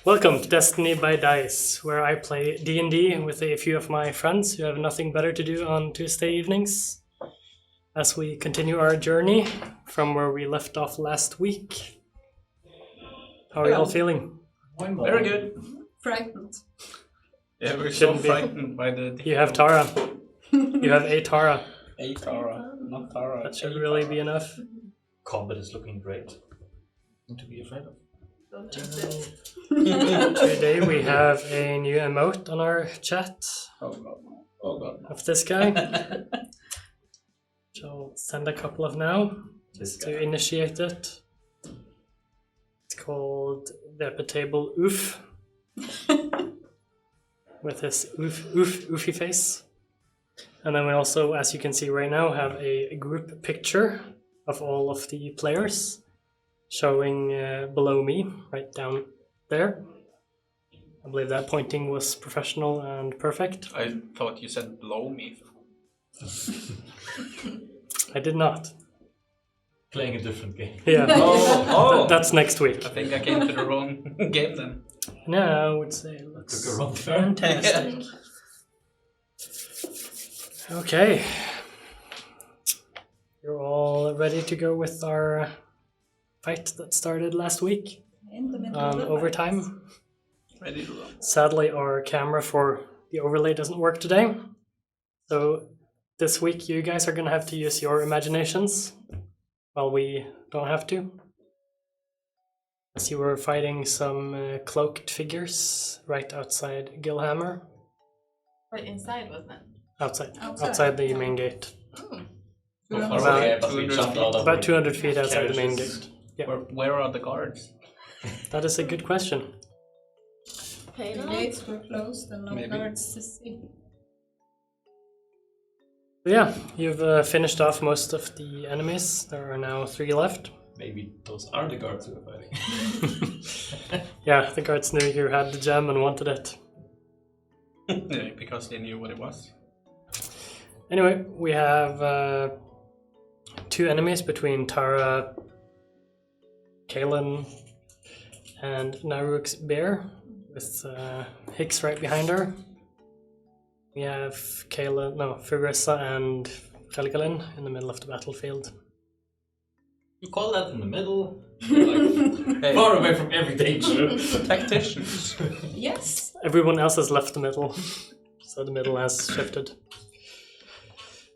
Welcome to Destiny by Dice, where I play D&D with a few of my friends who have nothing better to do on Tuesday evenings as we continue our journey from where we left off last week. How are you all feeling? Very good. Frightened. Yeah, we're Shouldn't so be. frightened by the... You have Tara. You have a Tara. A Tara, not Tara. That should really be enough. Combat is looking great. Nothing to be afraid of. Don't jinx it. Today we have a new emote on our chat Oh god, no. Oh god, no. of this guy. Which I'll send a couple of now, just to initiate it. It's called the Epitable Oof. With his oofy face. And then we also, as you can see right now, have a group picture of all of the players showing below me, right down there. I believe that pointing was professional and perfect. I thought you said blow me. I did not. Playing a different game. Yeah. Oh! That's next week. I think I came to the wrong game then. No, I would say it looks Took a wrong turn. fantastic. Okay. You're all ready to go with our fight that started last week In the middle on of the overtime. Ready to run. Sadly, our camera for the overlay doesn't work today. So this week you guys are going to have to use your imaginations while we don't have to. As you were fighting some cloaked figures right outside Galadhmir. Right inside, wasn't it? Outside. Outside. Outside the main gate. Oh. About but we 200 jumped out of About the 200 feet outside the main carriages. gate. Yeah. Where are the guards? That is a good question. The gates were closed and no Maybe. guards to see. So yeah, you've finished off most of the enemies. There are now 3 left. Maybe those are the guards who are fighting. Yeah, the guards knew you had the gem and wanted it. Yeah, because they knew what it was. Anyway, we have 2 enemies between Tara, Kaelin, and Naruk's bear, with Hicks right behind her. We have Furissa and Helgalin in the middle of the battlefield. You call that in the middle? Like, Hey, far away from every danger. tacticians. Yes. Everyone else has left the middle, so the middle has shifted.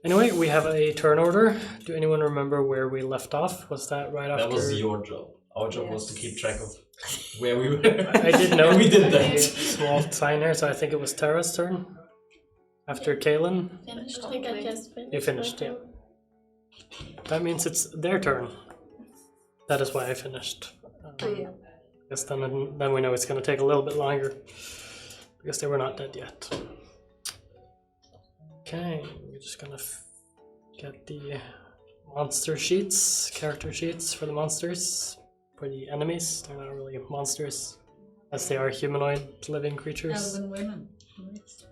Anyway, we have a turn order. Do anyone remember where we left off? Was that right after? That was your job. Our job was to keep track of where we were. I did know we did a that. small sign here, so I think it was Tara's turn. After Kaelin. I think I just finished. You finished, yeah. That means it's their turn. That is why I finished. Yeah. Because then we know it's going to take a little bit longer. Because they were not dead yet. Okay, we're just going to get the monster sheets, character sheets for the monsters. For the enemies, they're not really monsters, as they are humanoid living creatures. Elven women.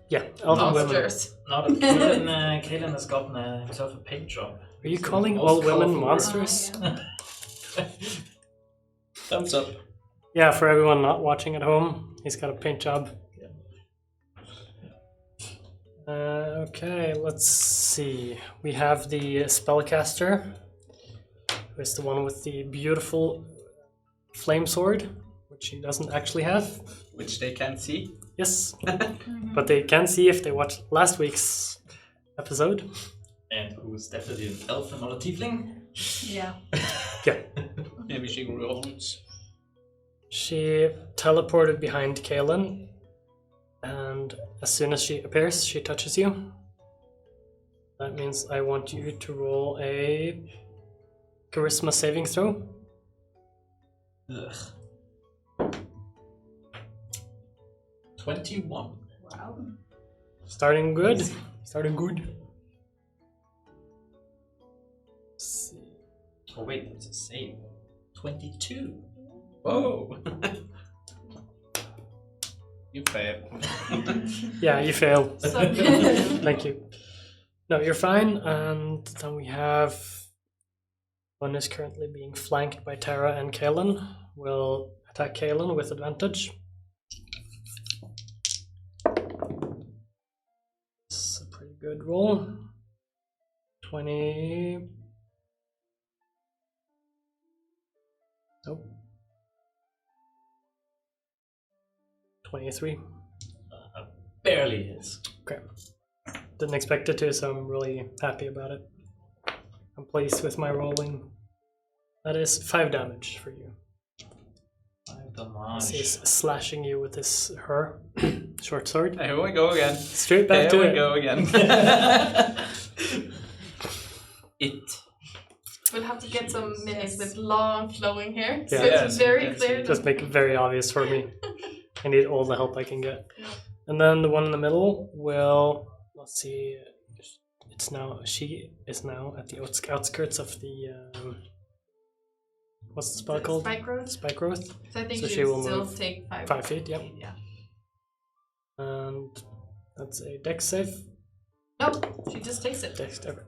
Yeah, elven women. Monsters. Now that Kaelin has gotten himself a paint job. Are you calling Most all women colorful monsters? Thumbs up. Yeah, for everyone not watching at home, he's got a paint job. Okay, let's see. We have the spellcaster, who is the one with the beautiful flame sword, which he doesn't actually have. Which they can't see. Yes, but they can see if they watch last week's episode. And who's definitely an elf and not a tiefling. Yeah. Yeah, Maybe she rolls. she teleported behind Kaelin, and as soon as she appears, she touches you. That means I want you to roll a charisma saving throw. Ugh. 21. Wow. Starting good. Starting good. Let's see. Oh wait, that's a save. 22. Whoa! You fail. Yeah, you fail. So, Thank you. No, you're fine. And then we have one is currently being flanked by Tara and Kaelin. Will attack Kaelin with advantage. Good roll. 20. Nope. 23. Barely hits. Okay. Didn't expect it to, so I'm really happy about it. I'm pleased with my rolling. That is 5 damage for you. 5 As he's damage. slashing you with her short sword. Here we go again. Straight back to Here we it. go again. It. We'll have to get some mimics with long flowing hair, so Yeah. it's very Yes, clear. Just make it very obvious for me. I need all the help I can get. And then the one in the middle will, let's see, she is now at the outskirts of the, what's the spell called? Spike growth. Spike growth. So I think So she she will will still move take 5. 5 feet, yep. Yeah. And that's a dex save. Nope, she just takes it. Dex, okay.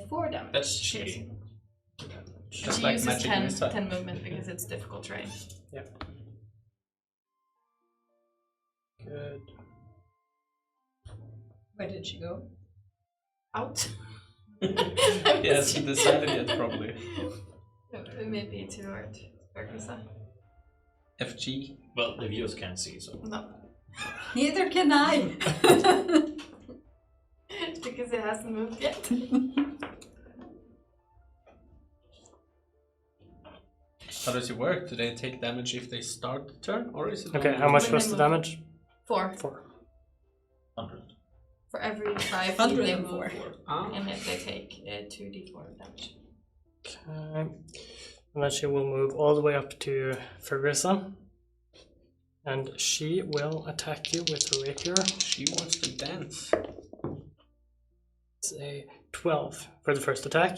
4 damage. That's Yes. cheating. Just She like uses magic 10, missile. 10 movement because it's difficult terrain. Yeah. Good. Where did she go? Out. He hasn't decided yet, probably. Maybe toward Bergusa. FG. Well, the viewers can't see, so. No. Neither can I. Because it hasn't moved yet. How does it work? Do they take damage if they start the turn, or is it? Okay, only- how much When was they the move. damage? 4. 4. 100. For every 5 100 they and move. 4. Ah. And if they take 2d4 damage. Okay. And then she will move all the way up to Fergusa. And she will attack you with her rapier. She wants to dance. It's a 12 for the first attack.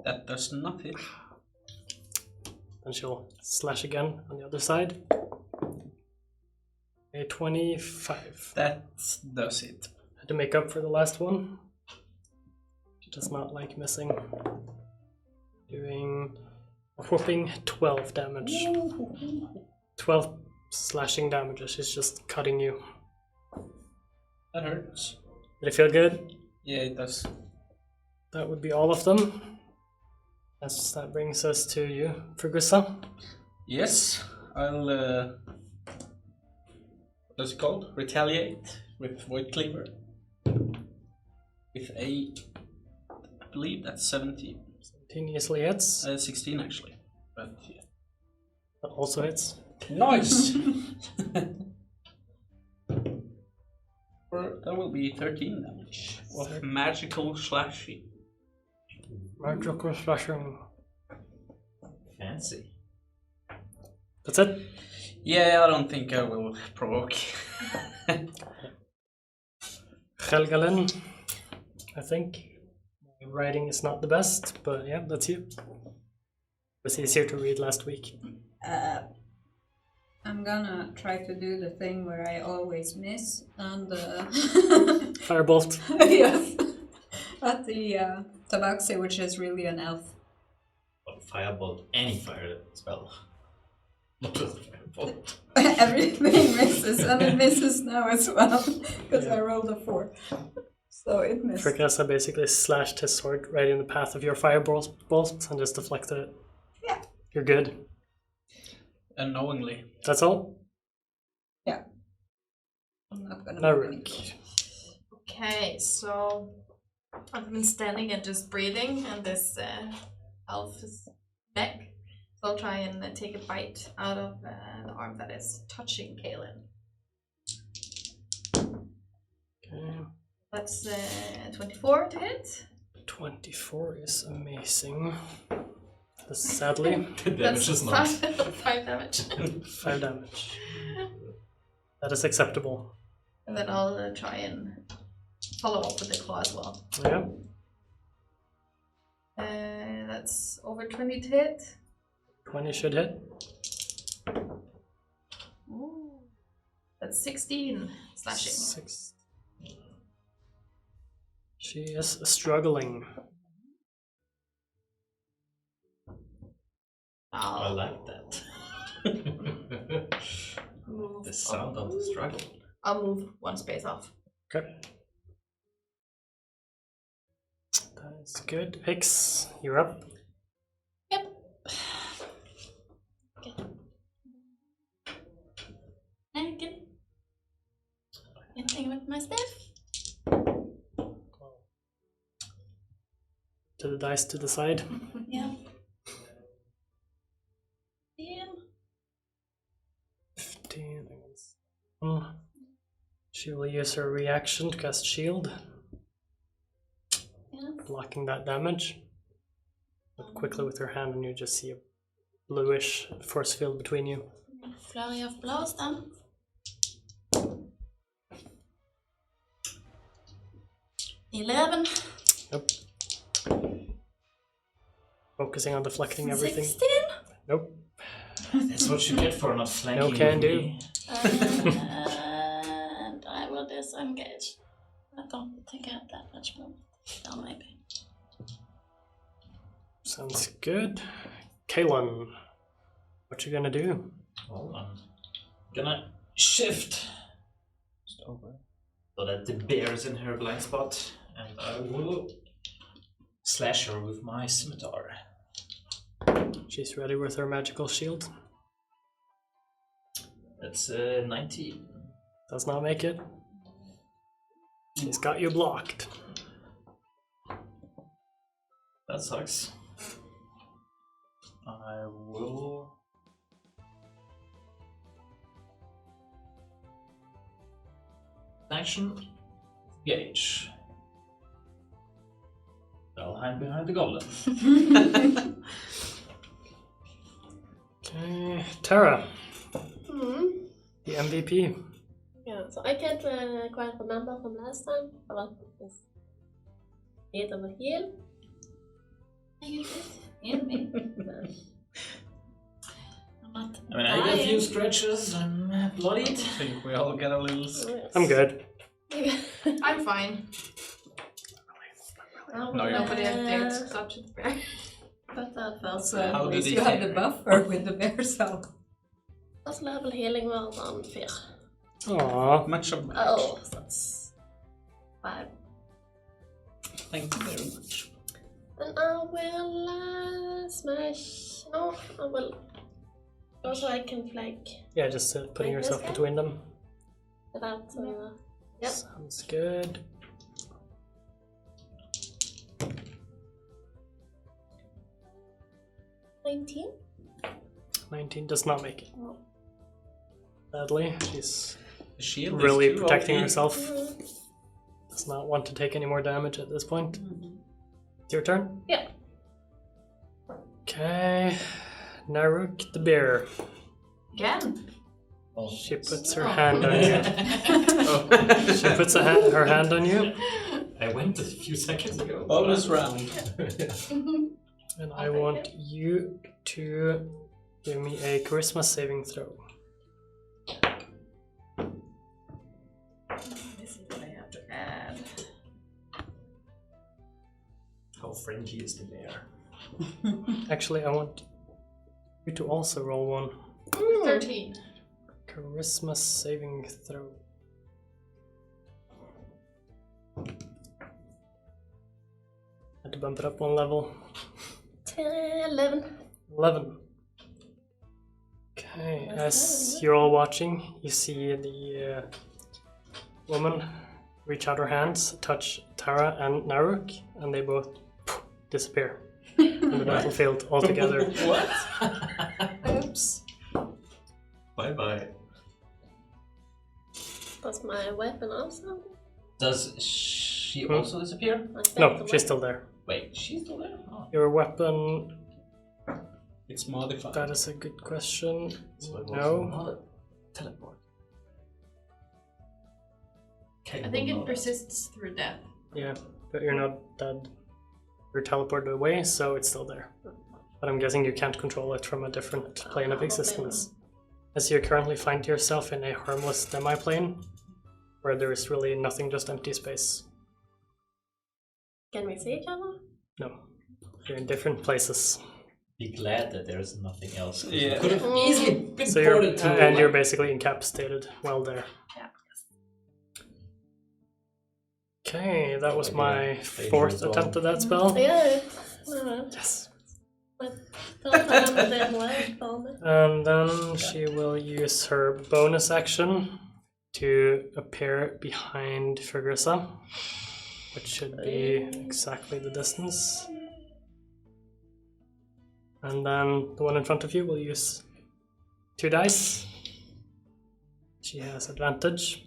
That does not hit. Then she'll slash again on the other side. A 25. That does it. Had to make up for the last one. She does not like missing. Doing a whopping 12 damage. 12 slashing damage as she's just cutting you. That hurts. Did it feel good? Yeah, it does. That would be all of them. As that brings us to you, Fergusa. Yes, I'll. What's it called? Retaliate with Void Cleaver. With a. I believe that's 17. 17 easily hits. 16 actually. But yeah. That also hits. Nice! That will be 13 damage of magical slashing. Magical slashing. Fancy. That's it. Yeah, I don't think I will provoke. Helgalin, I think. My writing is not the best, but yeah, that's you. It was easier to read last week. I'm gonna try to do the thing where I always miss and Firebolt. yes, at the Tabaxi, which is really an elf. But firebolt, any fire spell. Not just firebolt. Everything misses, and it misses now as well because I rolled a 4, so it missed. Fergusa basically slashed his sword right in the path of your firebolt and just deflected it. Yeah. You're good. Unknowingly. That's all? Yeah. I'm not gonna No, move any Rick. closer. Okay, so I've been standing and just breathing, and this elf's neck. So I'll try and take a bite out of the arm that is touching Kaelin. Okay. That's 24 to hit. 24 is amazing. Sadly, The damage That's is not. 5 damage. 5 damage. That is acceptable. And then I'll try and follow up with the claw as well. Yeah. That's over 20 to hit. 20 should hit. Ooh. That's 16 slashing. 6. She is struggling. I I'll like that. move. The sound of the struggle. I'll move 1 space off. Okay. That's good. Hicks, you're up. Yep. Okay. Again. Anything with my staff? To the dice to the side. Yeah. Yeah. 15 against 1. She will use her reaction to cast shield, Yeah. blocking that damage. But quickly with her hand, and you just see a bluish force field between you. Flurry of blows then. $11. Nope. Focusing on deflecting everything. 16. Nope. That's what you get for not flanking. No can with do. me. And I will disengage. I don't think I have that much movement. Down maybe. Sounds good. Kaelin, what you gonna do? Hold on. Gonna shift Just over. so that the bear is in her blind spot, and I will slash her with my scimitar. She's ready with her magical shield. That's 19. Does not make it. She's got you blocked. That sucks. I will action gauge. I'll hide behind the golem. Okay, Tara, Hmm. the MVP. Yeah, so I can't quite remember from last time, but it's need of a heal. You did. In me. I'm not. I mean, I get a few scratches. I'm bloodied. I think we all get a little. I'm good. I'm fine. Oh, No, you're Nobody had dared to touch the bear. But that felt So How at did least he you have fare? the buffer with the bear cell. first level healing well on 4. Aww. Much of. Oh, that's 5. Thank you very much. Then I will smash. No, I will. Also, I can flank Yeah, just putting Like this yourself guy? between them. without. Yep. Sounds good. Uh, 19. 19 does not make it. Oh. Sadly, she's The shield really is too protecting OP. herself. Mhm. Does not want to take any more damage at this point. It's your turn? Yeah. Okay. Naruk the bear. Again. Oh. She puts her Oh. hand on you. She puts her hand on you, I went a few seconds ago. Bonus round. and I want you to give me a charisma saving throw. This is what I have to add. How friendly is the bear? Actually, I want you to also roll one. 13. Charisma saving throw. Had to bump it up one level. 11. 11. Okay, as you're all watching, you see the woman reach out her hands, touch Tara and Naruk, and they both disappear in the battlefield altogether. What? Oops. Bye bye. Does my weapon also? Does she also disappear? I think No, the she's still there. Wait, she's still there? Oh. Your weapon, It's modified. that is a good question. So it was No. not a teleport. I think it persists through death. Yeah, but you're not dead. You're teleported away, so it's still there. But I'm guessing you can't control it from a different plane of existence. As you currently find yourself in a harmless demi-plane, where there is really nothing, just empty space. Can we see each other? No. You're in different places. Be glad that there's nothing else. 'cause Yeah. we could have easily been So you're, ported to. and you're basically incapacitated while there. Yeah. Okay, that was my Danger fourth as well. attempt at that spell. Yeah. No. Yes. And then she will use her bonus action to appear behind Fergusa, which should be exactly the distance. And then the one in front of you will use 2 dice. She has advantage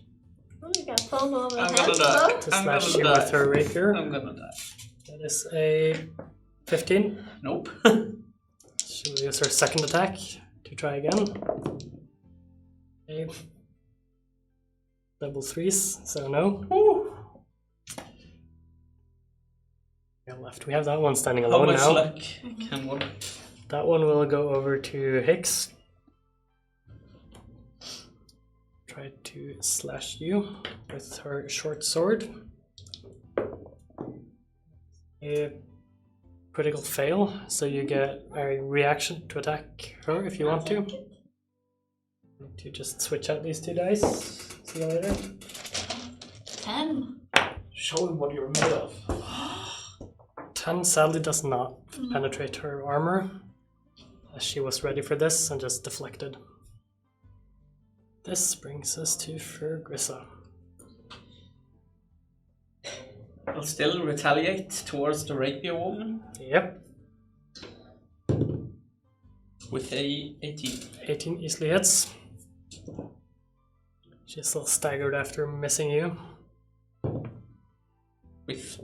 You got phone over I'm head, gonna die. though. to I'm slash gonna you die. with her rapier. I'm gonna die. That is a 15. Nope. She will use her second attack to try again. Okay. Double 3s, so no. Left. We have that one standing How alone much now. luck can one? That one will go over to Hicks. Try to slash you with her short sword. A critical fail, so you get a reaction to attack her if you want to. To just switch out these 2 dice. See you later. 10. Show him what you're made of. 10 sadly does not penetrate her armor, as she was ready for this and just deflected. This brings us to Fergusa. I'll still retaliate towards the rapier woman Yep, with a 18. 18 easily hits. She's still staggered after missing you. With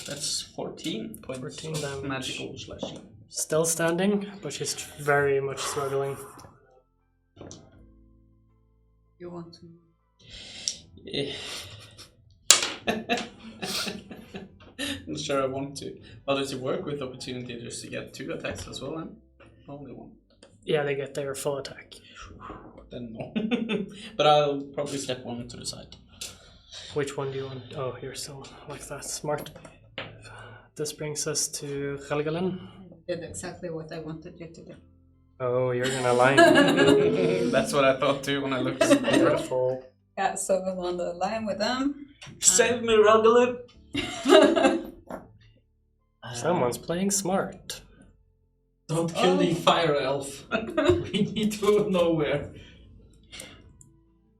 that's 14 points 14 of damage. magical slashing. Still standing, but she's very much struggling. You want to? Yeah. I'm sure I want to. Well, does it work with opportunity just to get 2 attacks as well? Then only 1. Yeah, they get their full attack. Then no. But I'll probably step 1 to the side. Which one do you want? Oh, you're still like that. Smart. This brings us to Helgelin. Did exactly what I wanted you to do. Oh, you're gonna lie. That's what I thought too when I looked. Beautiful. Yeah, so I'm on the line with them. Save me, Rollespill! Someone's playing smart. Don't kill the fire elf. We need to go nowhere.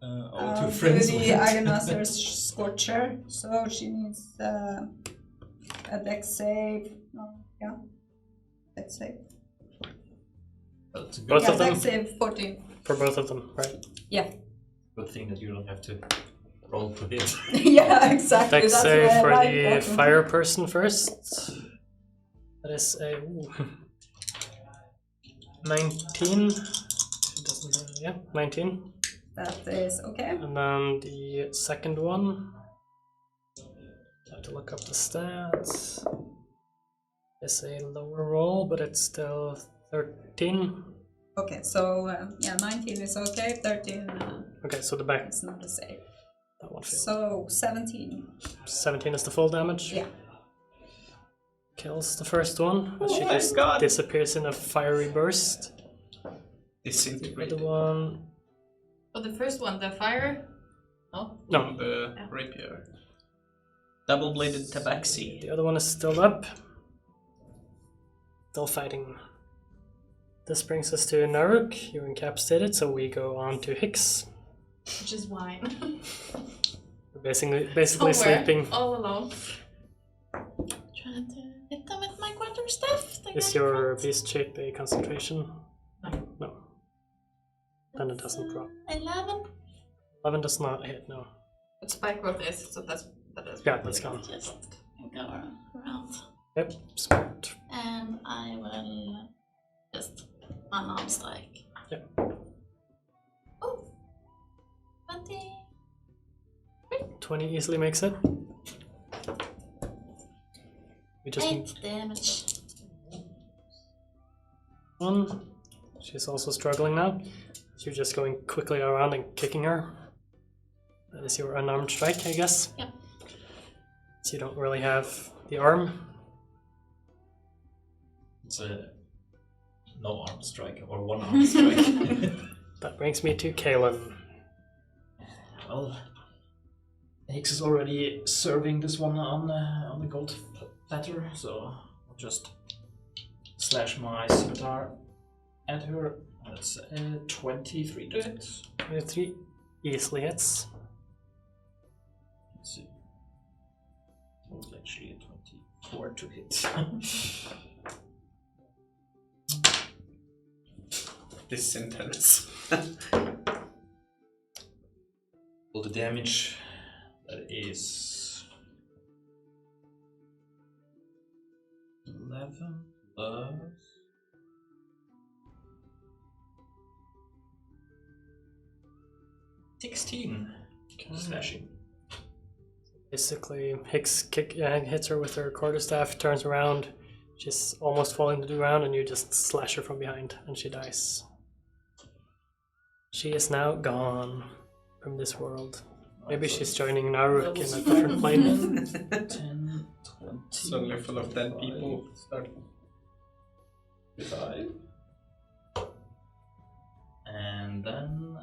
Two friends. Do the Agonizer's Scorcher, so she needs a dex save. No, yeah. Dex save. That's a good, Both Yeah, of them? dex save 14. For both of them, right? Yeah. good thing that you don't have to roll to hit. Yeah, exactly. Dex That's save why I for like the that. fire person first. That is a 19. She doesn't, yeah, 19. That is okay. And then the second one, I have to look up the stats. It's a lower roll, but it's still 13. Okay, so yeah, 19 is okay, 13 Okay, so the back, is not a save. that one failed. So 17. 17 is the full damage. Yeah. Kills the first one, but she Oh my just God. disappears in a fiery burst. The Disintegrate. other one, But the first one, the fire. No. no, The rapier. Double-bladed tabaxi. the other one is still up. Still fighting. This brings us to Naruk. You're incapacitated, so we go on to Hicks. Which is wine. Basically Somewhere, sleeping. all alone. Trying to hit them with my quarterstaff. Is your beast shape a concentration? No. Then it doesn't drop. 11. 11 does not hit, no. But spike growth is, so that is. Yeah, that's gone. Just go around. Yep, smart. And I will just unarmed strike. Yep. Oh! 20. 20 easily makes it. We just 8 damage. one. She's also struggling now. So you're just going quickly around and kicking her. That is your unarmed strike, I guess. Yep. So you don't really have the arm. It's a no arm strike or one arm strike. That brings me to Kalen. Well, Hicks is already serving this one on the gold platter, so I'll just slash my scimitar at her. That's 23 to hit. 23 easily hits. Let's see. It was actually a 24 to hit. This is intense. All the damage, that is 11 plus 16 slashing. Basically, Hicks hits her with her quarterstaff, turns around, she's almost falling to the ground, and you just slash her from behind, and she dies. She is now gone from this world. Maybe she's joining Naruk in a different plane. 10, 20. Suddenly full of dead people. Start. 5. And then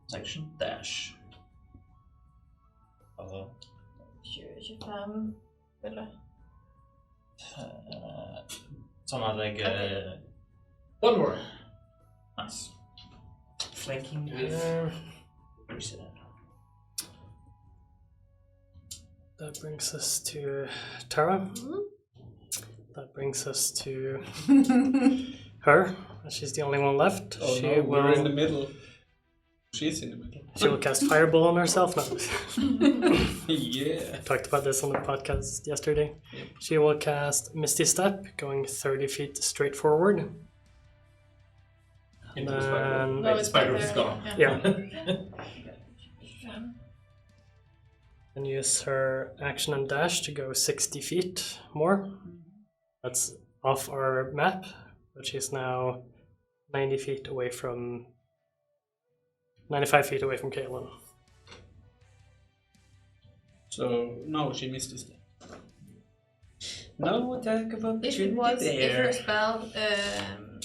section dash. 25 eller? Sånn at jeg one more. Nice. Flanking with where is it? That brings us to Tara. That brings us to her. She's the only one left. Oh She no, we're in the will middle. She's in the middle. she will cast Fireball on herself now. Yeah. Talked about this on the podcast yesterday. Yep. She will cast Misty Step, going 30 feet straight forward. Into the And spider. then- No, The it's spider back is there, gone. Yeah. And use her action and dash to go 60 feet more. That's off our map, but she's now 90 feet away from 95 feet away from Kaelin. So no, she missed this. No attack of opportunity If her there. spell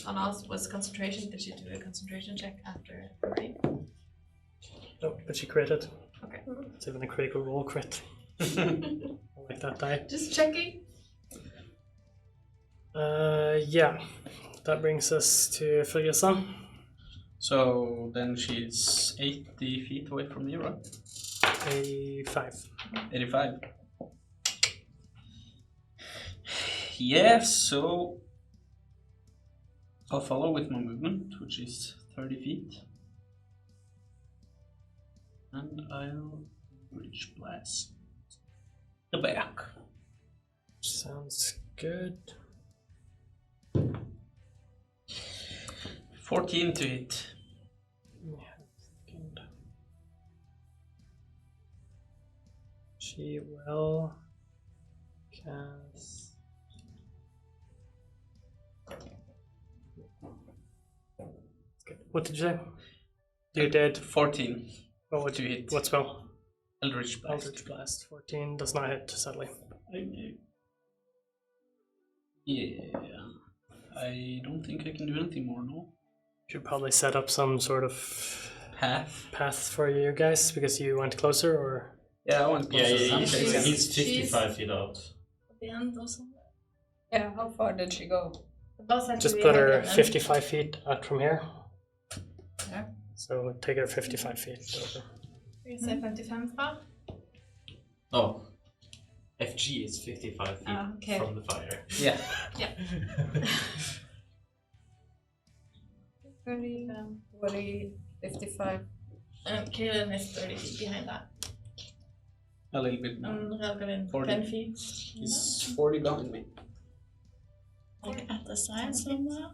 on us was concentration, did she do a concentration check after Bryne? No, but she critted. Okay. It's even a critical roll crit. I like that die. Just checking. Yeah, that brings us to Frigissa. So then she's 80 feet away from me, right? 85. 85. Yeah, so I'll follow with my movement, which is 30 feet. And I'll reach blast the back. Sounds good. 14 to hit. Good. She will cast. Okay. What did you say? You did. 14 What to hit. What spell? Eldritch Blast. Eldritch Blast. 14 does not hit, sadly. Yeah. I don't think I can do anything more, no? Should probably set up some sort of Path. for you guys because you went closer, or Yeah, I want Yeah, closer. he's 55 feet out. At the end or something. Yeah, how far did she go? The boss had to just be put ahead her of them. 55 feet out from here. Yeah. So take her 55 feet over. Vi ser 55 fra. Oh. FG is 55 feet Okay. from the fire. Yeah. 30, 40, 55. And Kaelin is 30 feet behind that. A little bit more. And Relgavin 40. 10 feet. He's 40 behind me. Like at the side somewhere.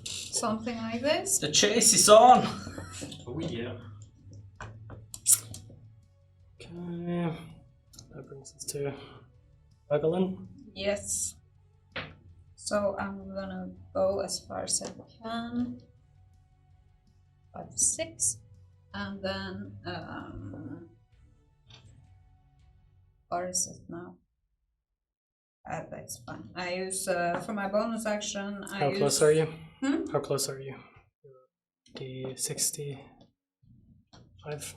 Something like this. The chase is on! Oh yeah. Okay. That brings us to Evelyn. Yes. So I'm gonna go as far as I can. 5, 6. And then where is it now? That's fine. I use for my bonus action. How close are you? Hmm? How close are you? The 60. 5.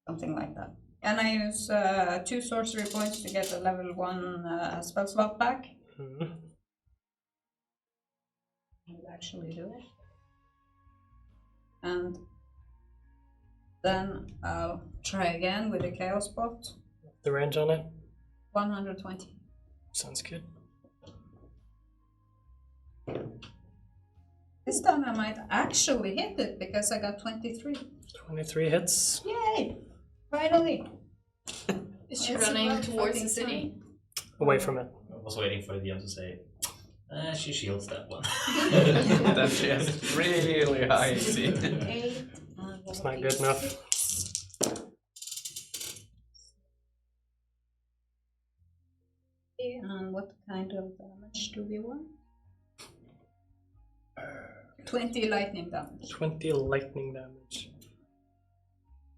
Something like that. And I use 2 sorcery points to get a level 1 spell slot back. Mhm. I will actually do it. And then I'll try again with the chaos bot. The range on it 120. sounds good. This time I might actually hit it because I got 23. 23 hits. Yay! Finally! Is she It's running about towards the fucking city? Away from it. I was waiting for the DM to say, she shields that one. Then she has really high AC. 8. It's not good enough. And what kind of damage do we want? 20 lightning damage. 20 lightning damage.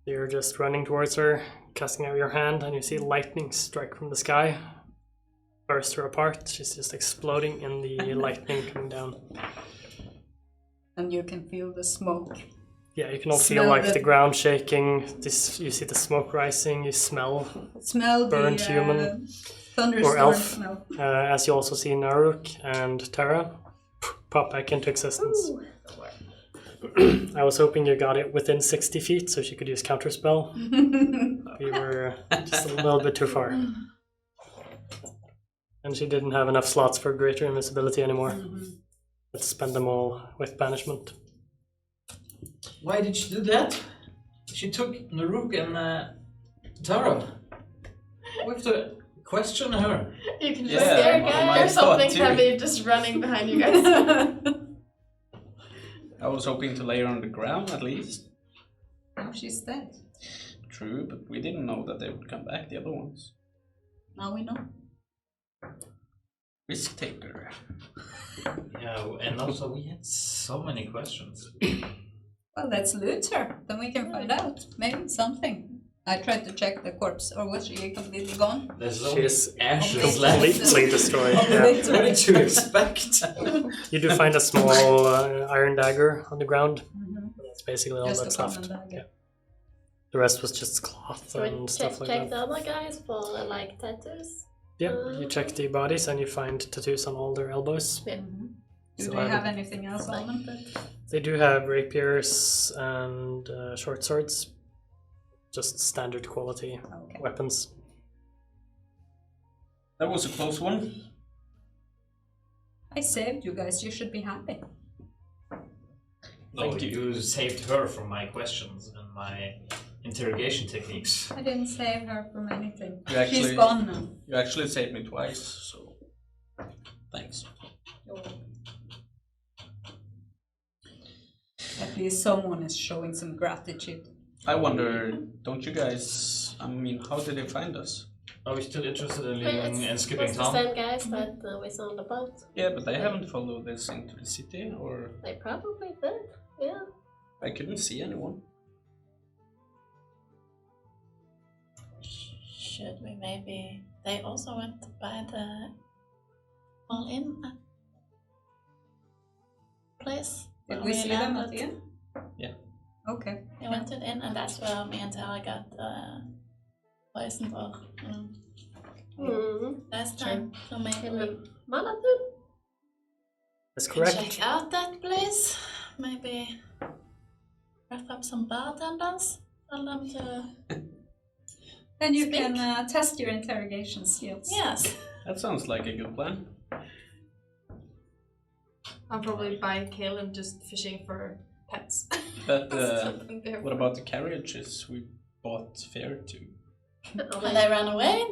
You're just running towards her, casting out your hand, and you see lightning strike from the sky. Burst her apart. She's just exploding in the lightning coming down. And you can feel the smoke. Yeah, you can all feel Smell like the- the ground shaking. You see the smoke rising. You smell Smell Burnt the human thunderstorm elf. smell. as you also see Naruk and Terra pop back into existence. Ooh. I was hoping you got it within 60 feet so she could use counterspell. You were just a little bit too far. And she didn't have enough slots for greater invisibility anymore. Let's spend them all with banishment. Why did she do that? She took Naruk and Tara. We have to question her. You can just Yeah, scare my guys. There's thought something too. heavy just running behind you guys. I was hoping to lay her on the ground at least. Now she's dead. True, but we didn't know that they would come back, the other ones. Now we know. Risk taker. Yeah, and also we had so many questions. Well, let's loot her. Then we can find out. Maybe something. I tried to check the corpse, or was she completely gone? There's She only is ashes left. completely destroyed. Oh, Yeah. wait. What did you expect? You do find a small iron dagger on the ground. Mhm. That's basically all Just that's a common left. dagger. Yeah. The rest was just cloth Should we and check, stuff like check that. the other guys for like tattoos? Yeah, you check the bodies and you find tattoos on all their elbows. Mhm. Do So they have anything else on them? They do have rapiers and short swords. Just standard quality Okay. weapons. That was a close one. I saved you guys. You should be happy. No, you saved her from my questions and my interrogation techniques. I didn't save her from anything. You actually- She's gone now. You actually saved me twice, so thanks. At least someone is showing some gratitude. I wonder, don't you guys, I mean, how did they find us? Are we still interested in Wait, leaving and skipping it's the town? same guys that we saw on the boat. Yeah, but they haven't followed us into the city, or They probably did. Yeah. I couldn't see anyone. Should we maybe? They also went by the all-in place. Did where we see them at landed. the end? Yeah. Okay. They went to the inn, and that's where me and Tara got poisoned or last time. So maybe we Mana too. That's can correct. check out that place. Maybe wrap up some bartenders. Tell them to Then you Speak. can test your interrogation skills. yes. That sounds like a good plan. I'll probably buy Caleb just fishing for pets. But Something there. what about the carriages we bought fare to? And they ran away.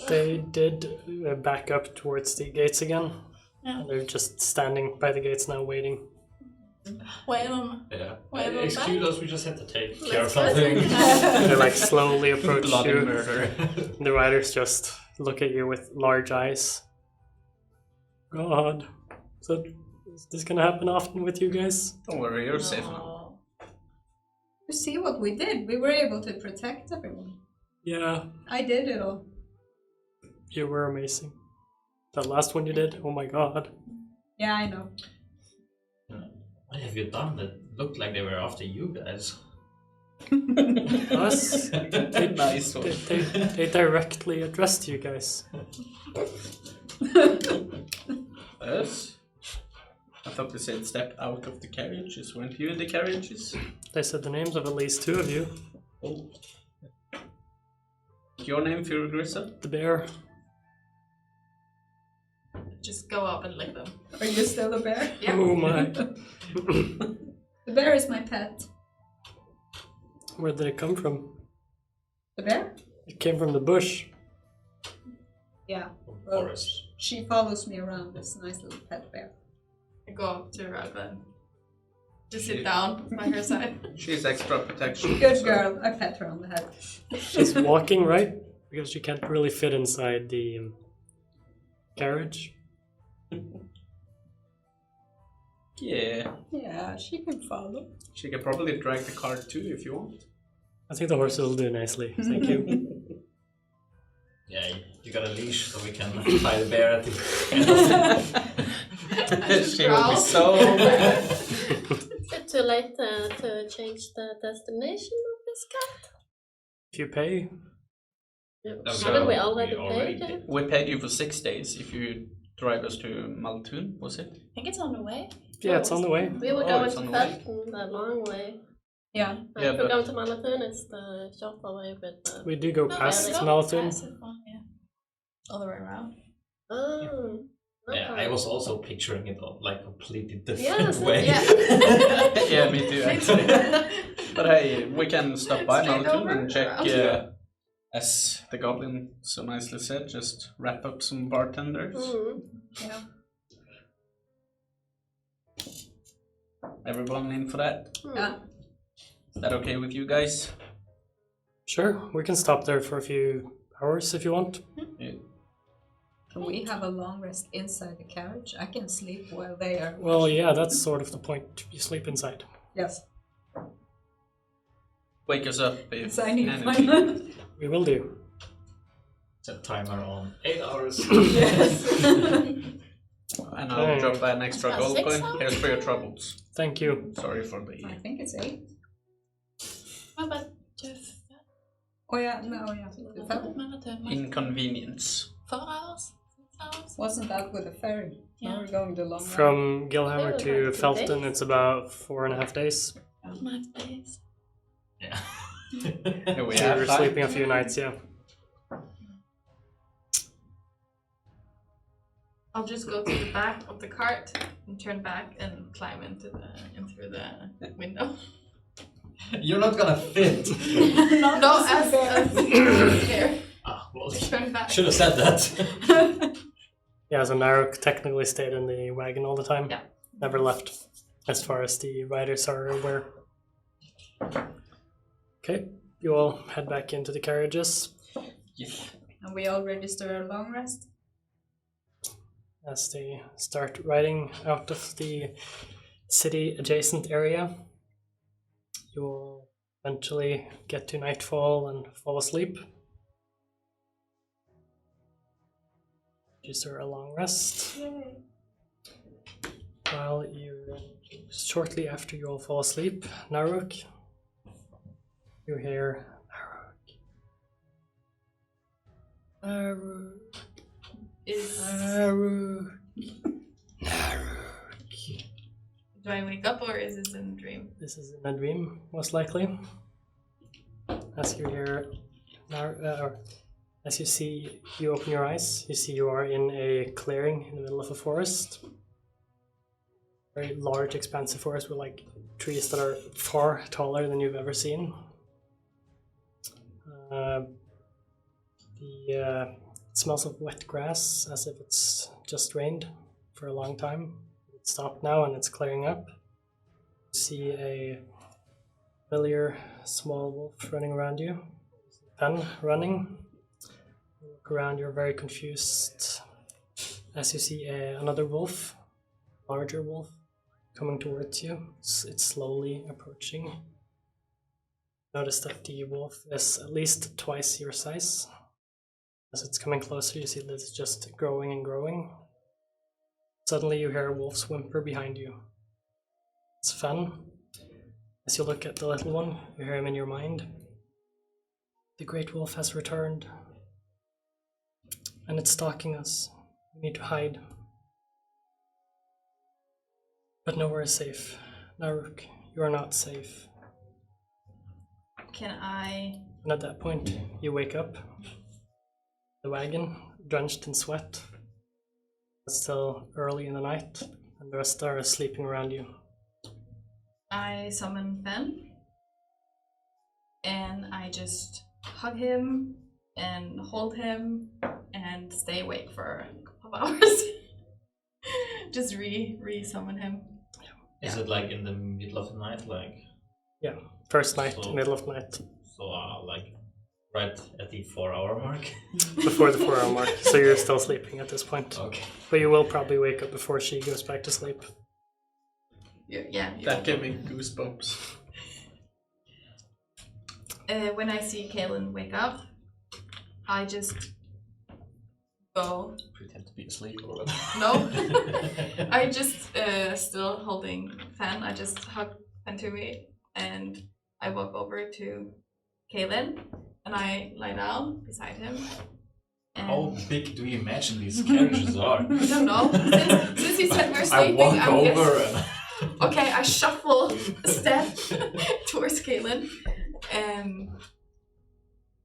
They did back up towards the gates again. Yeah. They're just standing by the gates now waiting. Wave them. Yeah. Wait, we'll Excuse back. us, we just had to take Let's care of try something. They like slowly approach Bloody you. murder. The riders just look at you with large eyes. God, is this gonna happen often with you guys? Don't worry, you're safe now. No. You see what we did? We were able to protect everyone. Yeah, I did it all. you were amazing. That last one you did, oh my god. Yeah, I know. What have you done that looked like they were after you guys? Us? Nice one. They directly addressed you guys. Us? I thought they said step out of the carriages. Weren't you in the carriages? They said the names of at least 2 of you. Oh. Your name, Furugrissa? The bear. Just go up and lick them. Are you still a bear? Yeah. Oh my. The bear is my pet. Where did it come from? The bear? It came from the bush. Yeah. Forest. She follows me around, this nice little pet bear. I go up to Raglan. Just sit down by her side. She's extra protection. Good so- girl. I pet her on the head. She's walking, right? Because she can't really fit inside the carriage. Yeah. Yeah, she can follow. She can probably drag the cart too if you want. I think the horse will do nicely. Thank you. Yeah, you got a leash so we can tie the bear at the end. She will be so. Is it too late to change the destination of this cat? If you pay, Haven't we already already paid? did. We paid you for 6 days if you drive us to Maltun, was it? I think it's on the way. yeah, it's on the way. We were Oh, going it's to on the way. Felton the long way. Yeah. And Yeah, if but- we're going to Malatun, it's the shorter way with the... We do go No, past yeah, Maltun. pass it on, yeah. All the way around. Oh, Yeah, okay. I was also picturing it on like completely different Yes, way. Yeah. Yeah, me too actually. But hey, we can stop by Straight Maltun over, and check, around. as the goblin so nicely said, just wrap up some bartenders. Mm. Yeah. Everyone in for that? Yeah. Is that okay with you guys? Sure, we can stop there for a few hours if you want. Yeah. Can we have a long rest inside the carriage? I can sleep while they are. Well, yeah, that's sort of the point. You sleep inside. Yes. Wake us up if So I need energy. one. We will do. Set timer on 8 hours. Yes. And I'll Okay. drop an extra That's gold 6 coin. hours? Here's for your troubles. Thank you. Sorry for I the... think it's 8. What about Jeff? Oh yeah, no, yeah. The ferry. inconvenience. 4 hours? 6 hours? Wasn't that with the ferry? Now Yeah. we're going the long way. From Gilhammer Yeah, to like 2 Felton, days. it's about 4.5 days. 5 days. Yeah. Here we So have you're that. sleeping a few nights, yeah. I'll just go to the back of the cart and turn back and climb in through the window. You're not gonna fit. No, as here. Ah, well, Turn back. should have said that. Yeah, so Narok technically stayed in the wagon all the time. Yeah. Never left, as far as the riders are aware. Okay, you all head back into the carriages Yeah. And we all register a long rest. as they start riding out of the city adjacent area. You will eventually get to nightfall and fall asleep. Register a long rest. While you, shortly after you all fall asleep, Naruk, you hear Naruk, Is Naruk. do I wake up or is this in a dream? This is in a dream, most likely. As you hear, or as you see, you open your eyes, you see you are in a clearing in the middle of a forest. Very large, expansive forest with like trees that are far taller than you've ever seen. It smells of wet grass, as if it's just rained for a long time. It's stopped now and it's clearing up. You see a familiar small wolf running around you. Pen running. You look around, you're very confused as you see another wolf, larger wolf, coming towards you. It's slowly approaching. Notice that the wolf is at least twice your size. As it's coming closer, you see that it's just growing and growing. Suddenly you hear a wolf's whimper behind you. It's fun. As you look at the little one, you hear him in your mind. The great wolf has returned. And it's stalking us. We need to hide. But nowhere is safe. Naruk, you are not safe. Can I? And at that point, you wake up. The wagon, drenched in sweat. It's still early in the night, and the rest are sleeping around you. I summon Fen, and I just hug him and hold him and stay awake for a couple of hours. Just re-summon him. Is it like in the middle of the night, like? Yeah, first night, So- middle of night, So like right at the 4-hour mark. before the 4-hour mark. So you're still sleeping at this point. Okay. But you will probably wake up before she goes back to sleep. Yeah. That gave me goosebumps. When I see Kaelin wake up, I just go. Pretend to be asleep or what? No, I just still holding Fen. I just hug Fen to me, and I walk over to Kaelin, and I lie down beside him. And How big do you imagine these carriages are? I don't know. Since you said we're I sleeping, walk I'm over guessing. Okay, I shuffle a step towards Kaelin,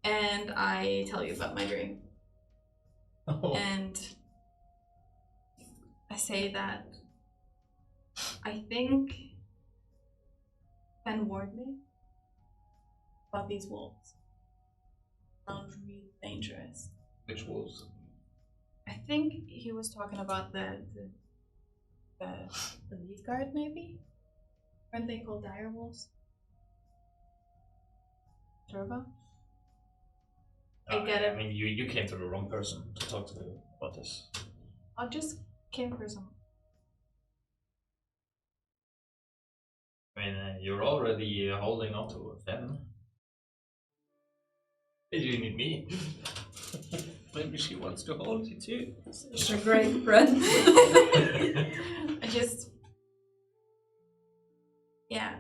and I tell you about my dream. Oh. And I say that I think Ben warned me about these wolves. Sounds really dangerous. Which wolves? I think he was talking about the lead guard, maybe? Aren't they called dire wolves? Turbo? I get it. I mean, you came to the wrong person to talk to about this. I just came for some. I mean, you're already holding on to them. Do you need me? Maybe she wants to hold you too. Such a great friend. I just. Yeah,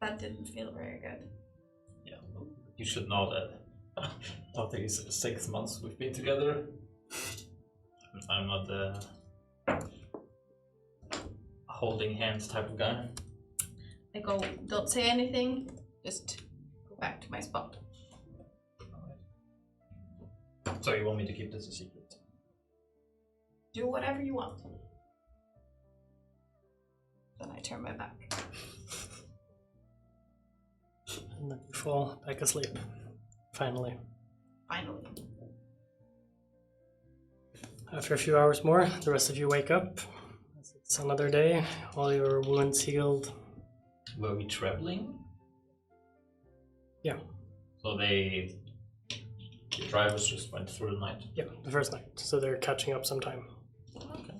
that didn't feel very good. Yeah, well, you should know that after these 6 months we've been together, I'm not the holding hands type of guy. I go, don't say anything, just go back to my spot. So you want me to keep this a secret? Do whatever you want. Then I turn my back. And then you fall back asleep. Finally. Finally. After a few hours more, the rest of you wake up. It's another day, all your wounds healed. Were we traveling? Yeah. So the drivers just went through the night? Yeah, the first night. So they're catching up sometime. Okay.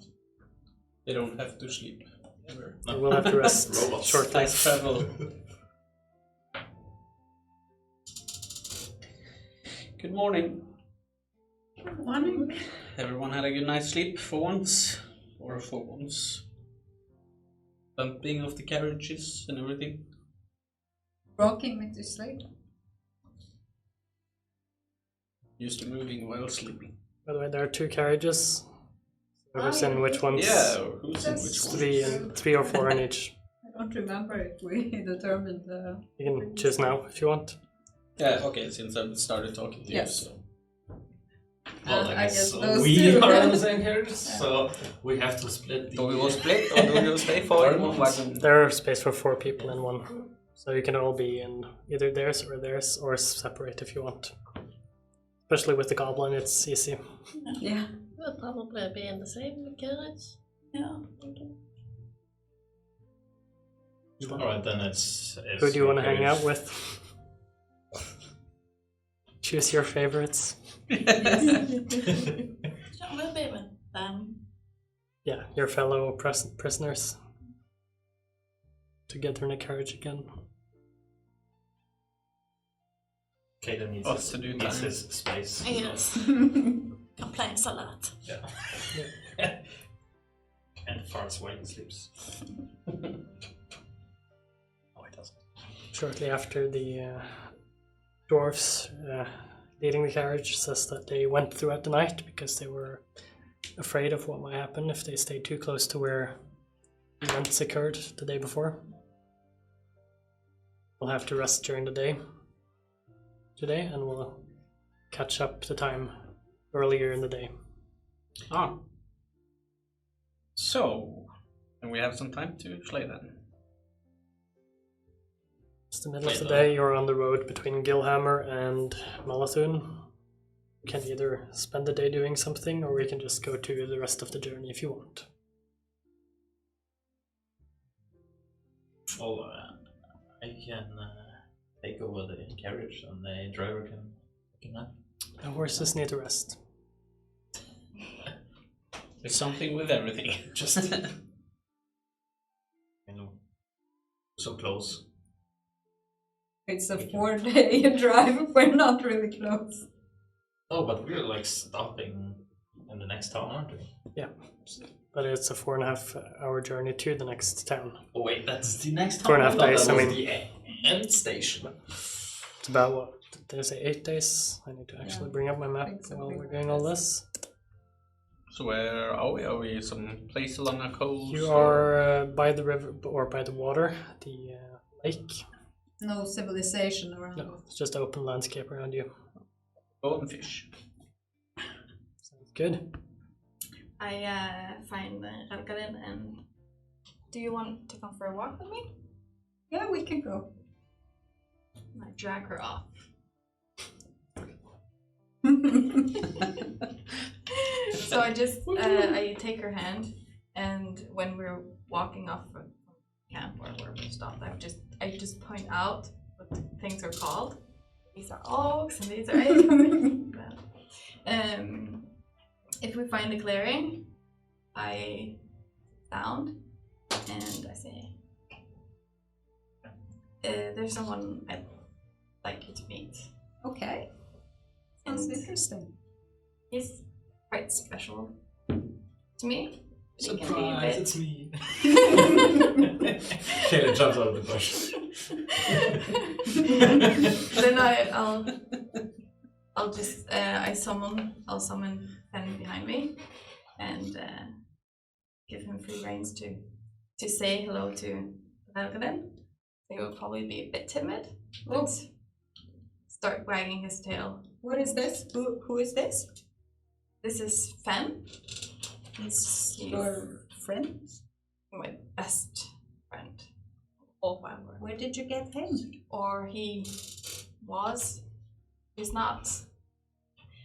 They don't have to sleep ever. They will have to rest Robots. shortly. Fast travel. Good morning. Good morning. Everyone had a good night's sleep for once. Or for once. Bumping of the carriages and everything. Rocking me to sleep. Used to moving while sleeping. By the way, there are 2 carriages. Who's in which ones? Yeah, or who's in which one? 3 or 4 in each. I don't remember if we determined the. You can choose now if you want. Yeah, okay, since I've started talking to Yes. you, so. Well, I guess so those we two. are on the same carriage, so we have to split the... Do we all split or do we all stay for one wagon? There are space for 4 people in one. So you can all be in either theirs, or separate if you want. Especially with the goblin, it's easy. Yeah. We'll probably be in the same carriage. Yeah. Alright, then it's Who do you want to hang carriage. out with? Choose your favorites. So we'll be with them. Yeah, your fellow prisoners. Together in a carriage again. Kaden needs, Us to do needs time. his space. Yes. Complains a lot. Yeah. And farts while he sleeps. shortly after the dwarves leading the carriage says that they went throughout the night because they were afraid of what might happen if they stayed too close to where the events occurred the day before. We'll have to rest during the day today, and we'll catch up the time earlier in the day. Ah. So, and we have some time to slay then. It's the middle of the day, you're on the road between Gilhammer and Malathun. You can either spend the day doing something, or we can just go to the rest of the journey if you want. Well, I can take over the carriage and the driver can nap. The horses need to rest. There's something with everything. Just, so close. It's a 4-day drive. We're not really close. Oh, but we're like stopping in the next town, aren't we? Yeah, but it's a 4.5 hour journey to the next town. Oh wait, that's the next town. 4.5 days, that I was mean. the end station. It's about what? Did I say 8 days? I need to actually bring up my map think so, while big we're doing all this. So where are we? Are we some place along a coast? You are by the river or by the water, the lake. No civilization around. No, it's just open landscape around you. Golden fish. Sounds good. I find Galadhmir and do you want to come for a walk with me? Yeah, we can go. I drag her off. So I just I take her hand, and when we're walking off from camp or where we stopped, I just point out what things are called. These are oaks and these are acorns. If we find a clearing, I sound and I say, "There's someone I'd like you to meet." Okay. Sounds And interesting. he's quite special to me. But he can be a Surprise, bit- it's me. Caleb jumps out of the bush. Then I'll just I'll summon Fen behind me and give him free reins to say hello to Galadhmir. He will probably be a bit timid, but start wagging his tail. What is this? Who is this? This is Fen. He's your friend? My best friend. All forever. Where did you get him? Or he was. He's not.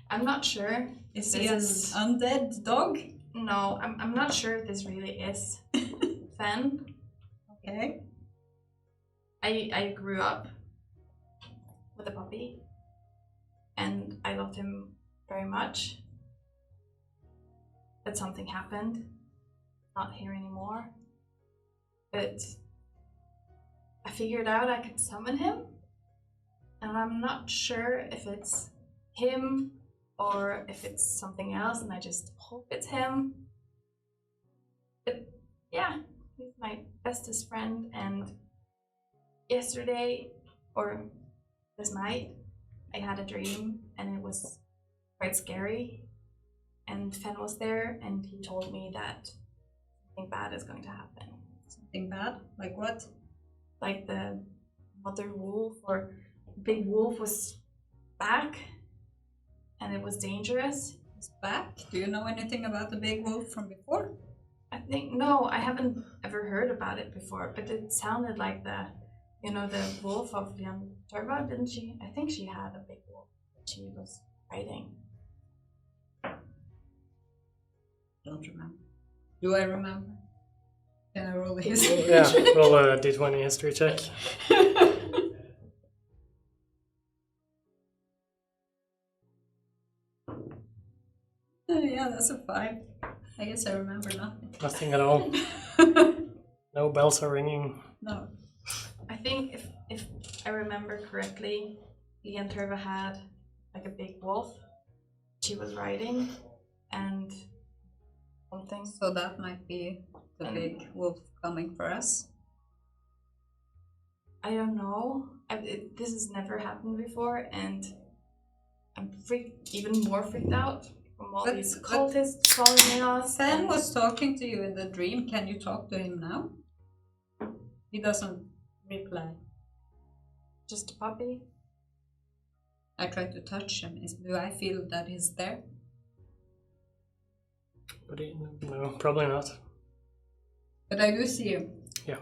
I'm not sure. Is This he an is- undead dog? No, I'm not sure if this really is Fen. Okay. I grew up with a puppy, and I loved him very much. But something happened. Not here anymore. But I figured out I could summon him, and I'm not sure if it's him or if it's something else, and I just hope it's him. But yeah, he's my bestest friend, and yesterday, or this night, I had a dream, and it was quite scary. And Fen was there, and he told me that something bad is going to happen. Something bad? Like what? Like the mother wolf or big wolf was back, and it was dangerous. He's back? Do you know anything about the big wolf from before? I think no, I haven't ever heard about it before, but it sounded like the wolf of Jan Turba, didn't she? I think she had a big wolf that she was riding. Don't remember. Do I remember? Can I roll a history? Yeah, roll a d20 history check. Yeah, that's a 5. I guess I remember nothing. Nothing at all. No bells are ringing. No. I think if I remember correctly, Jan Turba had like a big wolf she was riding, and something. So that might be the big wolf coming for us. I don't know. This has never happened before, and I'm even more freaked out from all these cultists following us. Sam was talking to you in the dream. Can you talk to him now? He doesn't reply. Just a puppy. I try to touch him. Do I feel that he's there? But no, probably not. But I do see him. Yeah.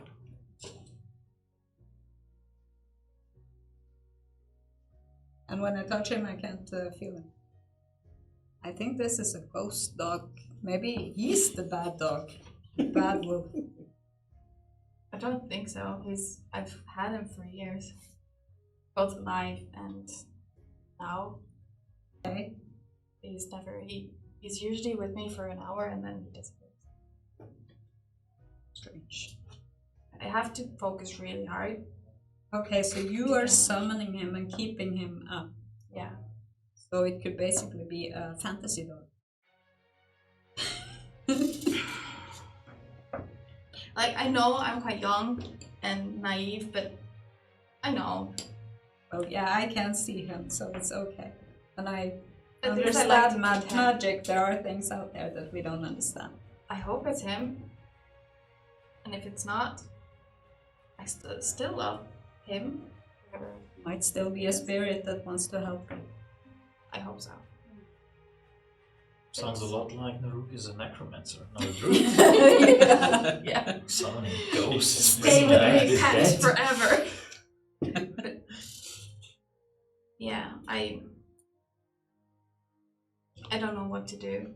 And when I touch him, I can't feel him. I think this is a ghost dog. Maybe he's the bad dog. The bad wolf. I don't think so. I've had him for years. Both alive and now. Okay. He's usually with me for an hour and then he disappears. Strange. I have to focus really hard. Okay, so you are summoning him and keeping him up. Yeah. So it could basically be a fantasy dog. Like, I know I'm quite young and naive, but I know. Well, yeah, I can see him, so it's okay. And I At least I like understand to pretend. magic. There are things out there that we don't understand. I hope it's him. And if it's not, I still love him. Whatever. Might still be a spirit that wants to help you. I hope so. Sounds a lot like Naruk is a necromancer, not a druid. Yeah. Summoning ghosts. Stay with Back me, the pets, dead. forever. Yeah, I don't know what to do.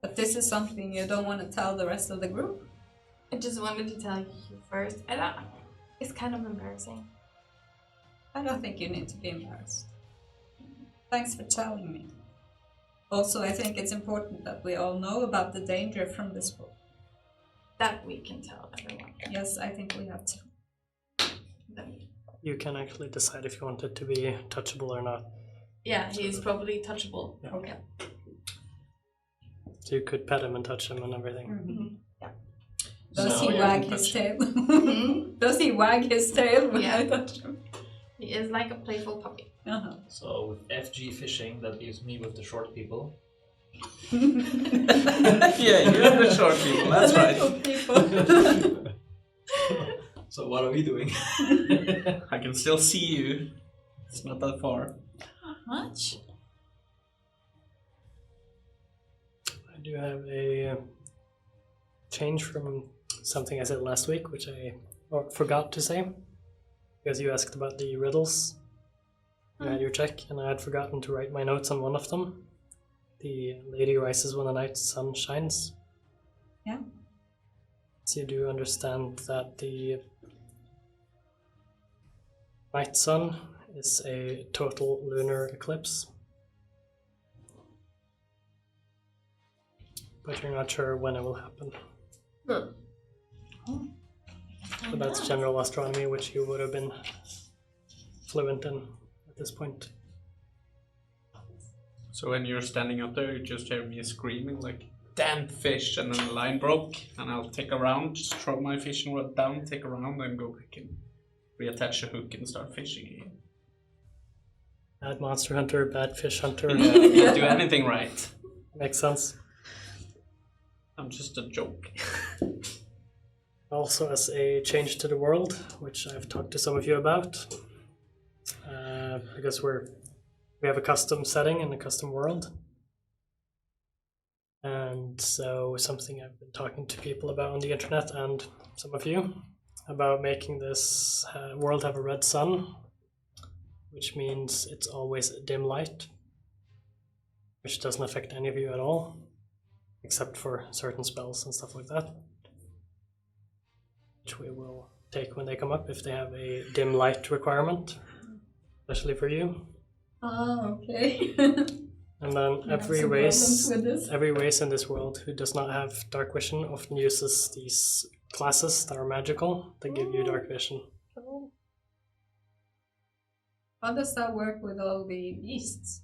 But this is something you don't want to tell the rest of the group? I just wanted to tell you first. It's kind of embarrassing. I don't think you need to be embarrassed. Thanks for telling me. Also, I think it's important that we all know about the danger from this book. That we can tell everyone. Yes, I think we have to. You can actually decide if you want it to be touchable or not. Yeah, he's probably touchable. Yeah. Okay. So you could pet him and touch him and everything. Mm-hmm. Does So he you wag can his touch tail? Mhm. Does he wag his tail when Yeah. I touch him? He is like a playful puppy. Uh-huh. So with FG fishing, that leaves me with the short people. Yeah, you're the short people, that's right. Little people. So what are we doing? I can still see you. It's not that far. Much? I do have a change from something I said last week, which I forgot to say. Because you asked about the riddles. You had your check, and I had forgotten to write my notes on one of them. The lady rises when the night sun shines. Yeah. So you do understand that the night sun is a total lunar eclipse. But you're not sure when it will happen. No. But that's general astronomy, which you would have been fluent in at this point. So when you're standing up there, you just hear me screaming like, damn fish, and then the line broke, and I'll take a round, just throw my fishing rod down, take a round, and go back and reattach a hook and start fishing again. Bad monster hunter, bad fish hunter. Can't do anything right. Makes sense. I'm just a joke. Also, as a change to the world, which I've talked to some of you about, because we have a custom setting and a custom world. And so something I've been talking to people about on the internet and some of you about making this world have a red sun, which means it's always a dim light, which doesn't affect any of you at all, except for certain spells and stuff like that, which we will take when they come up if they have a dim light requirement, especially for you. Oh, okay. And then You have every some race problems with this? in this world who does not have dark vision often uses these classes that are magical that give you dark vision. How does that work with all the beasts?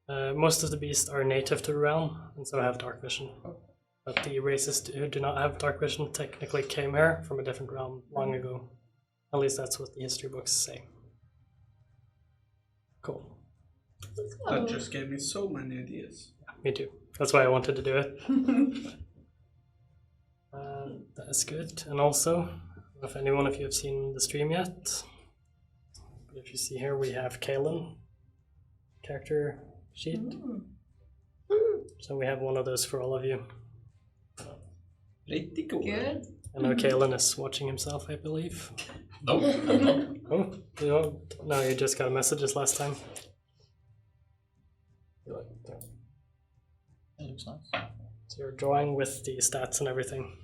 Most of the beasts are native to the realm and so have dark vision. But the races who do not have dark vision technically came here from a different realm long ago. At least that's what the history books say. Cool. That just gave me so many ideas. Me too. That's why I wanted to do it. That's good. And also, I don't know if anyone of you have seen the stream yet. But if you see here, we have Kaelin character sheet. So we have one of those for all of you. Pretty cool. Good. I know Kaelin is watching himself, I believe. Nope, I'm not. Oh, you don't? No, you just got messages last time. It looks nice. So you're drawing with the stats and everything.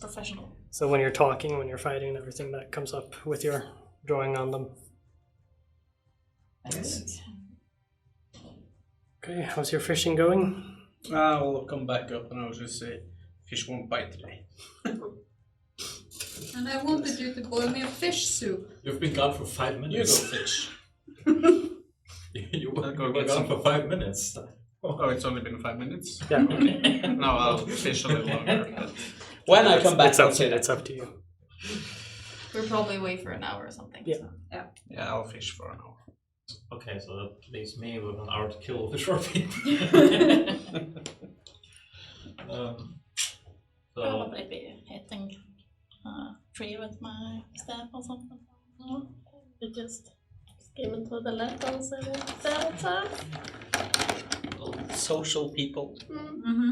Professional. So when you're talking, when you're fighting and everything, that comes up with your drawing on them. Nice. Okay, how's your fishing going? I'll come back up and I'll just say, fish won't bite today. And I wanted you to boil me a fish soup. You've been gone for 5 You minutes. go fish. You I'll go were get gone some. for 5 minutes. Oh, it's only been 5 minutes? Yeah, No, I'll fish a little longer. But when I come back, it's up I'll say that. it's up to you. We'll probably wait for an hour or something. Yeah. So. Yeah, I'll fish for an hour. Okay, so that leaves me with an hour to kill the short people. So, Probably be hitting tree with my staff or something. No. You just skimming through the letters and etc. Social people. Mm-hmm.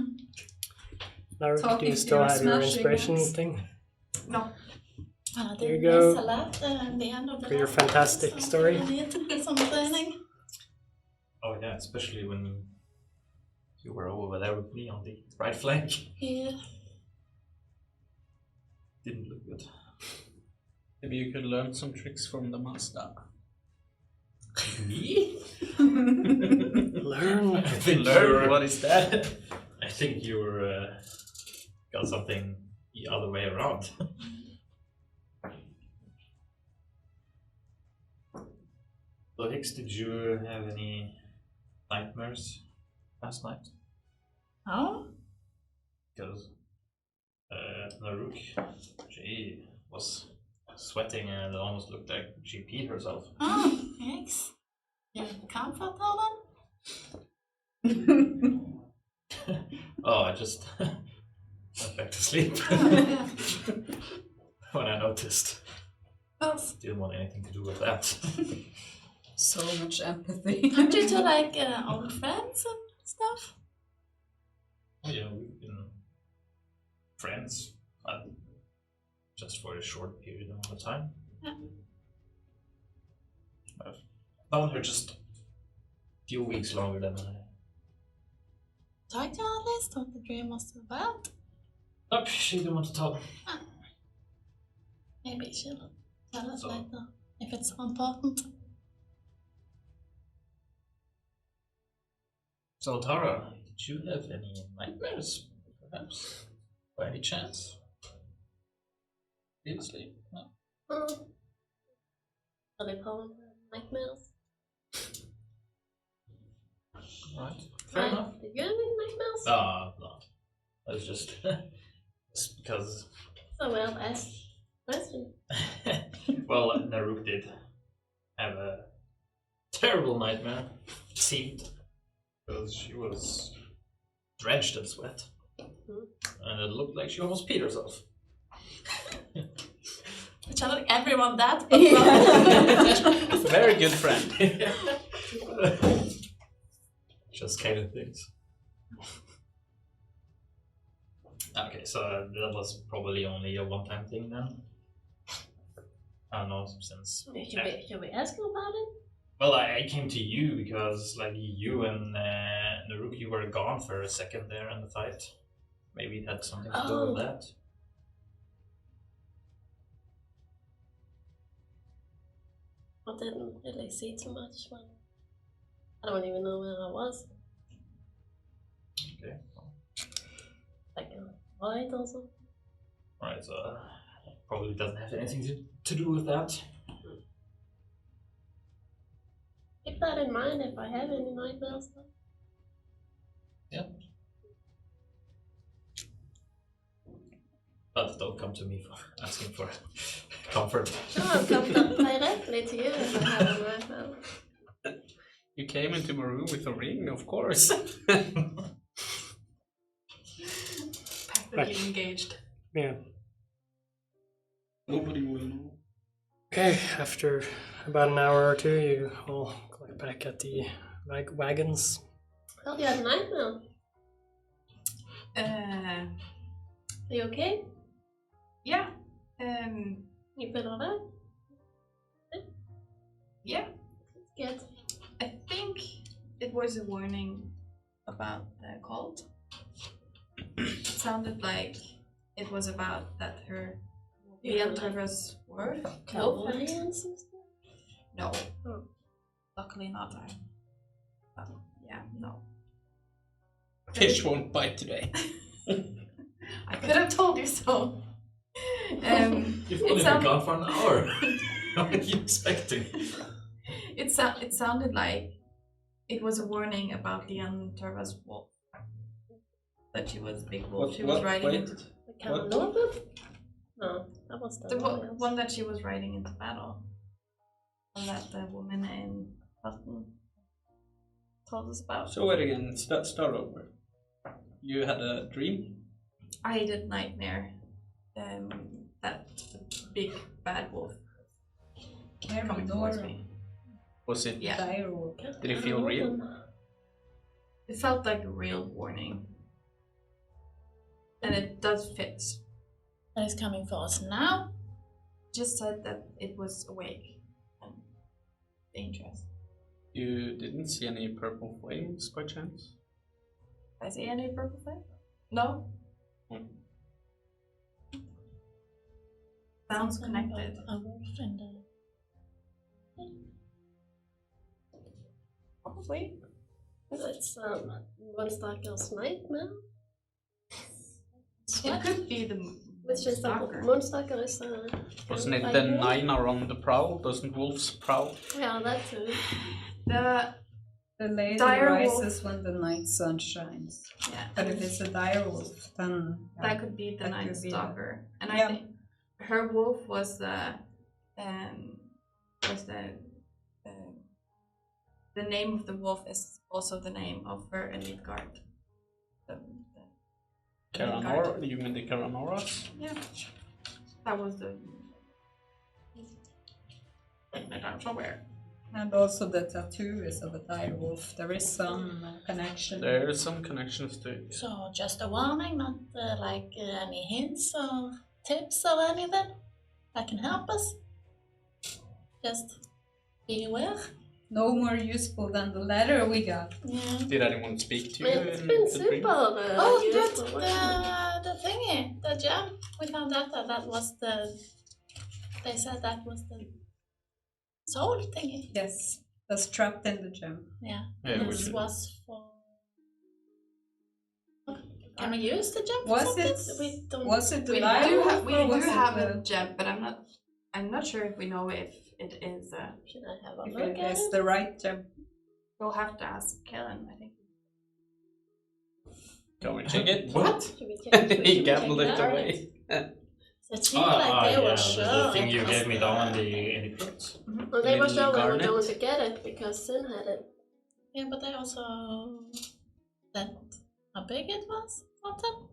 Naruk, do Talking you to still your have your smashing inspiration axe. thing? No. I There you did go. miss a lot at the end of the For your last fantastic episode, story. I need some training. oh yeah, especially when you were over there with me on the right flank. Yeah. Didn't look good. Maybe you could learn some tricks from the master. Me? Learn. I think Learn? you're- What is that? I think you're got something the other way around. So Hicks, did you have any nightmares last night? Oh? Because Naruk, she was sweating and it almost looked like she peed herself. Oh, thanks. You comfort her then? Oh, I just went back to sleep when I noticed. Yes. Didn't want anything to do with that. So much empathy. Aren't you two like old friends and stuff? Oh, yeah, we've been friends, but just for a short period of time. Yeah. I've known her just a few weeks longer than I. Talk to her at least what the dream was about. Nope, she didn't want to talk. Maybe she'll tell us So- later if it's important. So, Tara, did you have any nightmares, perhaps? By any chance? Previously? No. What they call them? Nightmares. Alright, fair enough. Did you have any nightmares? No. That's just because. So well asked question. Well, Naruk did have a terrible nightmare, it seemed, because she was drenched in sweat. And it looked like she almost peed herself. Telling everyone that, but not Very good friend. Just kind of things. Okay, so that was probably only a one-time thing then. I don't know, since... Should we ask him about it? Well, I came to you because, like, you and Naruki were gone for a second there in the fight. Maybe it had something to do with that. I didn't really see too much when I don't even know where I was. Okay. Like in white or something. Alright, so probably doesn't have anything to do with that. Keep that in mind if I have any nightmares. Yeah. But don't come to me for asking for comfort. No, I've come directly to you if I have a rifle. You came into my room with a ring, of course. Practically engaged. Yeah. Nobody will know. Okay, after about an hour or two, you all collect back at the wagons. Oh, you had night now. Uh, Are you okay? yeah. You been alright? Yeah. Good. I think it was a warning about the cult. It sounded like it was about that the Elturvas were Lions and stuff? No. Oh. Luckily not. Yeah, no. Fish won't bite today. I could have told you so. You've only been gone for an hour. What are you expecting? It sounded like it was a warning about the Elturvas wolf. That she was a big wolf. She was riding into The Galadhmir? No, that was the one that she was riding into battle. And that the woman in Boston told us about. So wait again, start over. You had a dream? I had a nightmare. That big bad wolf coming towards me. Was it? Yeah. Did it feel real? It felt like a real warning. And it does fit. That is coming for us now. Just said that it was awake and dangerous. You didn't see any purple flames by chance? Did I see any purple flame? No. Sounds connected. A wolf and a... Probably. It's Monster's nightmare. It could be the Which is the stalker. Monster is Wasn't it the 9 are on the prowl? Doesn't wolves prowl? Yeah, that too. The lady Dire rises wolf. when the night sun shines. Yeah. But if it's a dire wolf, then That could be the That Night could be Stalker. And Yeah. I think her wolf was the name of the wolf is also the name of her elite guard. The elite guard. Caranor? You mean the Caranoras? Yeah. That was the I don't know where. and also the tattoo is of a dire wolf. There is some connection. There are some connections to it. So just a warning, not any hints or tips or anything that can help us. Just be aware. No more useful than the letter we got. Yeah. Did anyone speak to you It's in been the super dream? useful. the thingy, the gem. We found out that was the. They said that was the soul thingy. Yes, that's trapped in the gem. Yeah. Yeah, This we- was for. Can we use the gem for Was something? it? We don't. Was it the We dire do wolf have or was it a the- gem, but I'm not sure if we know if it is Should I have a if look it at is it? the right gem? we'll have to ask Kellen, I think. Can we check it? What? Should we check it? He gambled check it it out. away. So it seemed like they were sure. the thing it you was gave me the- down in the pits. Well, they were Little sure we were garnet. going to get it because Sin had it. Yeah, but they also said how big it was. Something.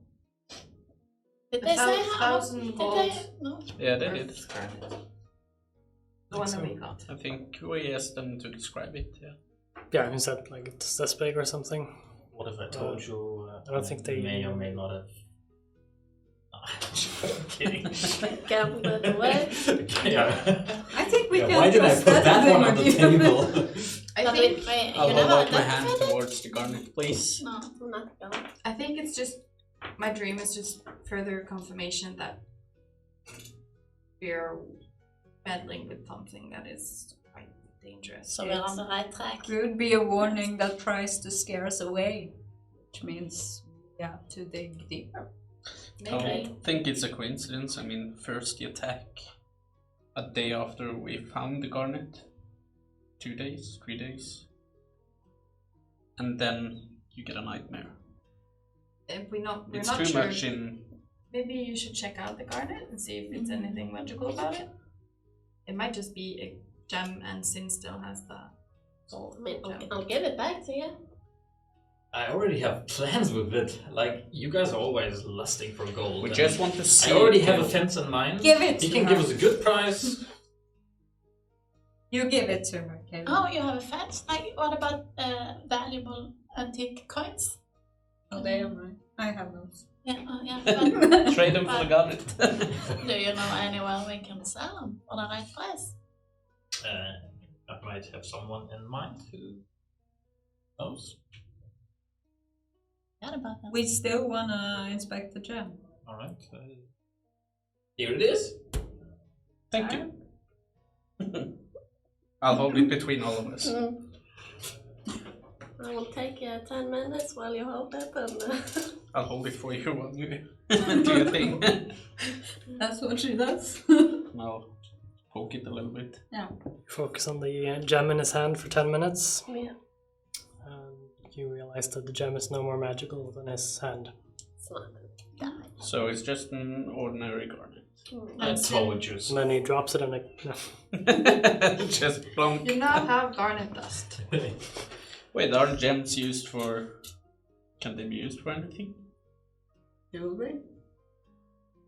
Did they say how? 1,000 Did gold. they? No. Yeah, they did. The one that we got. I think we asked them to describe it, yeah. Yeah, he said like it's this big or something. What if I told you? I don't think they- may or may not have. I'm kidding. Gambled it away. Yeah. I think we Yeah, can why did I trust put that one on the thing with you. table? I But think I'll you hold never out my hand identified it? towards the garnet, please. No. I'm not going. I think it's just my dream is just further confirmation that we're battling with something that is quite dangerous. So we're on the right track. Could be a warning that tries to scare us away, which means we have to dig deeper. I don't think it's a coincidence. I mean, first the attack a day after we found the garnet. 2 days, 3 days. And then you get a nightmare. We're not It's sure. too much in maybe you should check out the garnet and see if it's anything magical about it. It might just be a gem, and Sin still has the gold. I mean, gem. I'll give it back to you. I already have plans with it. Like, you guys are always lusting for gold. We and just want to see. I already it, have you a know. fence in mind. Give it He to can her. give us a good price. You give it to her, Caleb. Oh, you have a fence? Like, what about valuable antique coins? Oh, they are mine. I have those. Yeah, but Trade them for the garnet. do you know anyone we can sell them for the right price? I might have someone in mind who knows. Forget about that. We still wanna inspect the gem. Alright. Here it is. Thank you. I'll hold it between all of us. I will take 10 minutes while you hold it and I'll hold it for you while you do your thing. That's what she does. I'll poke it a little bit. Focus on the gem in his hand for 10 minutes. yeah, And you realize that the gem is no more magical than his hand. it's not. So it's just an ordinary garnet. I told you And so. then he drops it and no. Just plonk. Do not have garnet dust. Wait, aren't gems used for... Can they be used for anything? Jewelry?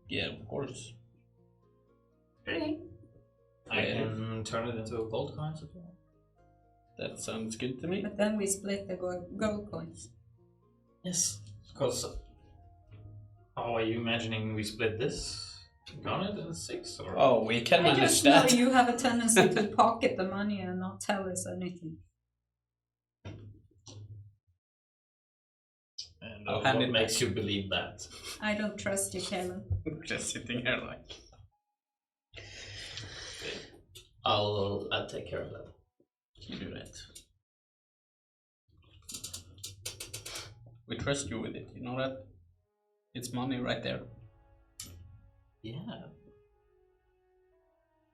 Yeah, of course. Really? I can turn it into a gold coin if you want. That sounds good to me. But then we split the gold coins. Yes. Because how are you imagining we split this? Garnet in 6 or? Oh, we can I manage just know that. you have a tendency to pocket the money and not tell us anything. And I'll hand what it makes back. you believe that? I don't trust you, Caleb. Just sitting here like... I'll take care of that. You do that. We trust you with it, you know that? It's money right there. Yeah.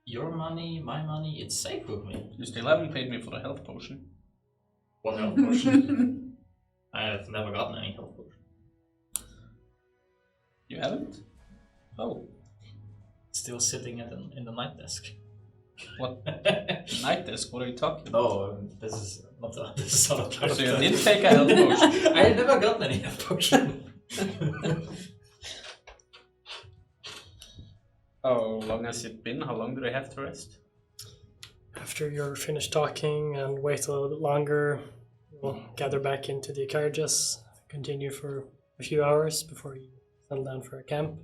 Your money, my money, it's safe with me. You still haven't paid me for the health potion. What health potion? I have never gotten any health potion. You haven't? Oh, Still sitting in the night desk. what? Night desk, what are you talking about? No, this is not a So you did take a health potion? I had never gotten any health potion. How long has it been? How long do they have to rest? After you're finished talking and wait a little bit longer, you'll gather back into the carriages, continue for a few hours before you settle down for a camp.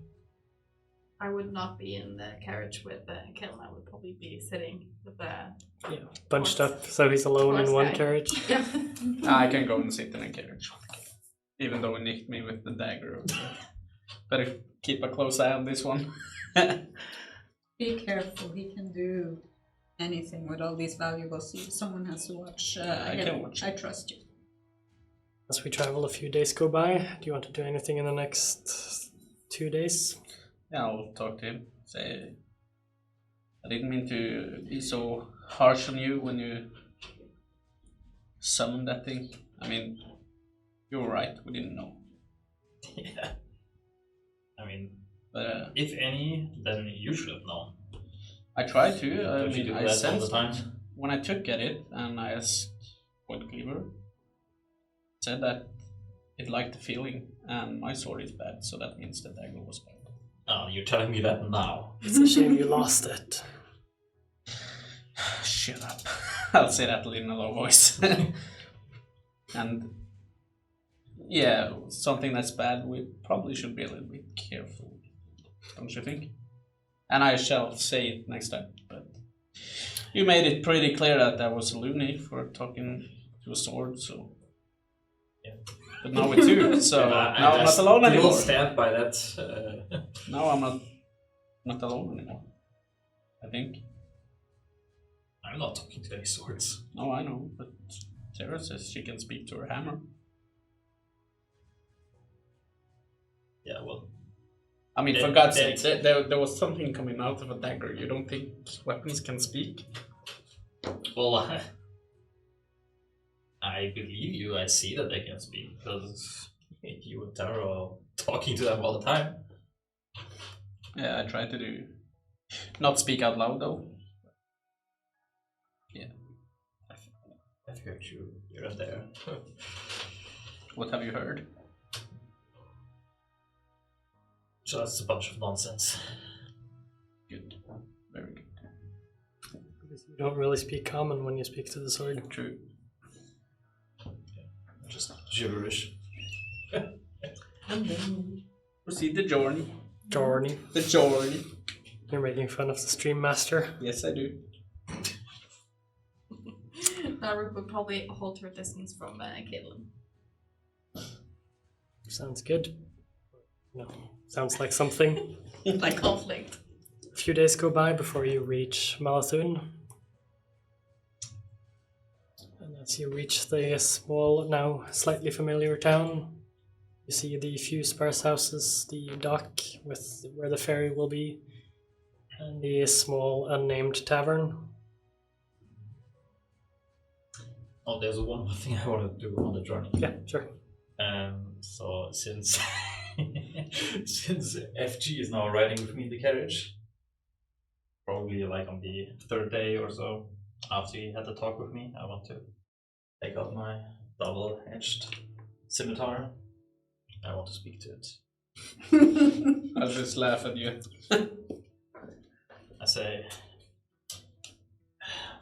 I would not be in the carriage with Kellen. I would probably be sitting with the. Yeah, bunched up so he's alone in Horse one guy. carriage. Yeah. I can go and sit in a carriage. Even though he nicked me with the dagger. Better keep a close eye on this one. Be careful, he can do anything with all these valuables. Someone has to watch. I can watch. I trust you. As we travel, a few days go by. Do you want to do anything in the next 2 days? Yeah, I'll talk to him. Say, I didn't mean to be so harsh on you when you summoned that thing. I mean, you were right, we didn't know. Yeah. I mean, But if any, then you should have known. I tried to. I Don't you mean, do I that all the sensed time? when I took at it and I asked Point Cleaver, said that it liked the feeling and my sword is bad, so that means the dagger was bad. Oh, you're telling me that now. It's a shame you lost it. Shut up. I'll say that in a low voice. And yeah, something that's bad, we probably should be a little bit careful, don't you think? And I shall say it next time, but you made it pretty clear that I was a loony for talking to a sword, so... Yeah. But now with two, so Yeah, now I'm not alone You'll anymore. stand by that. Now I'm not alone anymore, I think. I'm not talking to any swords. No, I know, but Sarah says she can speak to her hammer. Yeah, well, I mean, for God's sake, there was something coming out of a dagger. You don't think weapons can speak? well, I believe you. I see that they can speak because you and Tara are talking to them all the time. Yeah, I try to do not speak out loud though. Yeah. I've heard you here and there. What have you heard? Just a bunch of nonsense. Good. Very good. Because you don't really speak common when you speak to the sword. True. Just gibberish. And then proceed the journey. Journey. The journey. You're making fun of the stream master. Yes, I do. Naruk would probably hold her distance from Caitlin. Sounds good. No, sounds like something. Like conflict. A few days go by before you reach Malathun. And as you reach the small, now slightly familiar town, you see the few sparse houses, the dock with where the ferry will be, and the small unnamed tavern. Oh, there's one more thing I want to do on the journey. Yeah, sure. So since since FG is now riding with me in the carriage, probably like on the third day or so after he had the talk with me, I want to take out my double-edged scimitar. I want to speak to it. I'll just laugh at you. I say,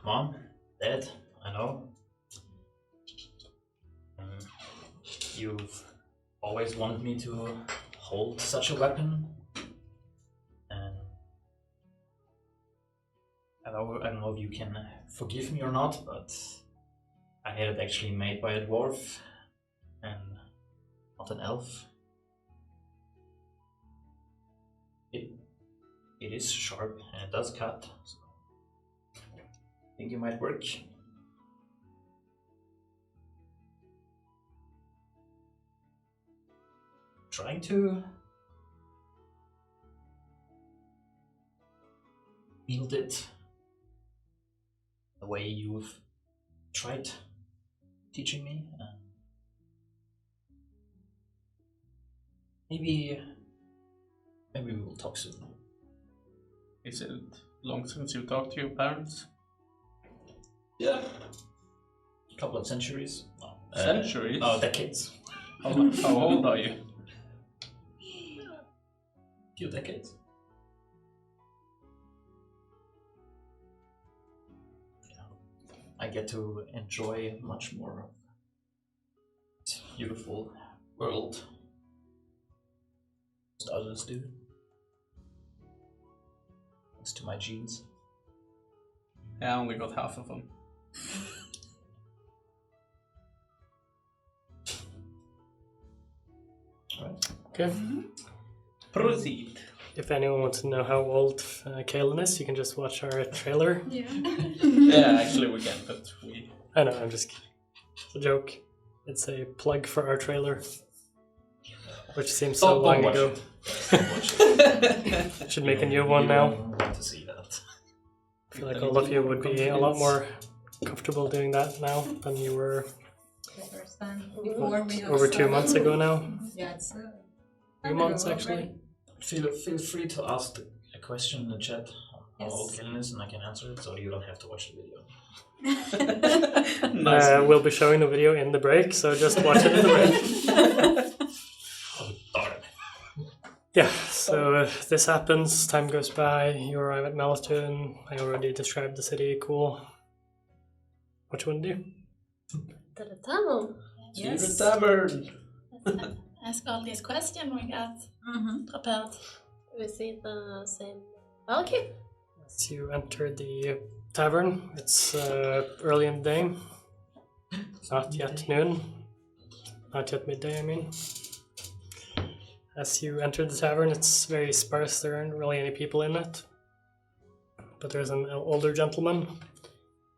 Mom, Dad, I know. You've always wanted me to hold such a weapon. And I don't know if you can forgive me or not, but I had it actually made by a dwarf and not an elf. It is sharp and it does cut, so I think it might work. Trying to wield it the way you've tried teaching me. Maybe we will talk soon. Is it long since you talked to your parents? Yeah. A couple of centuries. No. Centuries? No, decades. How old are you? Few decades. I get to enjoy much more of this beautiful world. Most others do. Thanks to my genes. Yeah, I only got half of them. Right. Okay. Proceed. If anyone wants to know how old Kaelin is, you can just watch our trailer. Yeah. Yeah, actually we can, but we... I know, I'm just kidding. It's a joke. It's a plug for our trailer, which seems so Don't long watch ago. it. Don't watch it. Should make a new You one now. don't want to see that. I feel like all of you would be a lot more comfortable doing that now than you were First time before we over 2 months ago now. Yeah, it's 3 months actually. Feel free to ask a question in the chat how Yes. old Kaelin is, and I can answer it, so you don't have to watch the video. Nice. We'll be showing the video in the break, so just watch it in the break. Oh, darn. Yeah, so this happens, time goes by, you arrive at Malathun. I already described the city, cool. What you want to do? To the tunnel. To the tavern. Let's ask all these questions we got prepared. We see the same Valky. As you enter the tavern, it's early in the day. Not yet noon. Not yet midday, I mean. As you enter the tavern, it's very sparse. There aren't really any people in it. But there's an older gentleman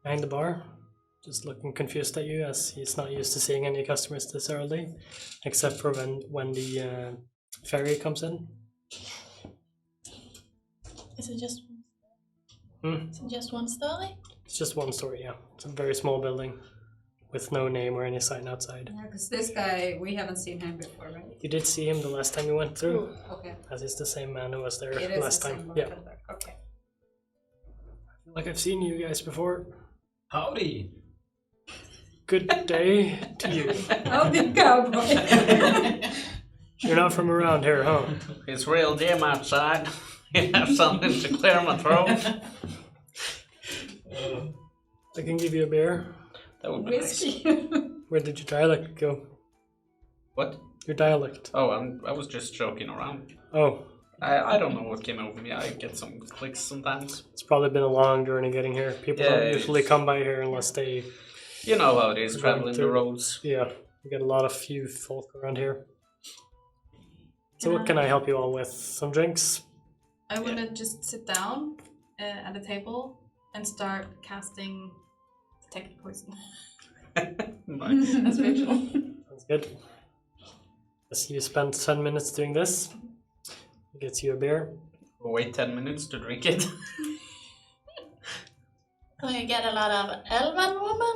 behind the bar, just looking confused at you, as he's not used to seeing any customers this early, except for when the ferry comes in. Is it just Hmm? is it just one story? It's just one story, yeah. It's a very small building. with no name or any sign outside. Yeah, because this guy, we haven't seen him before, right? You did see him the last time you went through, Okay. as is the same man who was there It is last the time. same Yeah, bartender. Okay. like I've seen you guys before. Howdy. Good day to you. Howdy, cowboy. You're not from around here, huh? It's real dim outside. You have something to clear my throat. I can give you a beer. That would be nice. Whiskey. Where did your dialect go? What? Your dialect. Oh, I was just joking around. Oh, I don't know what came over me. I get some clicks sometimes. it's probably been a long journey getting here. People Yeah, don't usually it's- come by here unless they, You know how it is Going traveling the through- roads. yeah, we get a lot of few folk around here. So what can I help you all with? Some drinks? I want to just sit down at a table and start casting detect poison. Nice. That's Rachel. Sounds good. As you spend 10 minutes doing this, it gets you a beer. We'll wait 10 minutes to drink it. So you get a lot of elven women.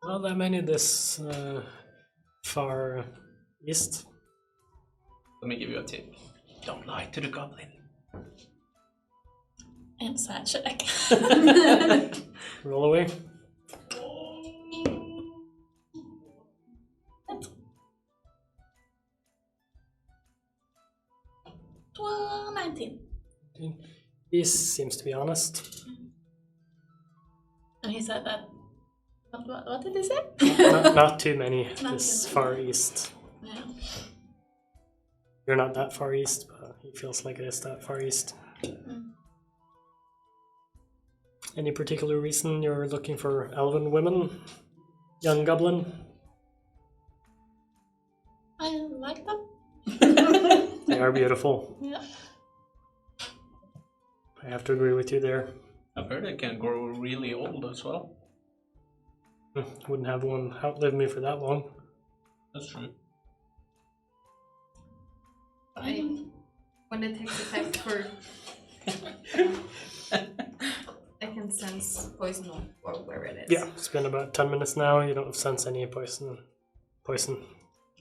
Not that many this far east. Let me give you a tip. Don't lie to the goblin. Inside check. Roll away. 19. He seems to be honest. And he said that. What did he say? Not too many Not this too many. far east. Yeah. You're not that far east, but he feels like it is that far east. Mm. Any particular reason you're looking for elven women? Young goblin? I like them. They are beautiful. Yeah. I have to agree with you there. I've heard it can grow really old as well. Wouldn't have one outlive me for that long. That's true. When it takes effect for, I can sense poison or where it is. Yeah, it's been about 10 minutes now. You don't sense any poison.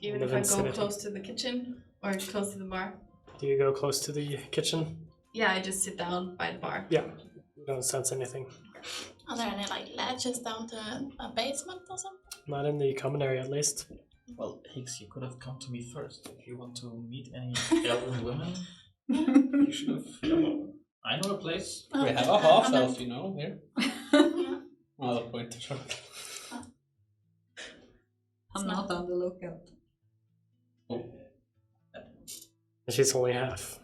Even in if the I go vicinity. close to the kitchen or close to the bar. Do you go close to the kitchen? Yeah, I just sit down by the bar. Yeah, you don't sense anything. Are there any like latches down to a basement or something? Not in the common area, at least. Well, Higgs, you could have come to me first. If you want to meet any elven women, you should have. I know a place. We have a half elf, you know, here. Yeah. I'll point to her. I'm not on the lookout. And she's only half.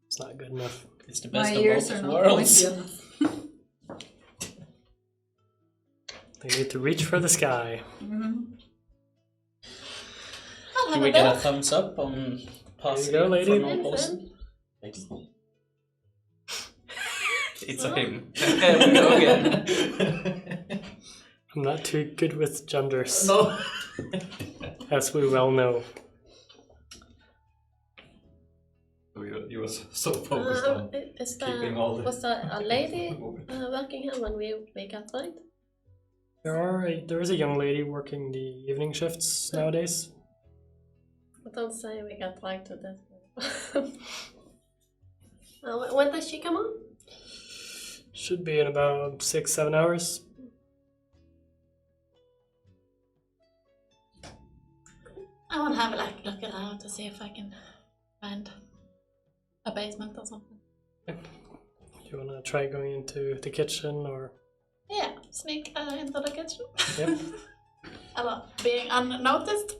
It's not good enough. It's the My best of ears are both not worlds. pointy enough. They need to reach for the sky. Mhm. Do we get a thumbs up on passing go, lady. for no poison? It's a him. There we go again. I'm not too good with genders, No. as we well know. You was so focused on Is keeping all the. was there a lady working here when we got find? There is a young lady working the evening shifts nowadays. But don't say we got like to that. When does she come on? Should be in about 6-7 hours. I want to have a look around to see if I can find a basement or something. Do you want to try going into the kitchen or? Yeah, sneak into the kitchen. Yep. About being unnoticed.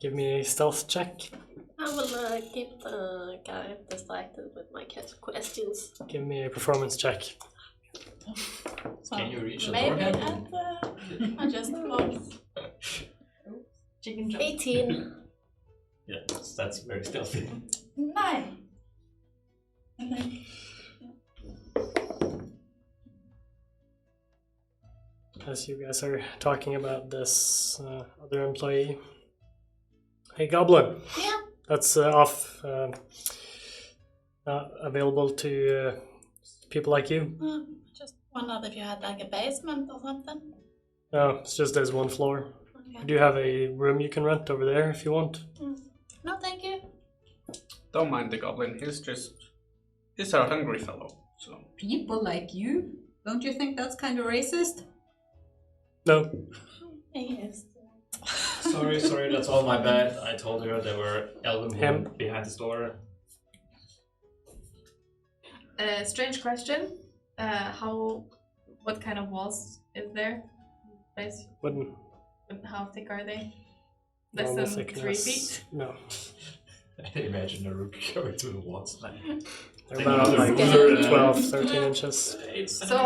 Give me a stealth check. I will keep the guy distracted with my questions. Give me a performance check. So Can you reach a maybe door? at I just walked. Chicken jump. 18. Yeah, that's very stealthy. 9. As you guys are talking about this other employee. Hey, Goblin. Yeah. That's off. Not available to people like you. Just wondered if you had like a basement or something. No, it's just there's one floor. Okay. I do have a room you can rent over there if you want. No, thank you. Don't mind the goblin. He's a hungry fellow. So People like you? Don't you think that's kind of racist? No, Yes. Sorry, that's all my bad. I told her there were elven Him. women behind this door. Strange question. What kind of walls is there? Place? wouldn't. How thick are they? Less Normal than 3 thickness. feet? No, Imagine a rook going through the walls. they're Take about another like ruler, 12, 13 inches. So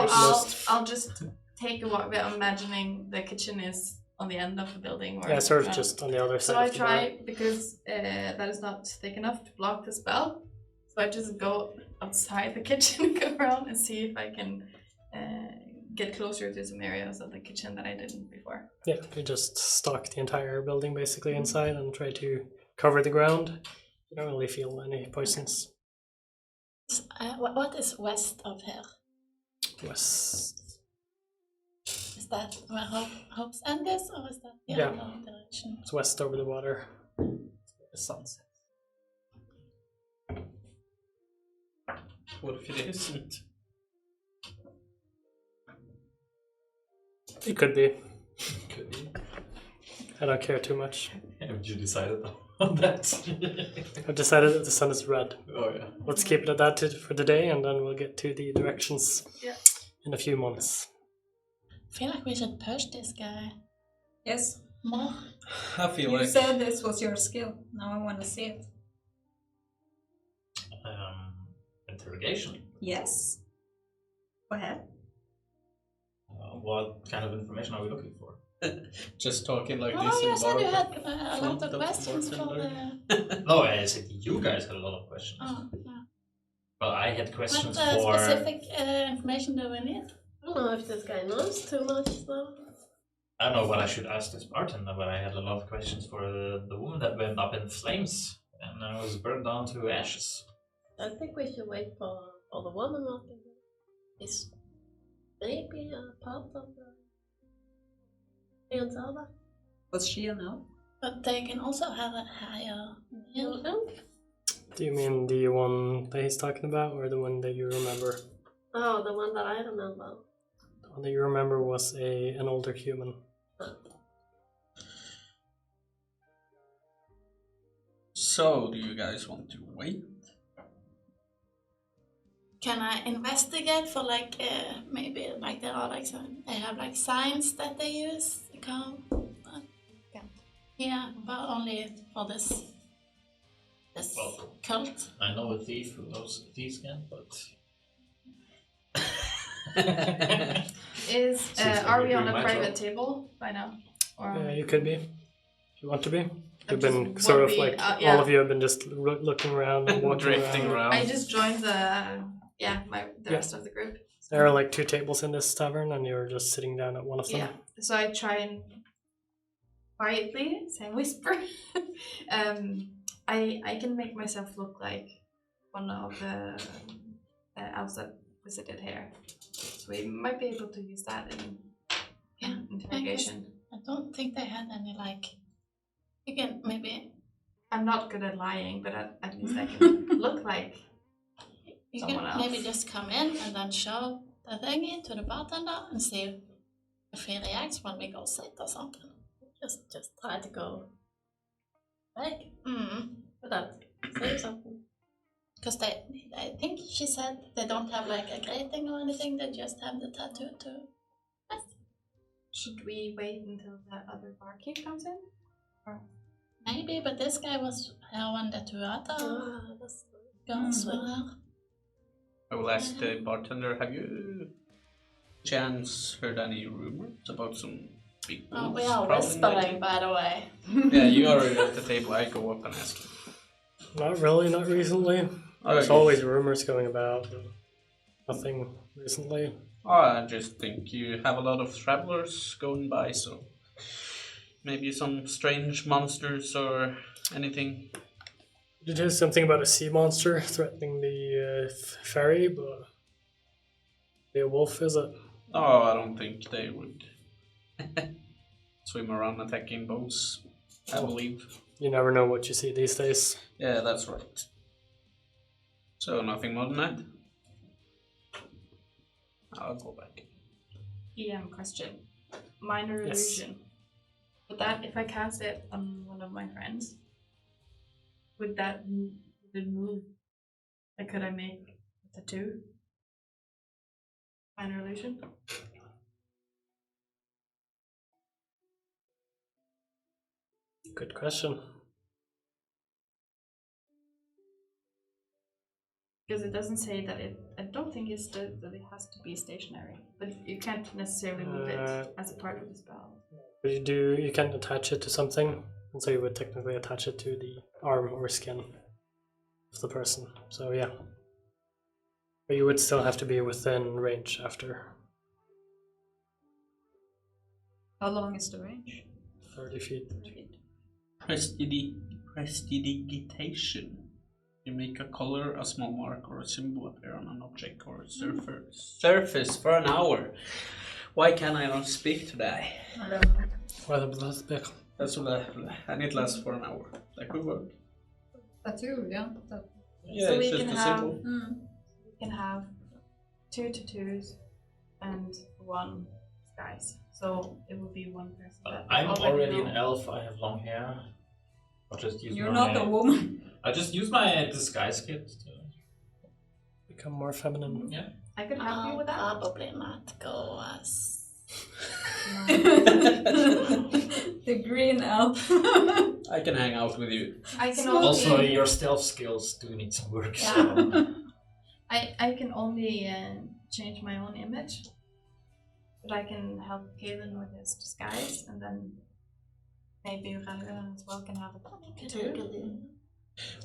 I'll just take a walk. I'm imagining the kitchen is on the end of the building. Or, Yeah, sort of just on the other So side. I of the bar. try, because that is not thick enough to block the spell. So I just go outside the kitchen, go around and see if I can get closer to some areas of the kitchen that I didn't before. Yeah, you just stock the entire building basically inside and try to cover the ground. You don't really feel any poisons. What is west of here? West. Is that where Hope's End is, or is that the Yeah. other direction? It's west over the water. The sunset. what if it isn't? It could be. Could be. I don't care too much. Haven't you decided on that? I've decided that the sun is red. Oh yeah. Let's keep it at that for the day, and then we'll get to the directions Yeah. in a few months. I feel like we should push this guy Yes. more. I feel You like said this was your skill. Now I want to see it. Interrogation. Yes. Go ahead. What kind of information are we looking for? just talking like Oh, this in you the said you bar. had a Front lot of of questions for bartender. the. No, I said you guys had a lot of questions. Oh, yeah. Well, I had questions What for. specific information do we need? I don't know if this guy knows too much though. I don't know what I should ask this bartender, but I had a lot of questions for the woman that went up in flames and was burned down to ashes. I think we should wait for the woman walking. Is maybe a part of the Ansala. Was she a no? But they can also have a higher meal. Do you mean the one that he's talking about, or the one that you remember? Oh, the one that I remember. The one that you remember was an older human. So, do you guys want to wait? Can I investigate for like maybe like there are like they have like signs that they use to come? Yeah, but only for this Well, cult. I know a thief who knows a thief's can, but. Is Seems like are you're we on doing a my private job. table by now? Or Yeah, you could be. If you want to be. You've just been sort wanna of be, like, yeah. all of you have been just looking around and walking Drifting around. I just joined the the Yeah. rest of the group. There are like 2 tables in this tavern, and you're just sitting down at one of them. Yeah. So I try and quietly say whisper. I can make myself look like one of the elves that visited here. So we might be able to use that in Yeah, interrogation. I don't think they had any like. You can maybe I'm not good at lying, but at least I can look like you someone can maybe else. just come in and then show the thingy to the bartender and see if he reacts when we go sit or something. Just try to go back Mm. without saying something. Because I think she said they don't have like a grating or anything, they just have the tattoo too. Should we wait until the other barkeep comes in? Maybe, but this guy was here when the two other That's girls were here. I will ask the bartender, have you chance heard any rumors about some big Oh, wolves we are prowling whispering, lately? by the way. Yeah, you are at the table. I go up and ask him. Not really, not recently. There's always rumors going about, but nothing recently. I just think you have a lot of travelers going by, so maybe some strange monsters or anything. Did hear something about a sea monster threatening the ferry, but Be a wolf, is it? Oh, I don't think they would swim around attacking bows. I believe. You never know what you see these days. Yeah, that's right. So nothing more than that. I'll go back. Question. Minor Yes. illusion. Would that, if I cast it on one of my friends, would it move? Like, could I make a tattoo? Minor illusion? Good question. Because it doesn't say that it. I don't think it's that it has to be stationary, but you can't necessarily move it as a part of the spell. But you can attach it to something, and so you would technically attach it to the arm or skin of the person. So yeah. But you would still have to be within range after How long is the range? 30 feet. Prestidigitation. You make a color, a small mark, or a symbol appear on an object or surface for an hour. Why can I not speak today? That's and it lasts for an hour. That could work. Tattoo, yeah. Yeah, So it's we just can a have- symbol. We can have 2 tattoos and 1 disguise. So it will be one person. that I'm already know. an elf. I have long hair. I'll just use You're my... not a woman. I just use my disguise kit. Become more feminine. Yeah. I could help you with that. Probably not go as. The green elf. I can hang out with you. I can Also, only. your stealth skills do need some work. Yeah. So. I can only change my own image, but I can help Galen with his disguise, and then maybe Ragnar as well can have a tattoo.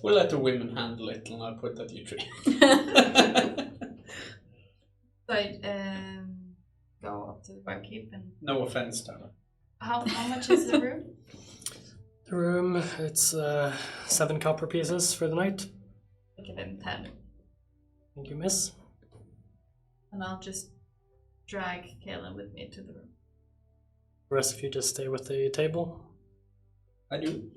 We'll let the women handle it, and I'll put that you three. So I go up to the barkeep and No offense, Tara. how much is the room? The room, it's 7 copper pieces for the night. Look at it 10, Thank you, miss. and I'll just drag Galen with me to the room. The rest of you just stay with the table. I do.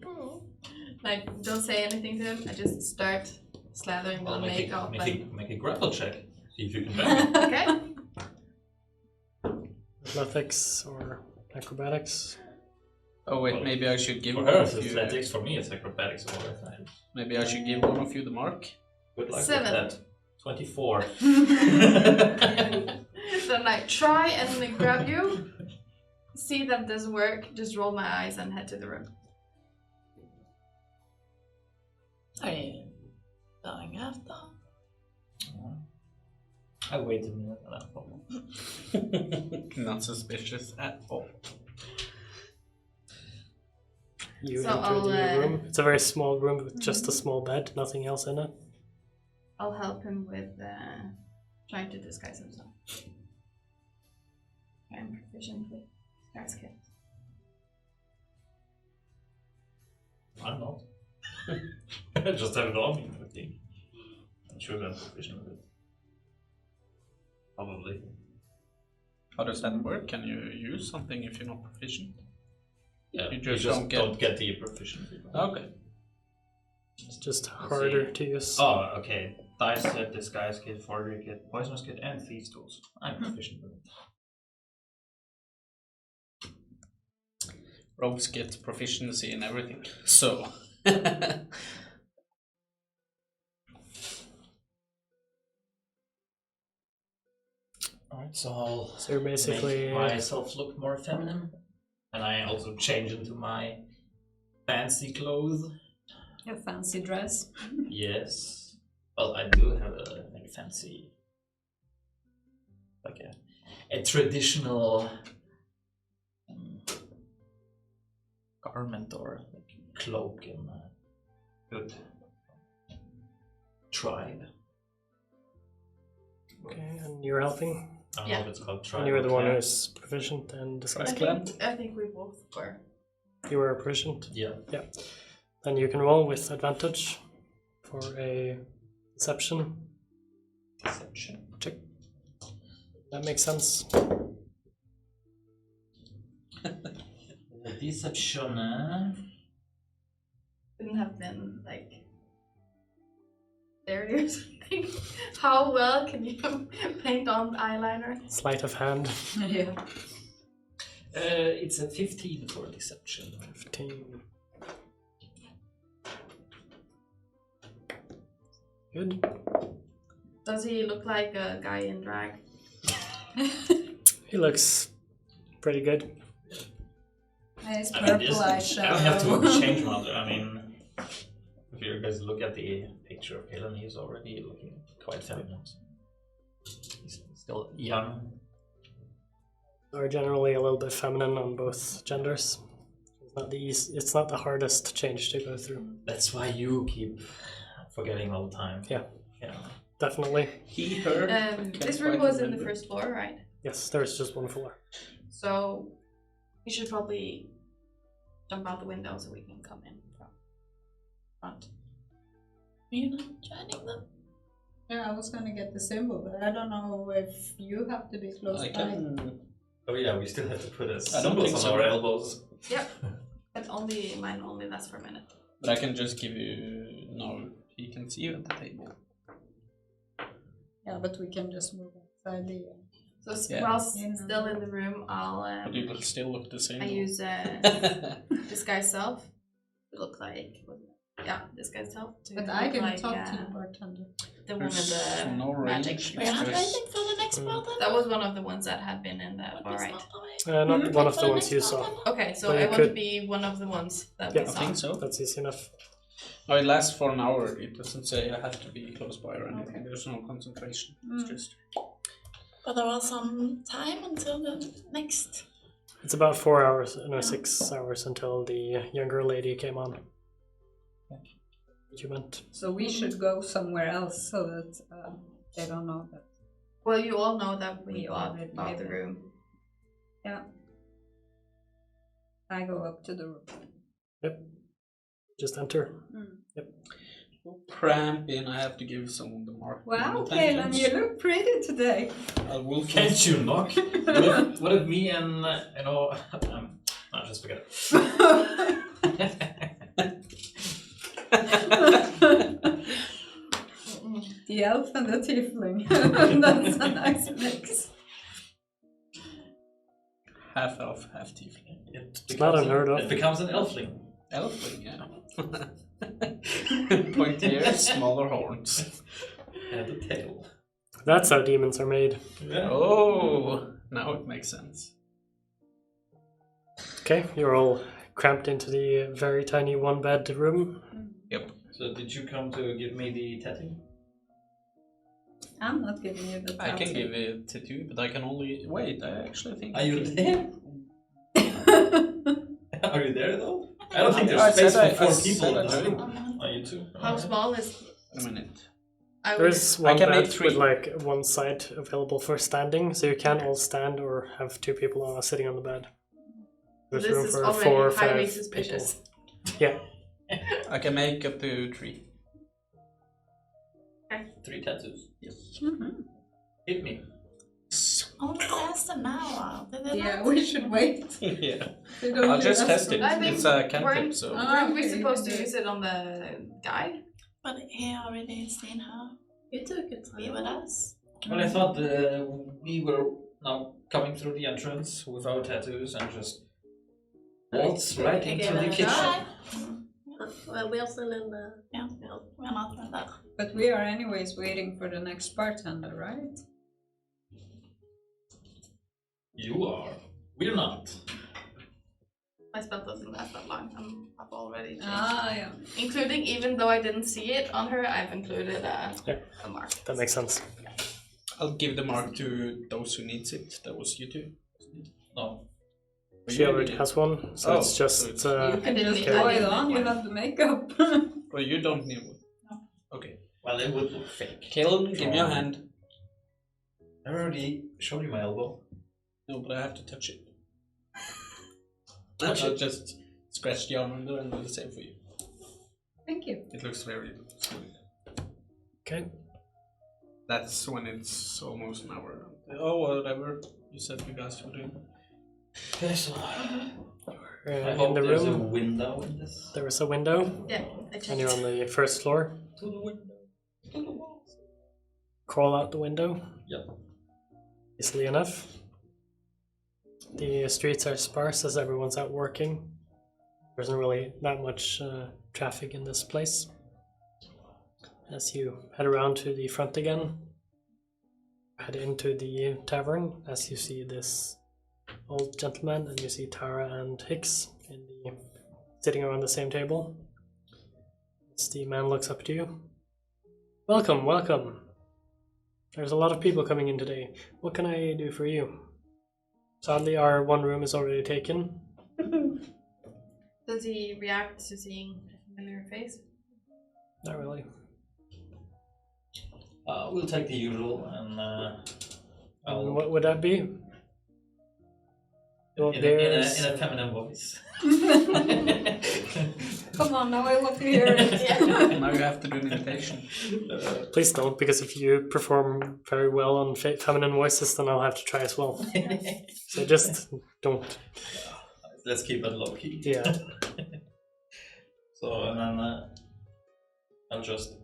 I don't say anything to him. I just start slathering Well, on make makeup. make a grapple check. See if you can bend it. Okay. Athletics or acrobatics. Oh wait, Well, maybe I should give For one her, of it's you. athletics. For me, it's acrobatics or athletics. Maybe I should give one of you the mark. Good luck 7. with that. 24. Then I try and grab you. See that doesn't work. Just roll my eyes and head to the room. Are you going after? I wait a minute and I'll follow. Not suspicious at all. You So enter I'll, the room. It's a very small room with just a small bed, nothing else in it. I'll help him with trying to disguise himself. I'm proficient with disguise kit. I'm not. I just have it on me, I think. I'm sure I'm proficient with it. Probably. How does that work? Can you use something if you're not proficient? Yeah, You you just just don't don't get- get the proficiency. Okay. It's just harder to use. Oh, okay. Dice set, disguise kit, forgery kit, poisonous kit, and thieves tools. I'm proficient with it. Rogues get proficiency in everything. So. Alright, so I'll So you're basically make myself look more feminine. And I also change into my fancy clothes. A fancy dress. Yes. Well, I do have a like fancy, like a traditional garment or like cloak in a good tribe. okay, and you're helping. I don't Yeah. know if it's called tribe. And you're or the one clan. who's proficient in disguise. I think we both were. You were proficient. Yeah. Then you can roll with advantage for a deception Deception. check. That makes sense. Deception. Couldn't have been like dirty or something. How well can you paint on eyeliner? Sleight of hand. Yeah. It's a 15 for deception. 15. Good. Does he look like a guy in drag? He looks pretty good. It's I mean, purple eyeshadow. I don't have to change one. I mean, if you guys look at the picture of Helen, he's already looking quite feminine. He's still young. Are generally a little bit feminine on both genders. It's not the hardest change to go through. That's why you keep forgetting all the time. Yeah. Yeah. Definitely. He heard. This room was in the first floor, right? Yes, there's just one floor. So we should probably jump out the window so we can come in from front. You're not joining them? Yeah, I was gonna get the symbol, but I don't know if you have to be close I by. can. Oh yeah, we still have to put a I don't think symbols on so. our elbows. Yep. But mine only lasts for a minute. But I can just give you. No, he can see you at the table. Yeah, but we can just move outside the. So Yeah. while Yeah. still in the room, But you will still look the same. I use disguise self. It look like disguise self. To But I look can like, talk to the bartender. the one with There's the no magic. range. We're not There's- waiting for the next part then? That was one of the ones that had been in that What bar, was right? not the way? Not one of For the the ones you next saw. part then? Okay, so But I you want could- to be one of the ones that Yeah. we I saw. think so. That's easy enough. Oh, it lasts for an hour. It doesn't say I have to be close by or anything. Okay. There's no concentration. It's just. But there was some time until the next. It's about 4 hours, no, 6 hours until the younger lady came on. What you meant? So we should go somewhere else so that they don't know that. Well, you all know that we We bought already the did. room. Yeah. I go up to the room. Yep. Just enter. Cramp in. I have to give someone the mark. Wow, Intentions. Kaylin, you look pretty today. I will Can't you knock? what if me and no, just forget The elf and the tiefling. That's a nice mix. half elf, half tiefling. It's not unheard of. It becomes an elfling. Elfling, yeah. Pointy ears, smaller horns. And a tail. That's how demons are made. Yeah. Oh, now it makes sense. Okay, you're all cramped into the very tiny one-bed room. Yep. So did you come to give me the tattoo? I'm not giving you the I can tattoo. give it to two, but I can only wait. I actually think. Are you can- there? Are you there though? I don't think I there's space said for I 4 said people. I in this do. room. Are you two? How small is? A minute. I would. There's one can make bed 3. with like one side available for standing, so you can all stand or have 2 people sitting on the bed. There's This room is for already 4 or highly 5 suspicious. people. Yeah, I can make up to 3. 3 tattoos. Yes. Mhm. Hit me. Only lasts an hour. Did it Yeah, not? we should wait. Yeah. They don't I'll need just us test to- it. I think It's a we're- cantrip, so. Aren't we okay, you supposed can to do use it on the guy? But he already seen her. You took it. Be with us. Well, I thought we were now coming through the entrance with our tattoos and just waltz right Okay, into the let's kitchen. Try. Well, we are still in the. Yeah. We're not with that. But we are anyways waiting for the next bartender, right? You are. We're not. My spell doesn't last that long. I've already changed. Yeah. Including, even though I didn't see it on her, I've included a mark. that makes sense. I'll give the mark to those who needs it. That was you two. No. She already has one, so Oh, it's just so it's- You can didn't just need- throw I it didn't on, need you one. have the makeup. Well, you don't need one. No. Okay. Well, it would look fake. Kalen, give me a hand. I already showed you my elbow. No, but I have to touch it. Touch I'll it. just scratch the arm under and do the same for you. Thank you. It looks very smooth. Okay. That's when it's almost an hour. Oh, whatever you said you guys were doing. Okay, so I In hope the there's a room, window in this. there is a window, Yeah, I and you're checked. on the first floor. To the window. To the walls. Crawl out the window, Yep. easily enough. The streets are sparse as everyone's out working. There isn't really that much traffic in this place. As you head around to the front again, head into the tavern as you see this old gentleman and you see Tara and Hicks sitting around the same table. As the man looks up to you. Welcome, welcome. There's a lot of people coming in today. What can I do for you? Sadly, our one room is already taken. Does he react to seeing a familiar face? Not really. We'll take the usual and And what would that be? Well, in a feminine voice. Come on, now I want to hear it. Now you have to do an imitation. Please don't, because if you perform very well on feminine voices, then I'll have to try as well. So just don't. Let's keep it low key. Yeah. So and then I'll just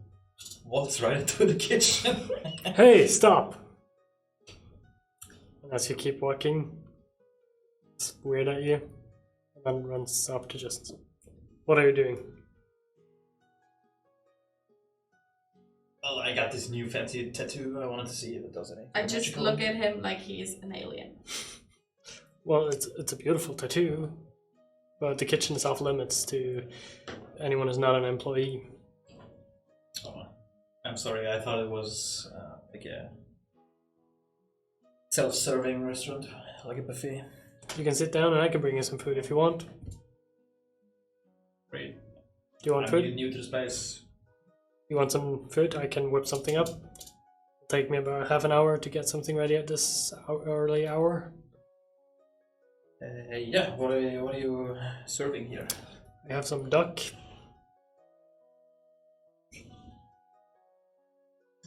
waltz right into the kitchen. Hey, stop! And as you keep walking, it's weird at you, and then runs up to just. What are you doing? Well, I got this new fancy tattoo. I wanted to see if it does anything. I just magical. look at him like he's an alien. Well, it's a beautiful tattoo, but the kitchen is off limits to anyone who's not an employee. Oh, I'm sorry. I thought it was like a self-serving restaurant, like a buffet. You can sit down and I can bring you some food if you want. Great. Do you want I'm food? new to the space. You want some food? I can whip something up. It'll take me about half an hour to get something ready at this early hour. Yeah. What are you serving here? I have some duck.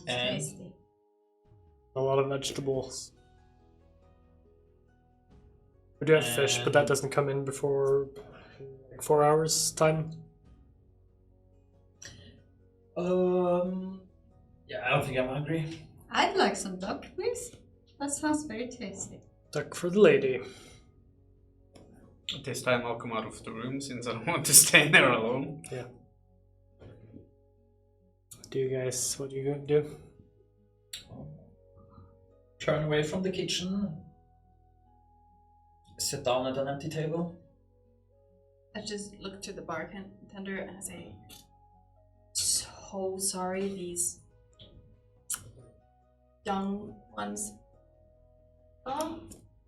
And Tasty. A lot of vegetables. We do have fish, but that doesn't come in before like 4 hours time. yeah, I don't think I'm hungry. I'd like some duck, please. That sounds very tasty. Duck for the lady. This time I'll come out of the room since I don't want to stay there alone. Yeah. Do you guys, what do you do? Turn away from the kitchen. Sit down at an empty table. I just look to the bartender and I say, so sorry, these young ones. Oh,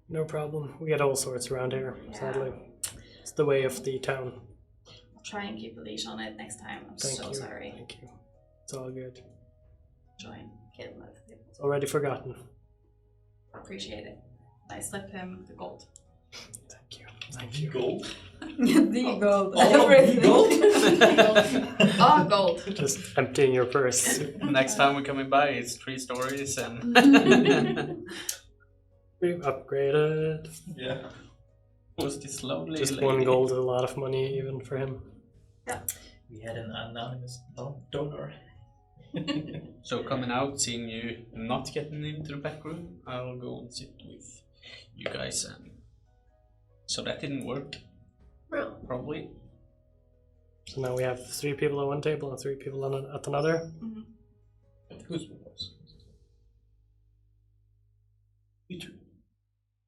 No problem. We get all sorts around here, sadly. It's the way of the town. I'll try and keep a leash on it next time. I'm Thank so you. sorry. Thank you. It's all good. Try and get him out of the It's already forgotten. Appreciate it. I slip him the gold. Thank you. Thank you. Gold. The gold. All of the gold. Oh, gold. Just emptying your purse. Next time we're coming by, it's 3 stories and We've upgraded. yeah. Who's this lovely Just lady? 1 gold is a lot of money even for him. We had an anonymous donor. So coming out, seeing you not getting into the back room, I'll go and sit with you guys. And so that didn't work, Well, probably. So now we have 3 people at one table and 3 people at another. But whose was? You two.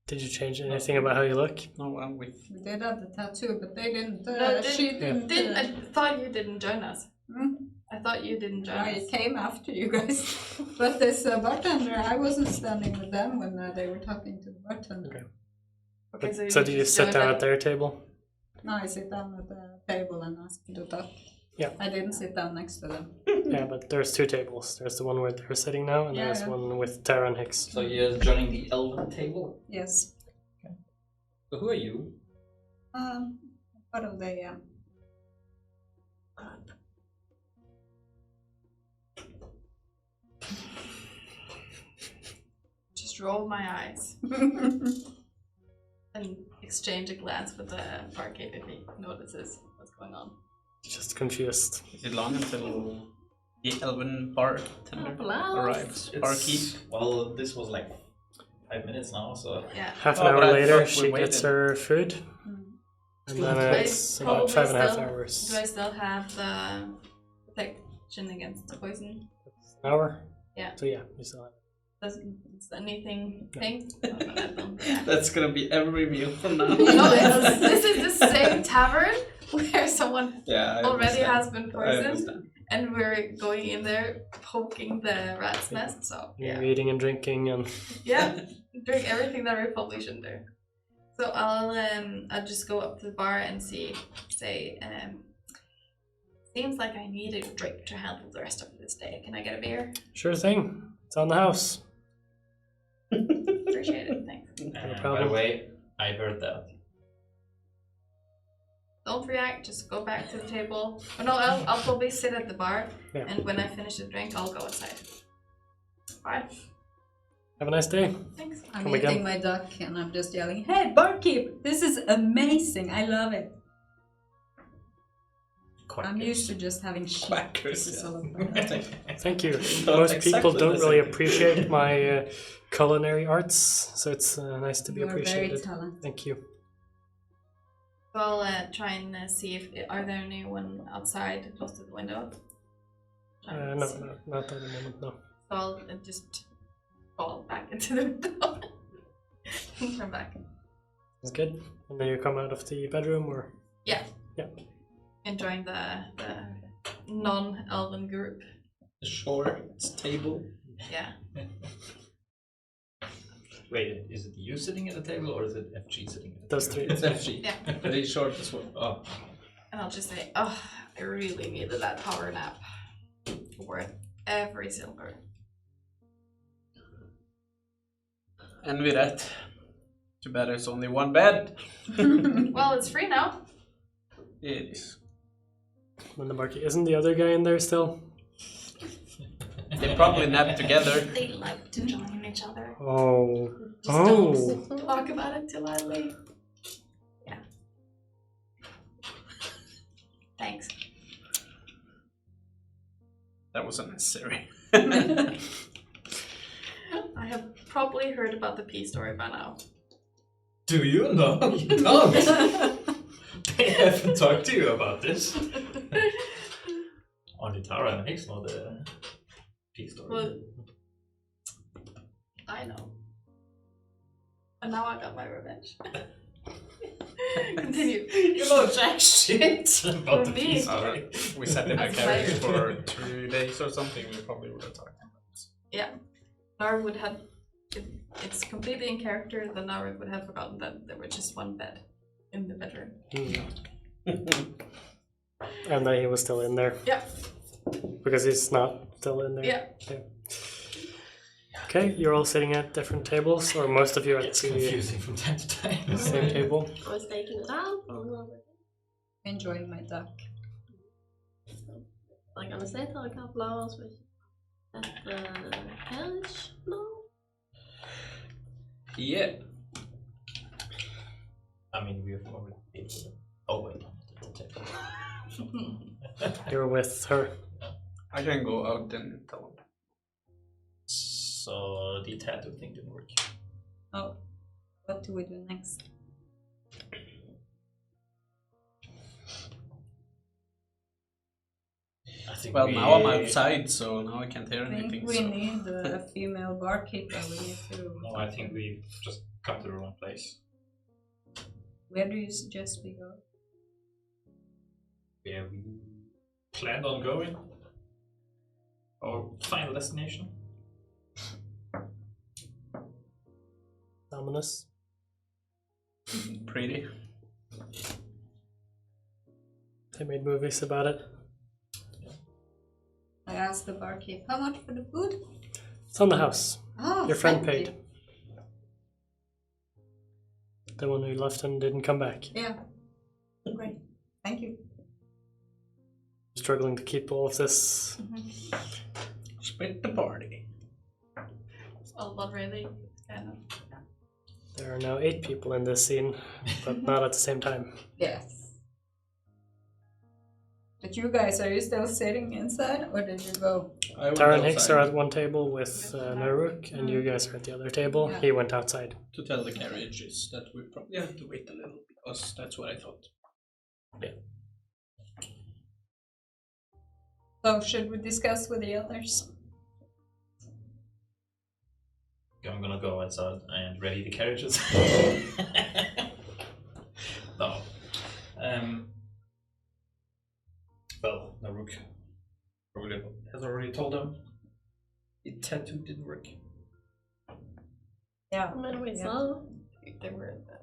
Did you change anything about how you look? No, I'm with. We did have the tattoo, but they didn't. No, She didn't. I thought you didn't join us. Hmm? I thought you didn't join I us. came after you guys. But this bartender, I wasn't standing with them when they were talking to the bartender. Okay. Okay, So do you just sit joined down us. at their table? No, I sit down at the table and ask for the duck. Yeah. I didn't sit down next to them. Yeah, but there's 2 tables. There's the one where they're sitting now, and Yeah, there's yeah. one with Tara and Hicks. So you're joining the elven table. Yes. So who are you? Part of the just roll my eyes and exchange a glance with the barkeep if he notices what's going on. Just confused. Is it long until the elven bartender arrives? Barkeep? Well, this was like 5 minutes now, so... Yeah. Half an Oh, but hour I later, thought we she gets waited. her food. And then I it's about probably 5.5 still- hours. Do I still have the protection against the poison? An hour? Yeah. So yeah, you still have it. Is anything pink? Yeah. That's gonna be every meal from now. No, this is the same tavern where someone Yeah, I already understand. has been I poisoned, understand. and we're going in there poking the rat's nest. So You're yeah, eating and drinking and yeah, drink everything that we probably shouldn't do. So I'll just go up to the bar and say, seems like I need a drink to handle the rest of this day. Can I get a beer? sure thing. It's on the house. Appreciate it, thanks. By the problem. way, I heard that. Don't react, just go back to the table. Oh, no, I'll probably sit at the bar, Yeah. and when I finish the drink, I'll go outside. Bye. Have a nice day. Thanks. I'm Come eating again. my duck and I'm just yelling, "Hey, barkeep! This is amazing! I love it!" I'm used to just having shit. Quackers, This is yeah. all over. Thank you. Not Most people exactly don't the really same. appreciate my culinary arts, so it's nice to be You are very appreciated. talented. Thank you. So I'll try and see if are there anyone outside close to the window. No, not at the moment, no. So I'll just fall back into the window. And come back. It's good. And then you come out of the bedroom, or Yeah. Yeah. Enjoying the non-elven group. The short table. Yeah. Wait, is it you sitting at the table or is it FG sitting at the those table? three. It's FG. Yeah. But he's short as well. Oh, And I'll just say, oh, I really needed that power nap. Worth every silver. And with that, too bad there's only one bed. Well, it's free now. It is. When the market isn't the other guy in there still? They probably nap together. They like to join each other. Oh. Just Oh. don't talk about it till I leave. Yeah. Thanks. That was unnecessary. I have probably heard about the pea story by now. do you? No, you don't. They haven't talked to you about this. Only Tara and Hicks know the peace story. Well, I know. And now I got my revenge. Continue. You know jack shit about For the me. peace story. We sat in a As a carriage player. for 2 days or something. We probably would have talked about this. Yeah. Nara would have. It's completely in character that Nara would have forgotten that there was just one bed in the bedroom. And that he was still in there. Yeah. Because he's not still in there. Yeah. Okay, you're all sitting at different tables, or most of you at It's the confusing from time to time. same table. I was taking it out from Enjoying my duck. like gonna sit for a couple hours with at the carriage now. Yeah. I mean, we have already paid for it. Oh, wait, no, not the table. You're with her. I can go out and tell him. So the tattoo thing didn't work. Oh, what do we do next? I think Well, now I'm outside, so now I can't hear I think anything. we So. need a female barkeeper. We need to. No, I think we just come to the wrong place. Where do you suggest we go? Where we planned on going. Our final destination. Ominous. Pretty. They made movies about it. I asked the barkeep, how much for the food? It's on the house. Oh, Your friend thank paid. The one who left and didn't come back. You. Yeah. Great. Thank you. Struggling to keep all of this. Split the party. Well, not really. kind of. There are now 8 people in this scene, but not at the same time. Yes. But you guys, are you still sitting inside, or did you go? I went Tara and Hicks are outside at one table with Naruk, and you guys are at the other table. Yeah. He went outside. to tell the carriages that we probably have to wait a little because that's what I thought. So should we discuss with the others? I'm gonna go outside and ready the carriages. No. Well, Naruk probably has already told them the tattoo didn't work. Yeah. When we Yeah. saw. They were in the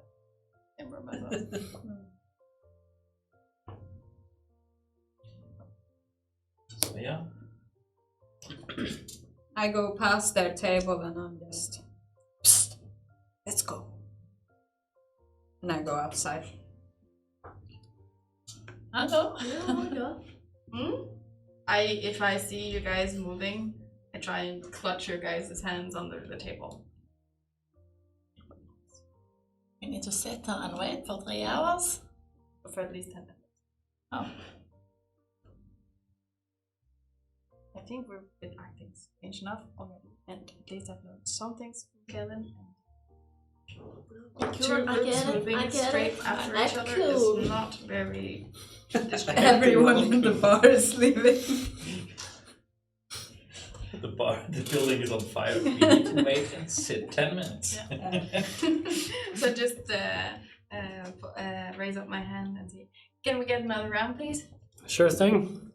chamber myself. So yeah. I go past their table and I'm just, psst, let's go. And I go outside. I'll go. If I see you guys moving, I try and clutch your guys' hands under the table. We need to sit here and wait for 3 hours. For at least 10 minutes. Oh. I think we've been acting strange enough already, and at least I've learned some things from Kevin. And two groups moving straight after each other is not very distracting. Everyone in the bar is leaving. The building is on fire. We need to wait and sit 10 minutes. So just raise up my hand and say, can we get another round, please? Sure thing.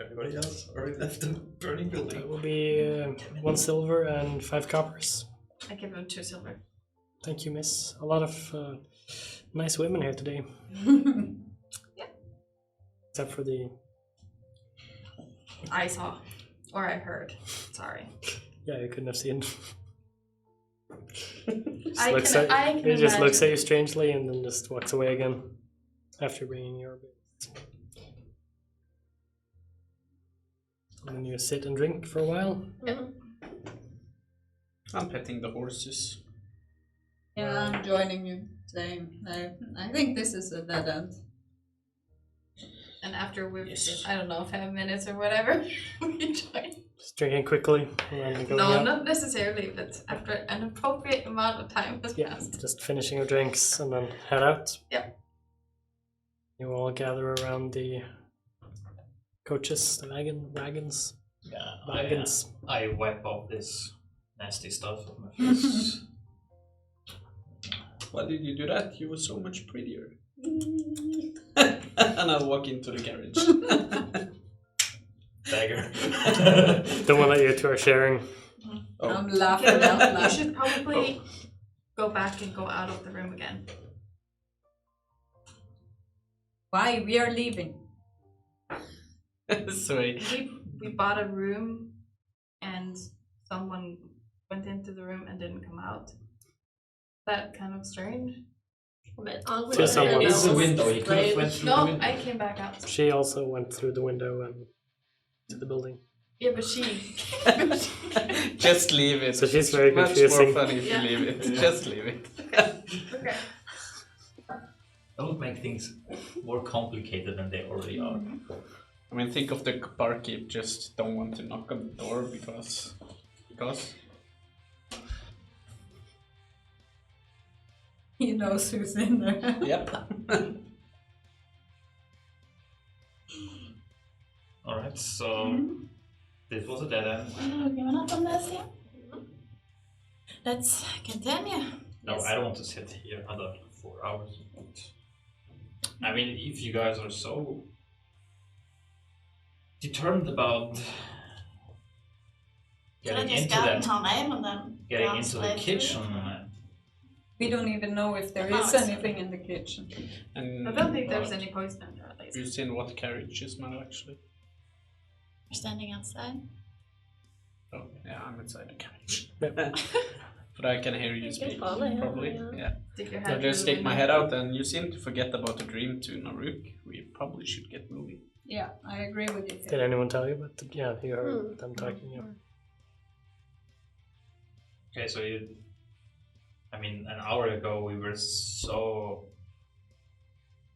Everybody else already left the burning building. It will be 1 silver and 5 coppers. I give them 2 silver. Thank you, miss. A lot of nice women here today. Yeah. Except for the... I saw. Or I heard. Sorry. Yeah, you couldn't have seen. I can He just looks imagine. at you strangely and then just walks away again after bringing your boots. And then you sit and drink for a while. I'm petting the horses. Yeah, I'm joining you. Same. I think this is a dead end. And after we've, Yes. I don't know, 5 minutes or whatever, we join. Just drinking quickly and then going No, out. not necessarily, but after an appropriate amount of time has Yeah, passed. just finishing your drinks and then head out. Yeah. You all gather around the coaches, the wagons. Yeah, Wagons. I wipe off this nasty stuff on my face. Why did you do that? You were so much prettier. And I'll walk into the carriage. Dagger. The one that you two are sharing. Oh. I'm laughing out You loud. should probably go back and go out of the room again. Why? We are leaving. Sorry. We bought a room and someone went into the room and didn't come out. That kind of strange. But all we To did someone. was It's a window. You could have explain- went through the No, window. I came back out. She also went through the window and to the building. Yeah, but she. Just leave it. So she's very Much confusing. more funny if Yeah. you leave it. Just leave it. Okay. Don't make things more complicated than they already are. I mean, think of the barkeep just don't want to knock on the door because. He knows who's in there. Yep. Alright, so this was a dead end. Giving up on this yet? Let's continue. No, I don't want to sit here another 4 hours. I mean, if you guys are so determined about Could I getting just into gotten that, her name and then getting gone into the straight kitchen, through? We don't even know if there No, is it's- anything in the kitchen. And I don't think there's any poison in there at have you least. seen what carriage is now actually? We're standing outside. Oh, yeah, I'm inside the carriage. Yep. But I can hear you You can speak, follow him, probably. yeah. Yeah. Stick your So head just through stick the my window. head out, and you seem to forget about the dream to Naruk. We probably should get moving. Yeah, I agree with you. Did anyone tell you? But yeah, you heard them talking. Yeah. Okay, so you I mean, an hour ago we were so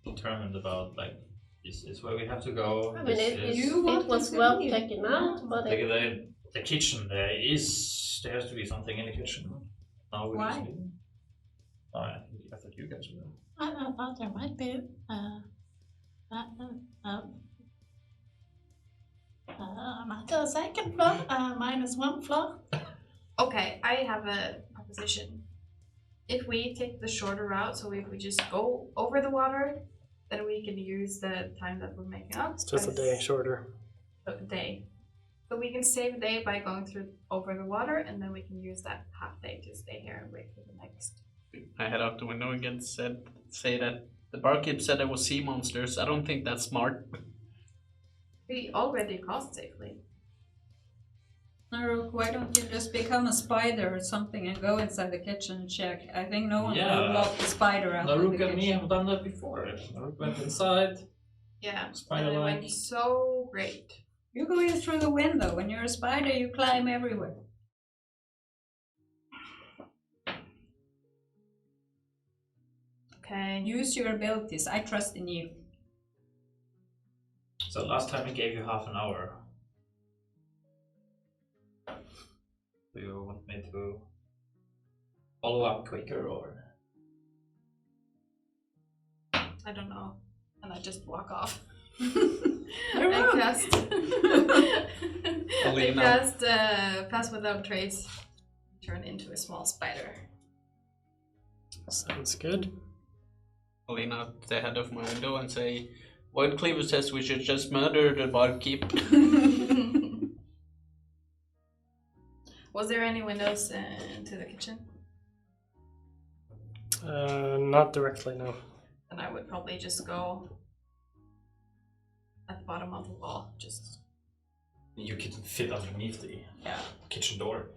determined about like this is where we have to go. I mean, this is it was well taken out, but the kitchen. There has to be something in the kitchen. Now we Why? just need. Oh, I thought you guys were. I thought there might be. Not to the second floor, -1 floor. Okay, I have a proposition. If we take the shorter route, so if we just go over the water, then we can use the time that we're making up. It's just a day shorter. A day. So we can save a day by going through over the water, and then we can use that half day to stay here and wait for the next. I head out the window again. Say that the barkeep said there was sea monsters. I don't think that's smart. We already crossed safely. Naruk, why don't you just become a spider or something and go inside the kitchen and check? I think no one Yeah. will lock the spider out of the Naruk and me kitchen. have done that before. Naruk went inside. Yeah, Spider and it like. went so great. You go in through the window. When you're a spider, you climb everywhere. Okay. Use your abilities. I trust in you. So last time we gave you half an hour. Do you want me to follow up quicker or? I don't know. And I just walk off. You're I wrong. cast. I Alina. cast Pass Without Trace. Turn into a small spider. Sounds good. I'll lean out the head of my window and say, Void Cleaver says we should just murder the barkeep. Was there any windows into the kitchen? Not directly, no. Then I would probably just go at the bottom of the wall. Just You can fit underneath the kitchen door.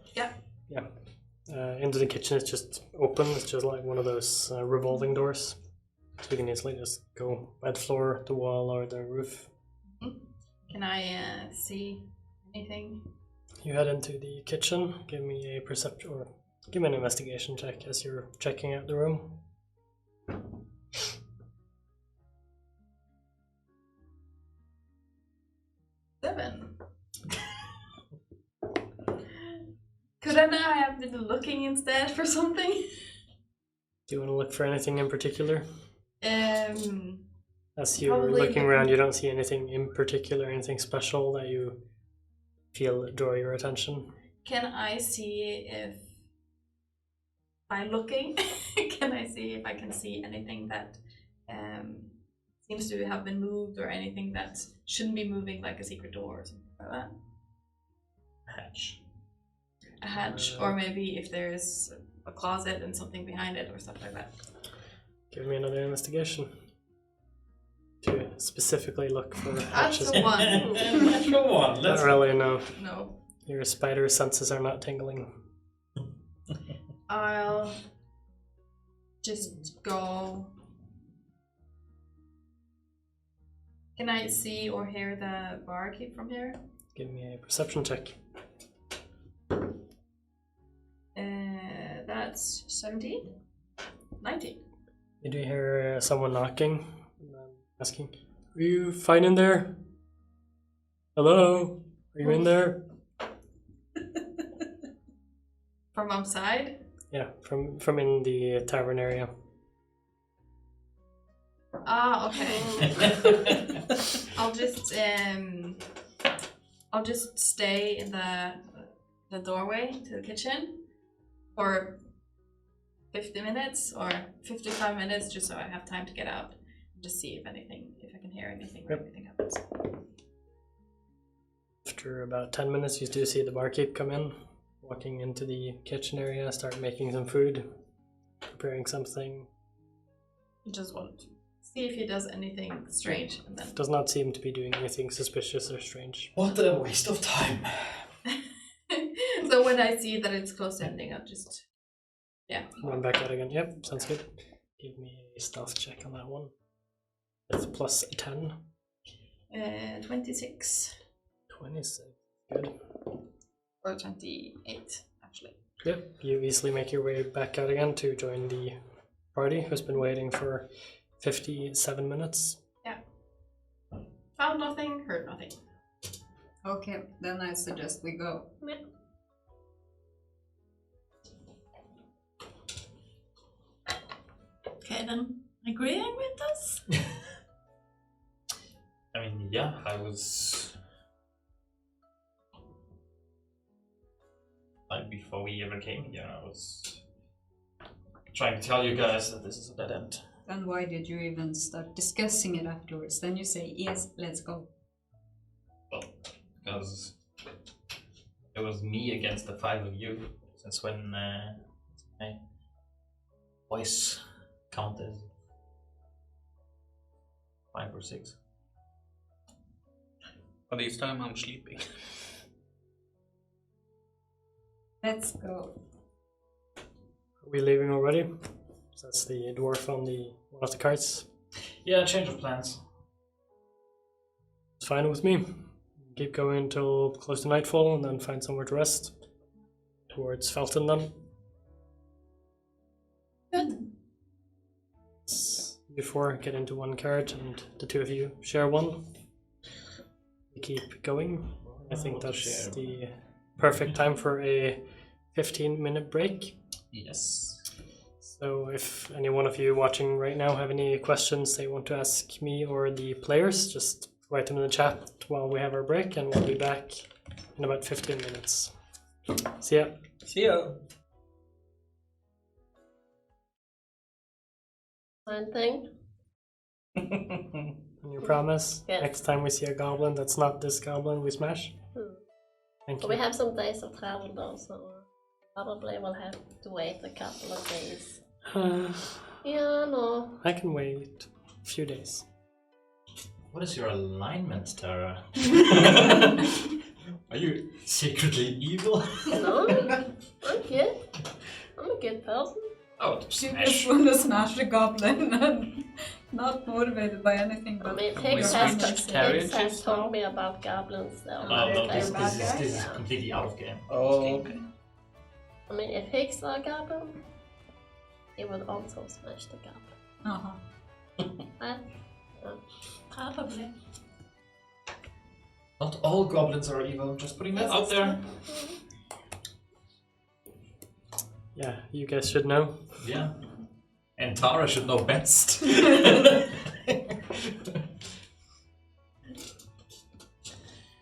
Into the kitchen, it's just open. It's just like one of those revolving doors. So we can easily just go by the floor, the wall, or the roof. can I see anything? You head into the kitchen. Give me a perception, or give me an investigation check as you're checking out the room. Seven. Couldn't I have been looking instead for something? Do you want to look for anything in particular? As you're Probably looking the- around, you don't see anything in particular, anything special that you feel draw your attention. Can I see if, by looking, can I see if I can see anything that seems to have been moved or anything that shouldn't be moving, like a secret door or something like that? Hatch. A hatch, or maybe if there's a closet and something behind it or stuff like that. Give me another investigation. To specifically look for That's hatches. a one. Natural one. Not really, no. No. Your spider senses are not tingling. I'll just go. Can I see or hear the barkeep from here? Give me a perception check. That's 17? 19. You do hear someone knocking and then asking, "Are you fine in there? Hello? Are you in there?" From outside? Yeah, from in the tavern area. Ah, okay. I'll just stay in the doorway to the kitchen for 50 minutes or 55 minutes, just so I have time to get out and just see if I can hear anything or Yep. anything happens. After about 10 minutes, you do see the barkeep come in, walking into the kitchen area, start making some food, preparing something. I just want to see if he does anything strange, and then Does not seem to be doing anything suspicious or strange. What a waste of time. so when I see that it's close to ending, I'll just Run back out again. Yep, sounds good. Give me a stealth check on that one. With plus 10. 26 26. Good. or 28 actually. Yep, you easily make your way back out again to join the party who's been waiting for 57 minutes. Found nothing, heard nothing. Okay, then I suggest we go. Okay, then agreeing with us? I mean, yeah, I was. Like, before we ever came here, I was trying to tell you guys that this is a dead end. Then why did you even start discussing it afterwards? Then you say, yes, let's go. Well, because it was me against the 5 of you. Since when my voice count is 5 or 6. But this time I'm sleeping. Let's go. Are we leaving already? So that's the dwarf on one of the carts. Yeah, change of plans. It's fine with me. Keep going until close to nightfall and then find somewhere to rest. Towards Felton then. Good. Before get into one cart and the two of you share one. We keep going. I think that's the perfect time for a 15-minute break. Yes. So if any one of you watching right now have any questions they want to ask me or the players, just write them in the chat while we have our break, and we'll be back in about 15 minutes. See ya. See ya. One thing. And you promise Yes. next time we see a goblin that's not this goblin we smash? Thank But you. we have some days of travel though, so probably we'll have to wait a couple of days. Yeah, no. I can wait a few days. What is your alignment, Tara? Are you secretly evil? No, I'm good. I'm a good person. Oh, She smash. just want to smash the goblin and not motivated by anything I but mean, We Higgs switched carriages has now? told me about goblins though. Oh, no, They're this bad is guys. completely out of game. Oh, okay. I mean, if Higgs saw a goblin, he would also smash the goblin. uh-huh. Probably. Not all goblins are evil, I'm just putting that out there. Yeah, you guys should know. Yeah. And Tara should know best.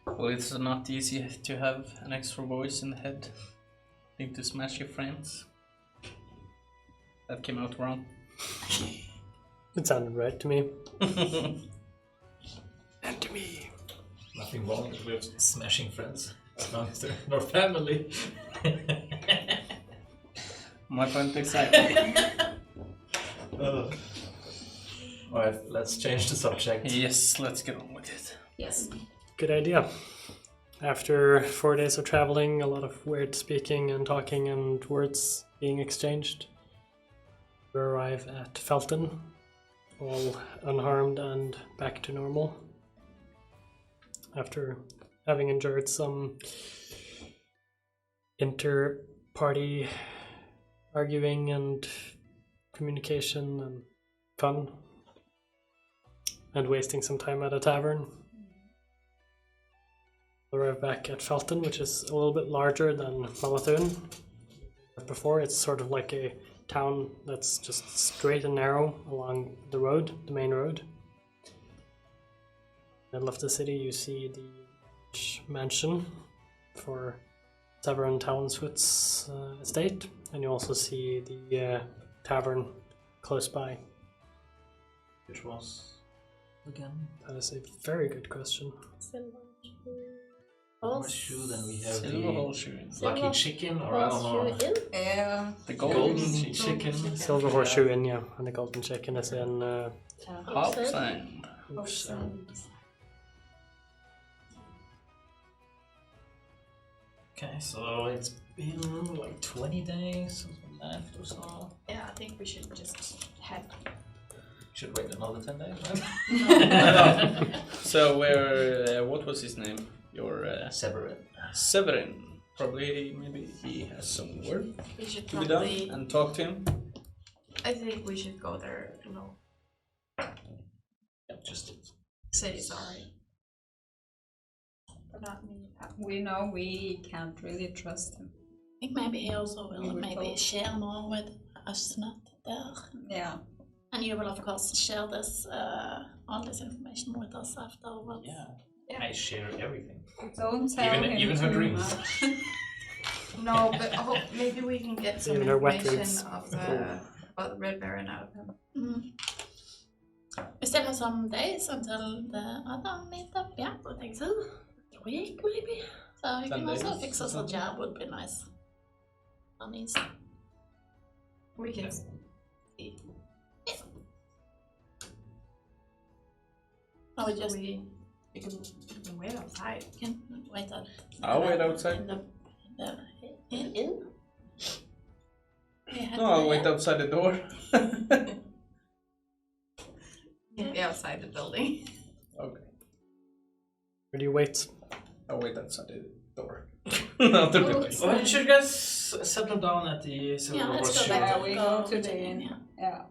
Well, it's not easy to have an extra voice in the head. Think to smash your friends. That came out wrong. It sounded right to me. And to me. Nothing wrong with smashing friends. As long as they're not family. My point exactly. Alright, let's change the subject. Yes, let's get on with it. Yes. Good idea. After 4 days of traveling, a lot of weird speaking and talking and words being exchanged, we arrive at Felton, all unharmed and back to normal. After having endured some inter-party arguing and communication and fun, and wasting some time at a tavern. Arrive back at Felton, which is a little bit larger than Malathun. Before, it's sort of like a town that's just straight and narrow along the road, the main road. Middle of the city, you see the mansion for Severin Talonswood's estate, and you also see the tavern close by. Which was again? That is a very good question. Horseshoe, then we have Silver the horseshoe. lucky chicken, or I don't know. Horseshoe in? Yeah. The Golden golden chicken. Silver horseshoe in, yeah, and the golden chicken is in. Hopsand. Okay, so it's been like 20 days left or so. Yeah, I think we should just head. Should wait another 10 days, right? So where? What was his name? Your Severin. Severin. Probably, maybe he has some work We should to be done probably. and talk to him. I think we should go there. No, Yeah, just say sorry. But not me. We know we can't really trust him. I think maybe he also will You were maybe told. share more with us not there. Yeah. And you will of course share this all this information with us afterwards. yeah. I share everything. Don't tell him Even her too dreams. much. No, but maybe we can get some Even her wet information dreams. of the about the Red Baron out of him. Mm. We still have some days until the other meetup, yeah. I think so. A week maybe. So you can also Sundays fix or us a something. job would be nice. On these. We can. No, we just We can wait outside. can wait out. I'll wait outside. In? No, I'll wait outside the door. Maybe outside the building. Okay, Where do you wait? I'll wait outside the door. Not the building. Well, should you guys settle down at the Silver Yeah, let's Horse go Show? back Yeah, to we go go to the inn, inn. yeah. Yeah.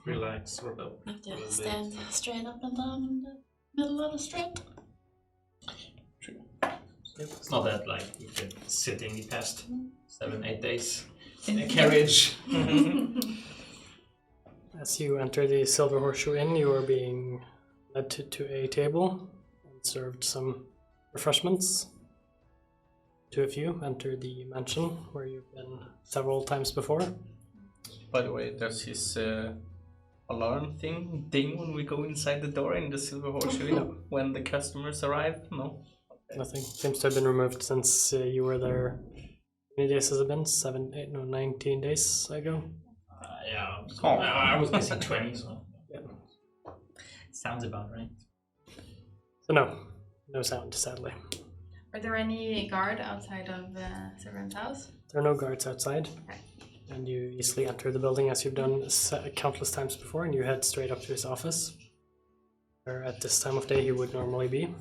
Relax, Rebel. Have to stand straight up and down in the middle of the street. It's not that like you could sitting the past 7-8 days in a carriage. As you enter the Silver Horseshoe Inn, you are being led to a table and served some refreshments. Two of you enter the mansion where you've been several times before. By the way, does his alarm thing ding when we go inside the door in the Silver Horseshoe No. when the customers arrive? No. Nothing seems to have been removed since you were there. How many days has it been? 19 days ago? Yeah, so Oh. I was missing 20, so Yeah. sounds about right. So no sound, sadly. Are there any guard outside of Severan's house? There are no guards outside. Okay. And you easily enter the building as you've done countless times before, and you head straight up to his office, where at this time of day he would normally be.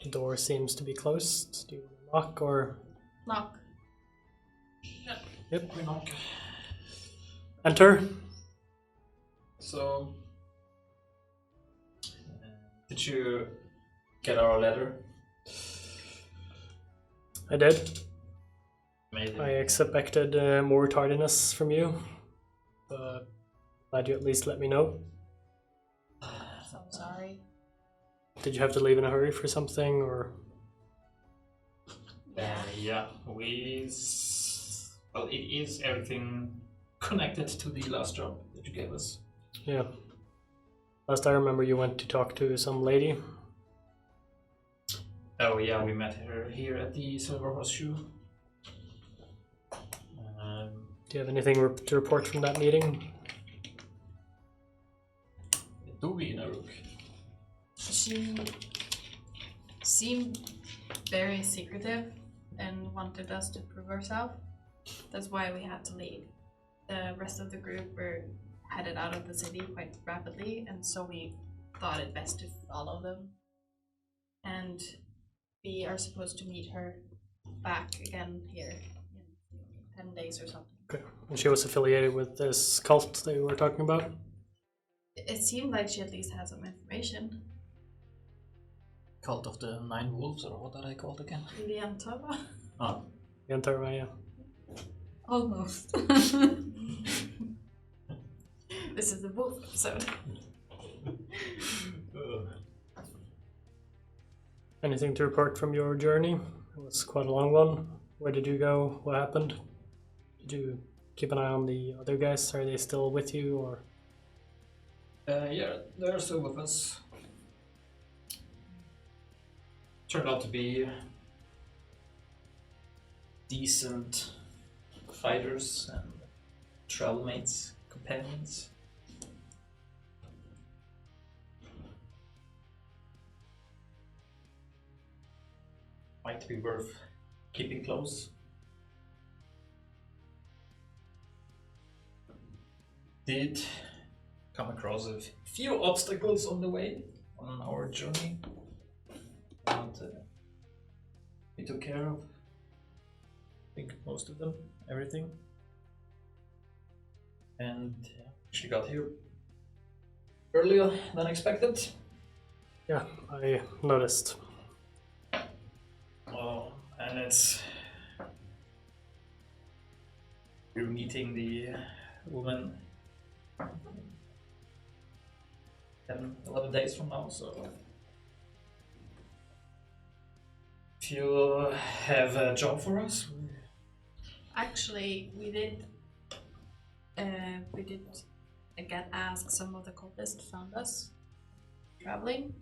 The door seems to be closed. Do you want to knock or? Knock. Yep. We knock. Enter. So, did you get our letter? I did. Amazing. I expected more tardiness from you, but glad you at least let me know. So sorry. Did you have to leave in a hurry for something, or? Yeah, well, it is everything connected to the last job that you gave us. Yeah. Last I remember, you went to talk to some lady. Oh yeah, we met her here at the Silver Horseshoe. Do you have anything to report from that meeting? Do we in a rook? She seemed very secretive and wanted us to prove ourselves. That's why we had to leave. The rest of the group were headed out of the city quite rapidly, and so we thought it best to follow them. And we are supposed to meet her back again here in 10 days or something. Okay. And she was affiliated with this cult that you were talking about? It seemed like she at least had some information. Cult of the Nine Wolves, or what are they called again? Liantava? Oh, Yantarvaya. Almost. This is the wolf episode. Anything to report from your journey? It was quite a long one. Where did you go? What happened? Did you keep an eye on the other guys? Are they still with you, or? yeah, they're still with us. Turned out to be decent fighters and travel mates, companions. Might be worth keeping close. Did come across a few obstacles on the way on our journey. But We took care of, I think, most of them, everything. And she got here earlier than expected. Yeah, I noticed. Oh, and it's... We're meeting the woman 11 days from now, so... If you have a job for us, Actually, we did get asked. Some of the cultists found us traveling,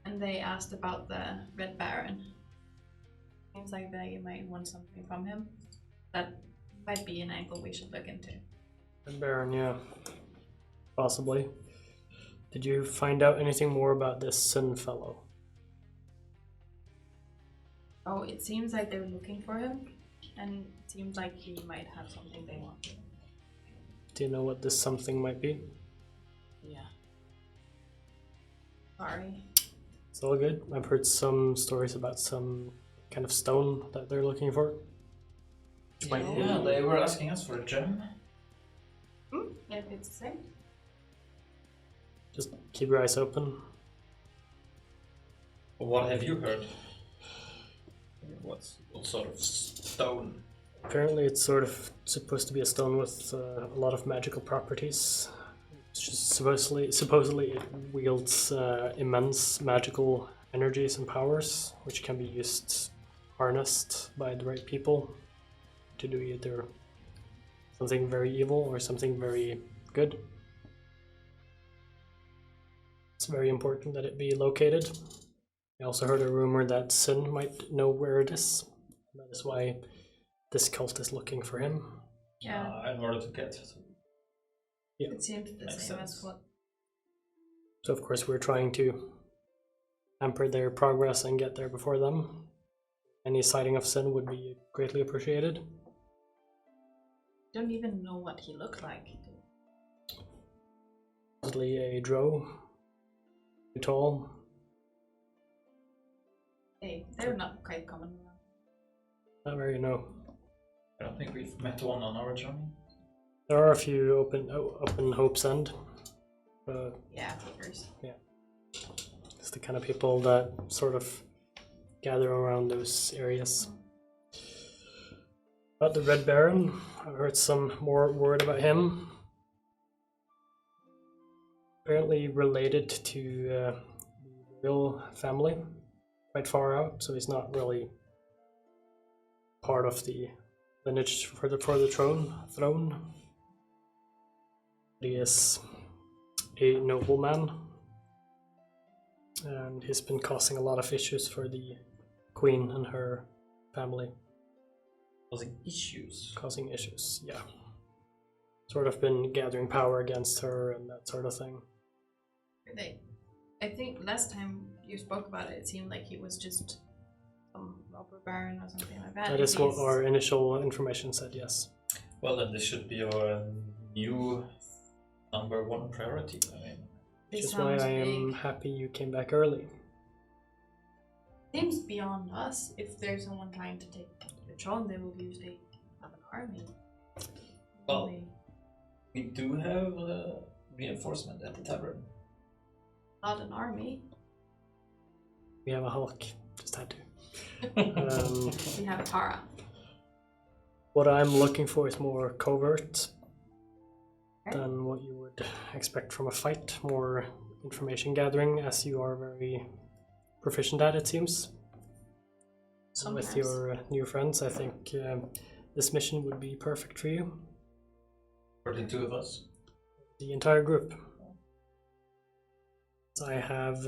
and they asked about the Red Baron. Seems like they might want something from him. That might be an angle we should look into. Red Baron, yeah. Possibly. Did you find out anything more about this Sin fellow? Oh, it seems like they're looking for him, and it seems like he might have something they want. Do you know what this something might be? Yeah. Sorry. It's all good. I've heard some stories about some kind of stone that they're looking for. Which might be- yeah, they were asking us for a gem. If it's the same. Just keep your eyes open. What have you heard? What sort of stone? Apparently it's sort of supposed to be a stone with a lot of magical properties. It's just supposedly it wields immense magical energies and powers, which can be harnessed by the right people to do either something very evil or something very good. It's very important that it be located. I also heard a rumor that Sin might know where it is. That is why this cult is looking for him. Yeah. In order to get. Yeah. It seems the Makes same sense. as what. So of course we're trying to hamper their progress and get there before them. Any sighting of Sin would be greatly appreciated. Don't even know what he looked like. Supposedly a drow, too tall. Hey, they're not quite common around. Not very no. I don't think we've met one on our journey. There are a few open Hope's End, but Yeah, figures. it's the kind of people that sort of gather around those areas. About the Red Baron, I've heard some more word about him. Apparently related to the royal family, quite far out, so he's not really part of the lineage for the throne. He is a nobleman, and he's been causing a lot of issues for the queen and her family. Causing issues. Causing issues, yeah. Sort of been gathering power against her and that sort of thing. I think last time you spoke about it, it seemed like he was just some robber baron or something like that. That is what our initial information said, yes. Well, then this should be our new #1 priority. I mean, Which is why I am happy you came back early. Seems beyond us. If there's someone trying to take the throne, they will usually have an army. well, we do have reinforcement at the tavern. Not an army. We have a Hulk, just had to. We have Tara. What I'm looking for is more covert than what you would expect from a fight, more information gathering, as you are very proficient at, it seems. So with your new friends, I think this mission would be perfect for you. For the two of us. The entire group. I have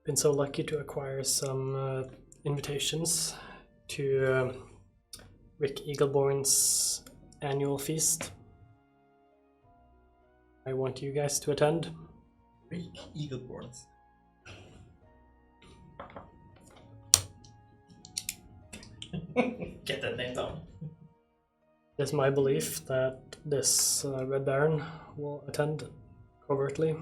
been so lucky to acquire some invitations to Rick Eagleborn's annual feast. I want you guys to attend. Rick Eagleborns. Get that name down. It is my belief that this Red Baron will attend covertly.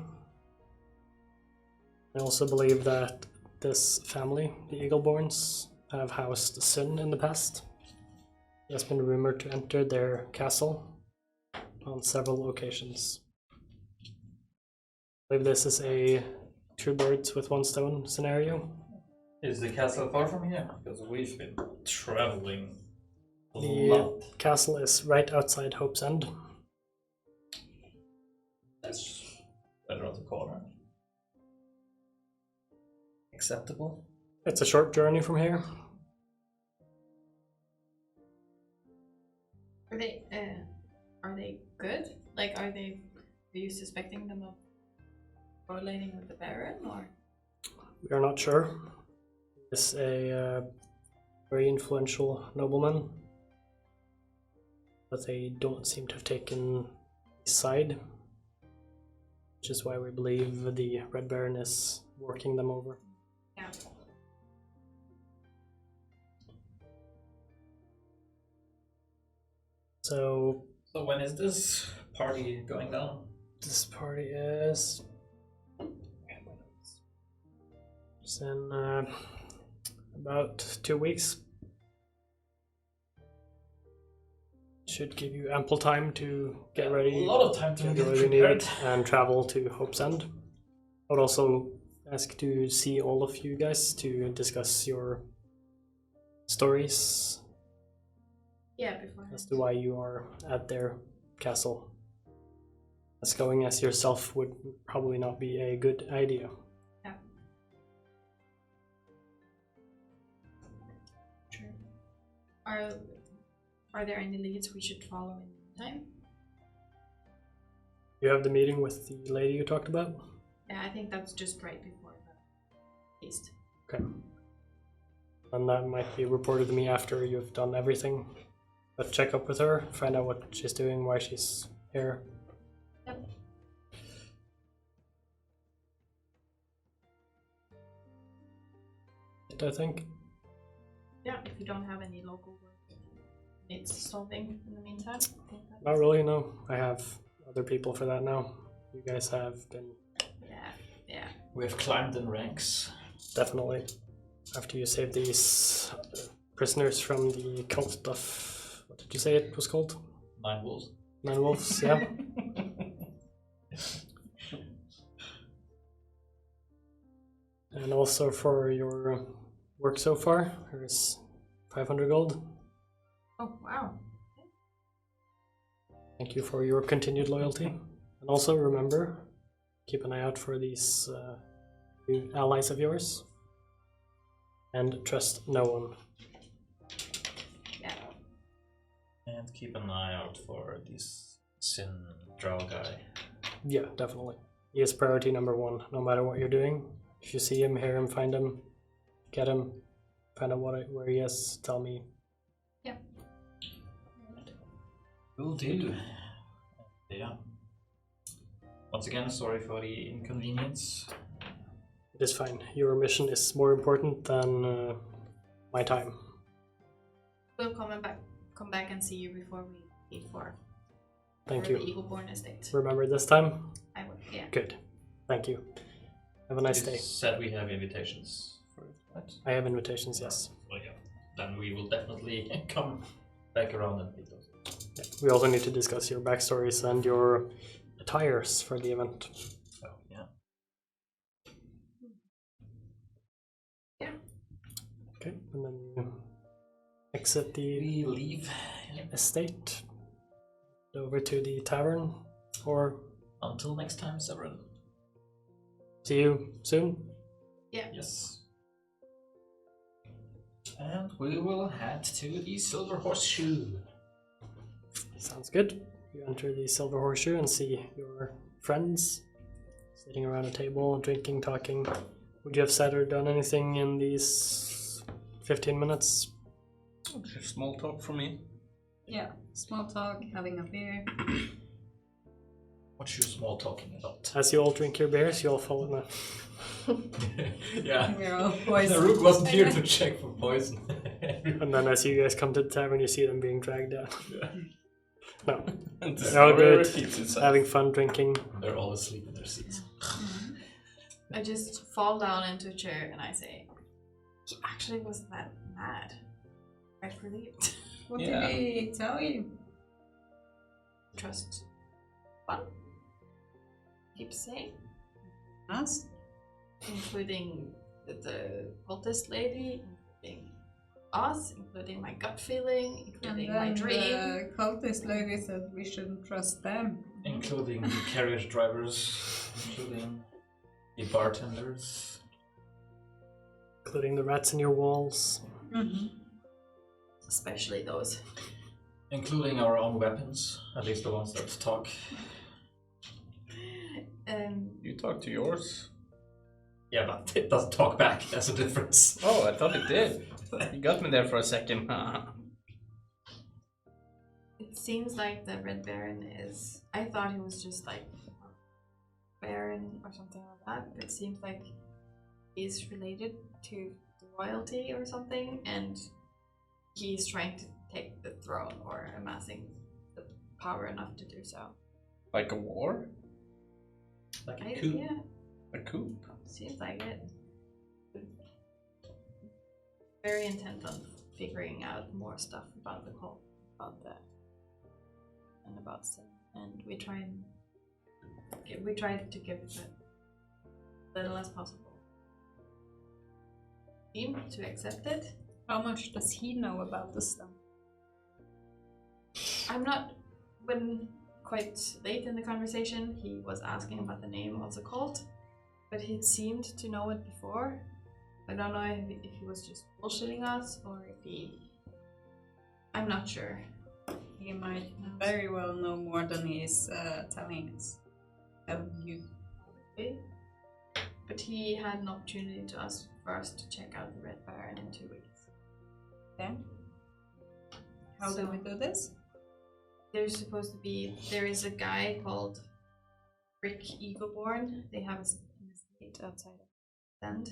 I also believe that this family, the Eagleborns, have housed Sun in the past. He has been rumored to enter their castle on several occasions. I believe this is a two birds with one stone scenario. Is the castle far from here? Because we've been traveling a The lot. castle is right outside Hope's End. That's better on the corner. Acceptable. It's a short journey from here. Are they good? Like, are you suspecting them of correlating with the Baron, or? We are not sure. He's a very influential nobleman, but they don't seem to have taken his side, which is why we believe the Red Baron is working them over. Yeah. So So when is this party going down? this party is it's in about 2 weeks. Should give you ample time to get ready. A lot of time to get get ready needed prepared. and travel to Hope's End. I would also ask to see all of you guys to discuss your stories Yeah, before. as to why you are at their castle. As going as yourself would probably not be a good idea. Yeah. True. Are there any leads we should follow in the meantime? You have the meeting with the lady you talked about? Yeah, I think that's just right before the feast. Okay. And that might be reported to me after you've done everything. But check up with her, find out what she's doing, why she's here. Yep. I think. Yeah, if you don't have any local work needs solving in the meantime. I think that's... Not really, no. I have other people for that now. You guys have been Yeah. We have climbed in ranks. definitely. After you saved these prisoners from the cult of... What did you say it was called? 9 wolves. 9 wolves, yeah. And also for your work so far, here's 500 gold. Oh, wow. Thank you for your continued loyalty. And also remember, keep an eye out for these new allies of yours. And trust no one. Yeah. And keep an eye out for this Sin Drow guy. Yeah, definitely. He is priority number 1, no matter what you're doing. If you see him, hear him, find him, get him, find out where he is, tell me. Yeah. Will do. Yeah. Once again, sorry for the inconvenience. It is fine. Your mission is more important than my time. We'll come back and see you before we leave for Thank the you. Eagleborn estate. Remember this time? I will, yeah. Good. Thank you. Have a nice You day. said we have invitations for it, right? I have invitations, yes. Well, yeah. Then we will definitely come back around and meet those. Yeah. We also need to discuss your backstories and your attires for the event. Oh, yeah. Yeah. Okay, and then you exit the We leave estate over to the tavern, or until next time, Severin. see you soon. Yes. And we will head to the Silver Horseshoe. Sounds good. You enter the Silver Horseshoe and see your friends sitting around a table, drinking, talking. Would you have said or done anything in these 15 minutes? Just small talk from me. Yeah, small talk, having a beer. What you small talking about? As you all drink your beers, you all follow now. Yeah. We're all The poisoned. Rook wasn't here to check for poison. And then as you guys come to the tavern, you see them being dragged down. No, And the they're all story good, repeats itself. having fun drinking. They're all asleep in their seats. I just fall down into a chair and I say, he actually wasn't that mad. I relieved. What Yeah. did he tell you? Trust fun. Keep saying, Us? including the cultist lady, including us, including my gut feeling, including my dream. The cultist lady said we shouldn't trust them. Including the carriage drivers, including the bartenders. Including the rats in your walls. Especially those. Including our own weapons, at least the ones that talk. You talk to yours. Yeah, but it doesn't talk back, that's a difference. Oh, I thought it did. You got me there for a second. It seems like the Red Baron is. I thought he was just like Baron or something like that. But it seems like he's related to the royalty or something, and he's trying to take the throne or amassing the power enough to do so. Like a war? Like a coup. Yeah, A coup? seems like it. Very intent on figuring out more stuff about the cult, about that, and about sin. And we try to give it as little as possible. Seem to accept it. How much does he know about this stuff? I'm not. When quite late in the conversation, he was asking about the name of the cult, but he seemed to know it before. I don't know if he was just bullshitting us or if he. I'm not sure. He might very well know more than he's telling us. You. But he had an opportunity to ask for us to check out the Red Baron in 2 weeks. Okay. How do we do this? There's supposed to be. There is a guy called Rick Eagleborn. They have an estate outside of Bend.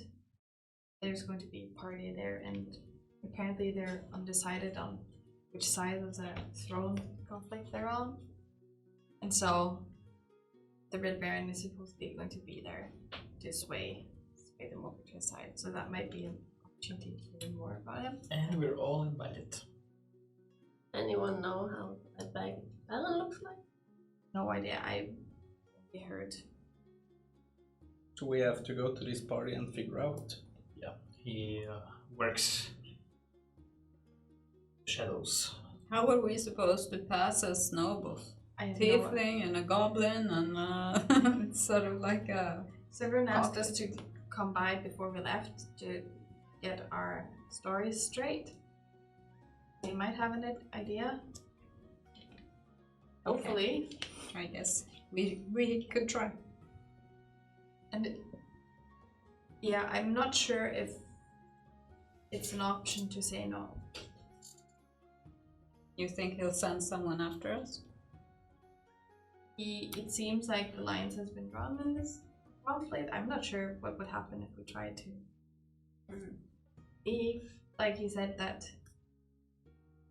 There's going to be a party there, and apparently they're undecided on which side of the throne conflict they're on. And so the Red Baron is supposed to be going to be there to sway them over to his side. So that might be an opportunity to learn more about him. And we're all invited. Anyone know how a bag Baron looks like? No idea. I heard. So we have to go to this party and figure out. Yeah, he works shadows. How are we supposed to pass as nobles? I have no Tiefling and a goblin and it's sort of like a... Severin asked us to come by before we left to get our stories straight. They might have an idea. Hopefully. I guess we could try. And yeah, I'm not sure if it's an option to say no. You think he'll send someone after us? It seems like the lines has been drawn in this conflict. I'm not sure what would happen if we tried to leave. Like he said that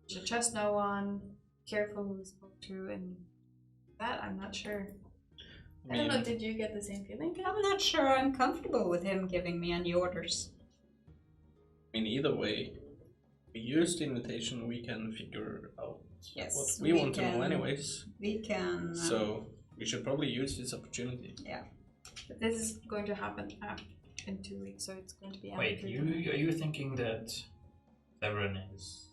you should trust no one, careful who we spoke to, and that I'm not sure. I don't know, did you get the same feeling? I'm not sure I'm comfortable with him giving me any orders. I mean, either way, we use the invitation, we can figure out Yes, what we want to know anyways. We can... So we should probably use this opportunity. Yeah. But this is going to happen in 2 weeks, so it's going to be after. Wait, are you thinking that Severin is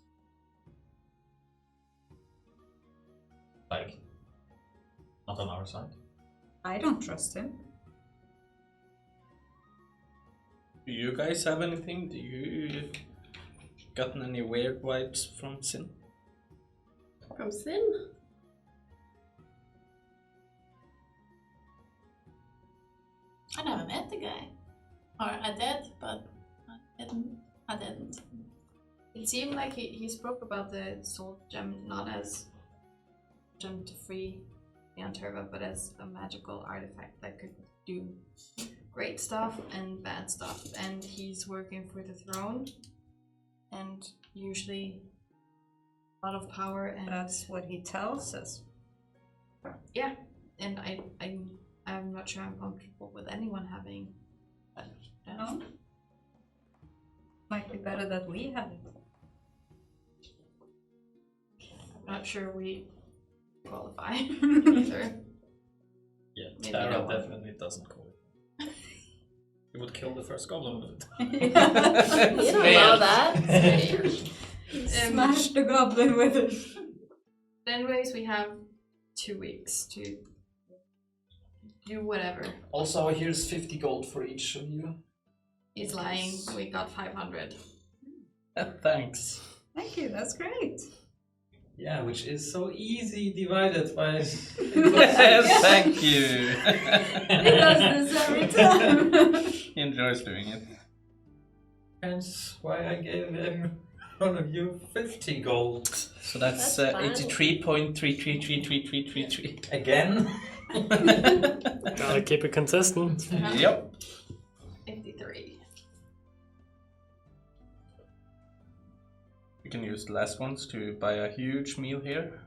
like not on our side? I don't trust him. Do you guys have anything? Do you gotten any weird vibes from Sin? From Sin? I never met the guy. Or I did, but I didn't. It seemed like he spoke about the soul gem not as gem to free the Anterva, but as a magical artifact that could do great stuff and bad stuff. And he's working for the throne, and usually a lot of power. And That's what he tells us. yeah, and I'm not sure I'm comfortable with anyone having No? Might be better that we have it. I'm not sure we qualify either. Yeah, Maybe Tara no one. definitely doesn't call it. He would kill the first goblin with it. You don't know that. Smash the goblin with it. Anyways, we have 2 weeks to do whatever. Also, here's 50 gold for each of you. He's lying. We got 500. Thanks. Thank you, that's great. Yeah, which is so easy divided by. Thank you. He does this every time. He enjoys doing it. Hence why I gave every one of you 50 gold. So that's That's fine. 83.333333. Again? Gotta keep it consistent. Yep. 53. We can use the last ones to buy a huge meal here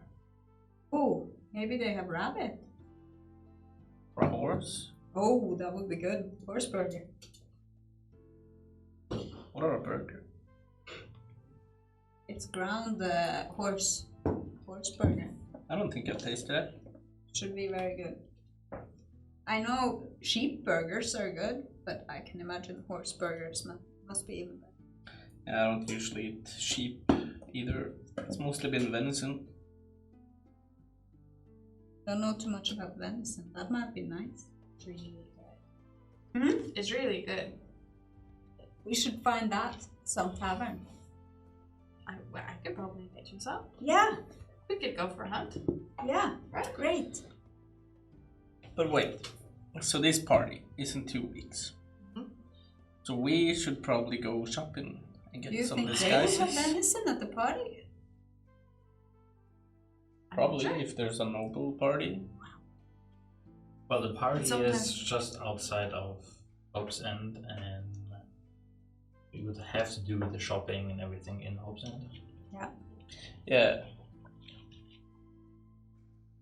Oh, maybe they have rabbit. for a horse. Oh, that would be good. Horse burger. What are a burger? It's ground horse burger. I don't think I've tasted it. Should be very good. I know sheep burgers are good, but I can imagine horse burgers must be even better. I don't usually eat sheep either. It's mostly been venison. Don't know too much about venison. That might be nice. It's really good. We should find that some tavern. I could probably get you some. Yeah, We could go for a hunt. yeah, Right. great. But wait, so this party is in 2 weeks. Mhm. So we should probably go shopping and get Do you some think they would have disguises. venison at the party? I'm Probably sure. if there's a noble party. Well, the party Sometimes- is just outside of Hope's End, and we would have to do the shopping and everything in Hope's End. Yeah,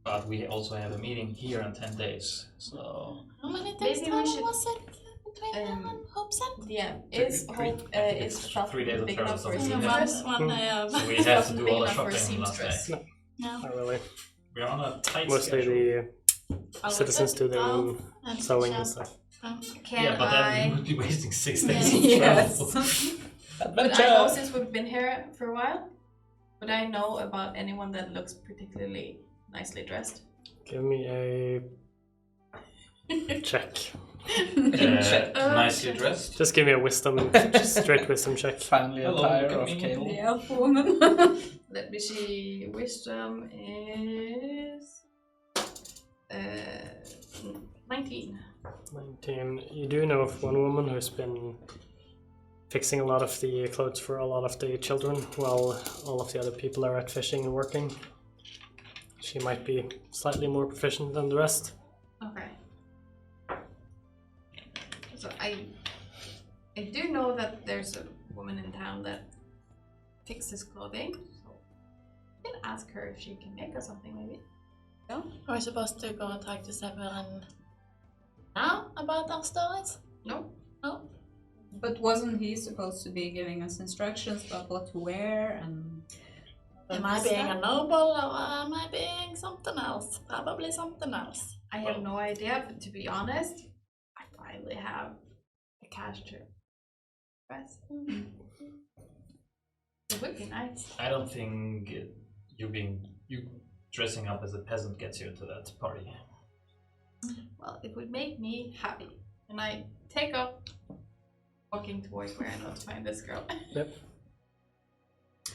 But we also have a meeting here in 10 days, so. How many days Maybe we travel should- was it between them and Hope's End? Yeah, Three- is three- Hope I think is it's shop 3 days of big travel, enough for a something Yeah, like that. seamstress? one day of. So we have to Wasn't do big all the enough for a shopping last seamstress. day. Yeah. Not really. We're on a tight Mostly schedule. the citizens do their own And sewing and shop. stuff. Can Yeah, but then we I? would be wasting 6 Yeah. days of Yes. travel. But I know since we've been here for a while, would I know about anyone that looks particularly nicely dressed? Give me a check. Nicely dressed. Just give me a wisdom, just straight wisdom check. family Hello, attire look at of me. Kale. The elf woman. Let me see. Wisdom is 19. 19. You do know of one woman who's been fixing a lot of the clothes for a lot of the children while all of the other people are out fishing and working. She might be slightly more proficient than the rest. Okay. So I do know that there's a woman in town that fixes clothing. So I can ask her if she can make us something maybe. Are we supposed to go and talk to Severin now about our stories? No. No? But wasn't he supposed to be giving us instructions about what to wear and... Am I being a noble or am I being something else? Probably something else. I have no idea, but to be honest, I finally have the cash to dress. It would be nice. I don't think you dressing up as a peasant gets you into that party. Well, it would make me happy. And I take up walking towards where I know to find this girl. Yep.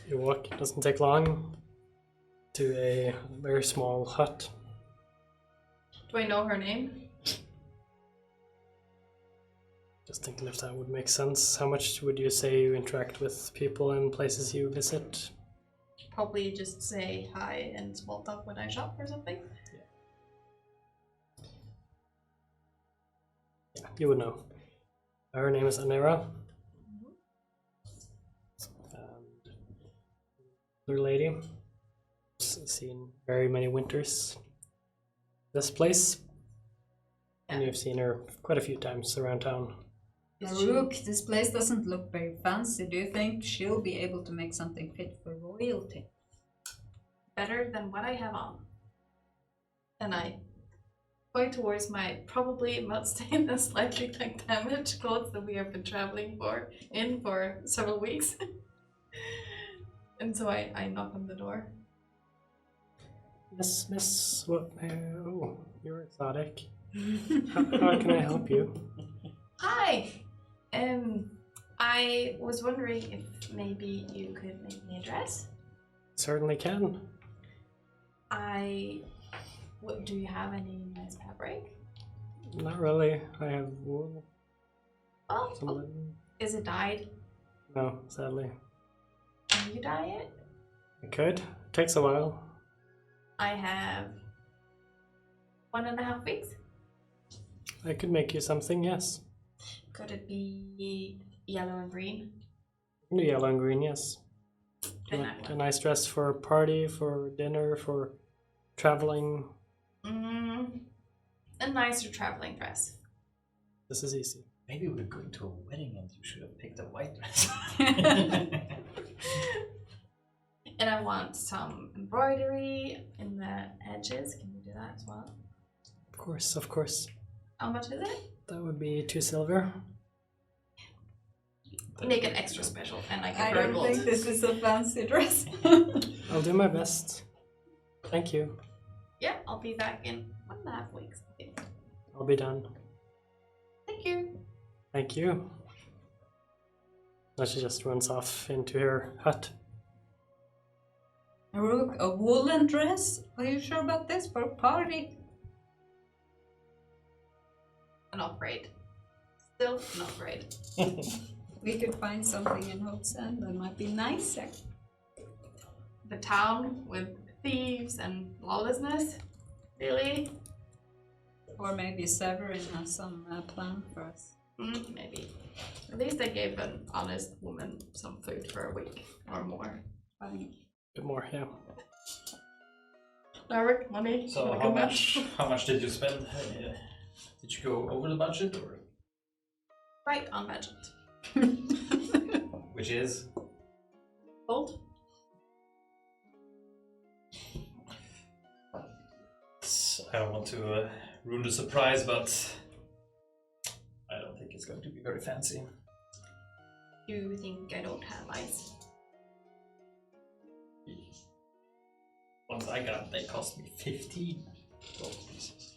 You walk, it doesn't take long, to a very small hut. Do I know her name? Just thinking if that would make sense. How much would you say you interact with people and places you visit? Probably just say hi and small talk when I shop or something. Yeah, you would know. Her name is Anera. Another lady. Seen very many winters. This place. And Yeah. you've seen her quite a few times around town. Naruk, this place doesn't look very fancy. Do you think she'll be able to make something fit for royalty? Better than what I have on. And I point towards my probably mud-stained and slightly like damaged clothes that we have been traveling for several weeks. And so I knock on the door. Yes, miss. What? Oh, you're exotic. How can I help you? Hi! I was wondering if maybe you could make me a dress. Certainly can. Do you have any nice fabric? Not really. I have wool. Oh, Some linen. is it dyed? No, sadly. Can you dye it? I could. Takes a while. I have 1.5 weeks. I could make you something, yes. Could it be yellow and green? The yellow and green, yes. Then A nice dress for a party, for dinner, for traveling. A nicer traveling dress. This is easy. Maybe we're going to a wedding and you should have picked a white dress. And I want some embroidery in the edges. Can you do that as well? Of course, of course. How much is it? That would be 2 silver. Make it extra special and I I get don't gold. think this is a fancy dress. I'll do my best. Thank you. Yeah, I'll be back in 1.5 weeks. I think. I'll be done. Thank you. Thank you. And she just runs off into her hut. Naruk, a woolen dress? Are you sure about this for a party? An upgrade. Still an upgrade. We could find something in Hope's End that might be nicer. The town with thieves and lawlessness? Really? Or maybe Severin has some plan for us. Maybe. At least I gave an honest woman some food for a week or more. Fine. Bit more, yeah. Eric, money? So wanna how come back? much did you spend? Did you go over the budget or Right on budget. which is? Gold? I don't want to ruin the surprise, but I don't think it's going to be very fancy. You think I don't have eyes? Ones I got, they cost me 15 gold pieces.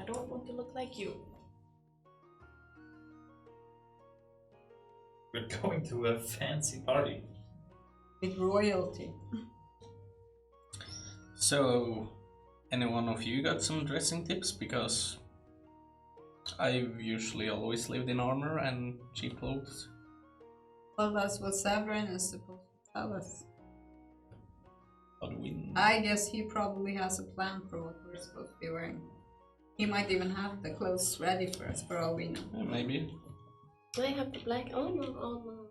I don't want to look like you. We're going to a fancy party. With royalty. So, any one of you got some dressing tips? Because I've usually always lived in armor and cheap clothes. Well, that's what Severin is supposed to tell us. How do we know? I guess he probably has a plan for what we're supposed to be wearing. He might even have the clothes ready for us, for all we know. Yeah, maybe. I have the black armor on.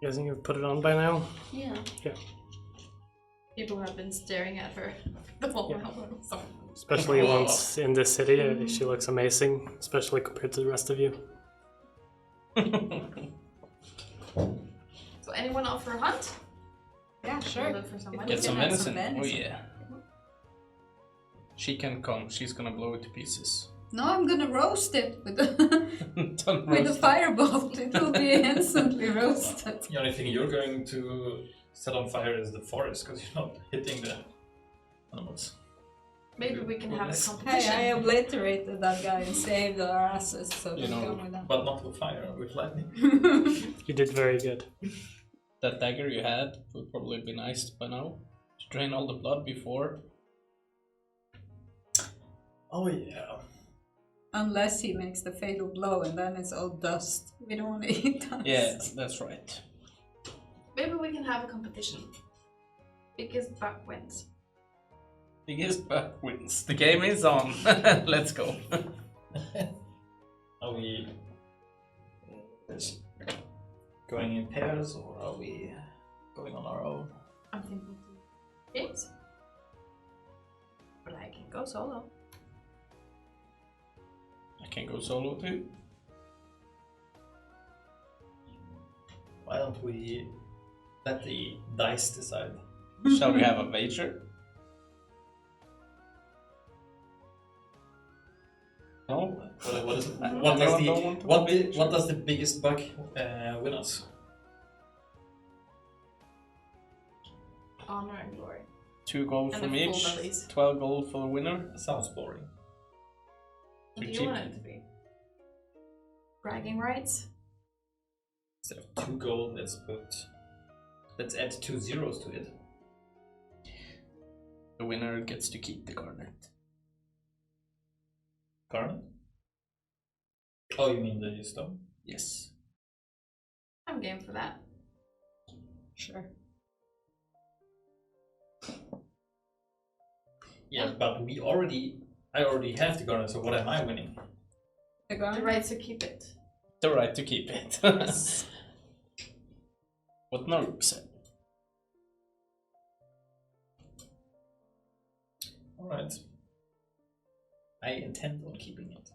Guessing you've put it on by now? Yeah. People have been staring at her the whole Yeah. hour. So. Especially once in this city, she looks amazing, especially compared to the rest of you. So anyone out for a hunt? Yeah, sure. Look for someone. Get some can have some venison. Oh venison. yeah. She can come. She's gonna blow it to pieces. No, I'm gonna roast it with a, Don't with a roast it. firebolt. It will be instantly roasted. The only thing you're going to set on fire is the forest, because you're not hitting the animals. Maybe we can have a Goodness. competition. Hey, I obliterated that guy and saved our asses, so You don't know, go with that. But not with fire, with lightning. You did very good. That dagger you had would probably be nice by now. To drain all the blood before. Oh yeah. Unless he makes the fatal blow and then it's all dust. We don't want to eat dust. Yeah, that's right. Maybe we can have a competition. Biggest buck wins. Biggest buck wins. The game is on. Let's go. Are we going in pairs or are we going on our own? I'm thinking James. But I can go solo. I can go solo too. Why don't we let the dice decide? Shall we have a wager? No? What is I what does don't the want to what does the biggest buck win us? Honor and glory. 2 gold And from a full each, bellies. 12 gold for the winner. Sounds boring. What do Too you cheap. want it to be? Bragging rights? Instead of 2 gold, let's add 2 zeros to it. The winner gets to keep the garnet. Garnet? Oh, you mean the stone? Yes. I'm game for that. Sure. Yeah, but I already have the garnet, so what am I winning? The The garnet? right to keep it. The right to keep it. What Norway said. Alright. I intend on keeping it.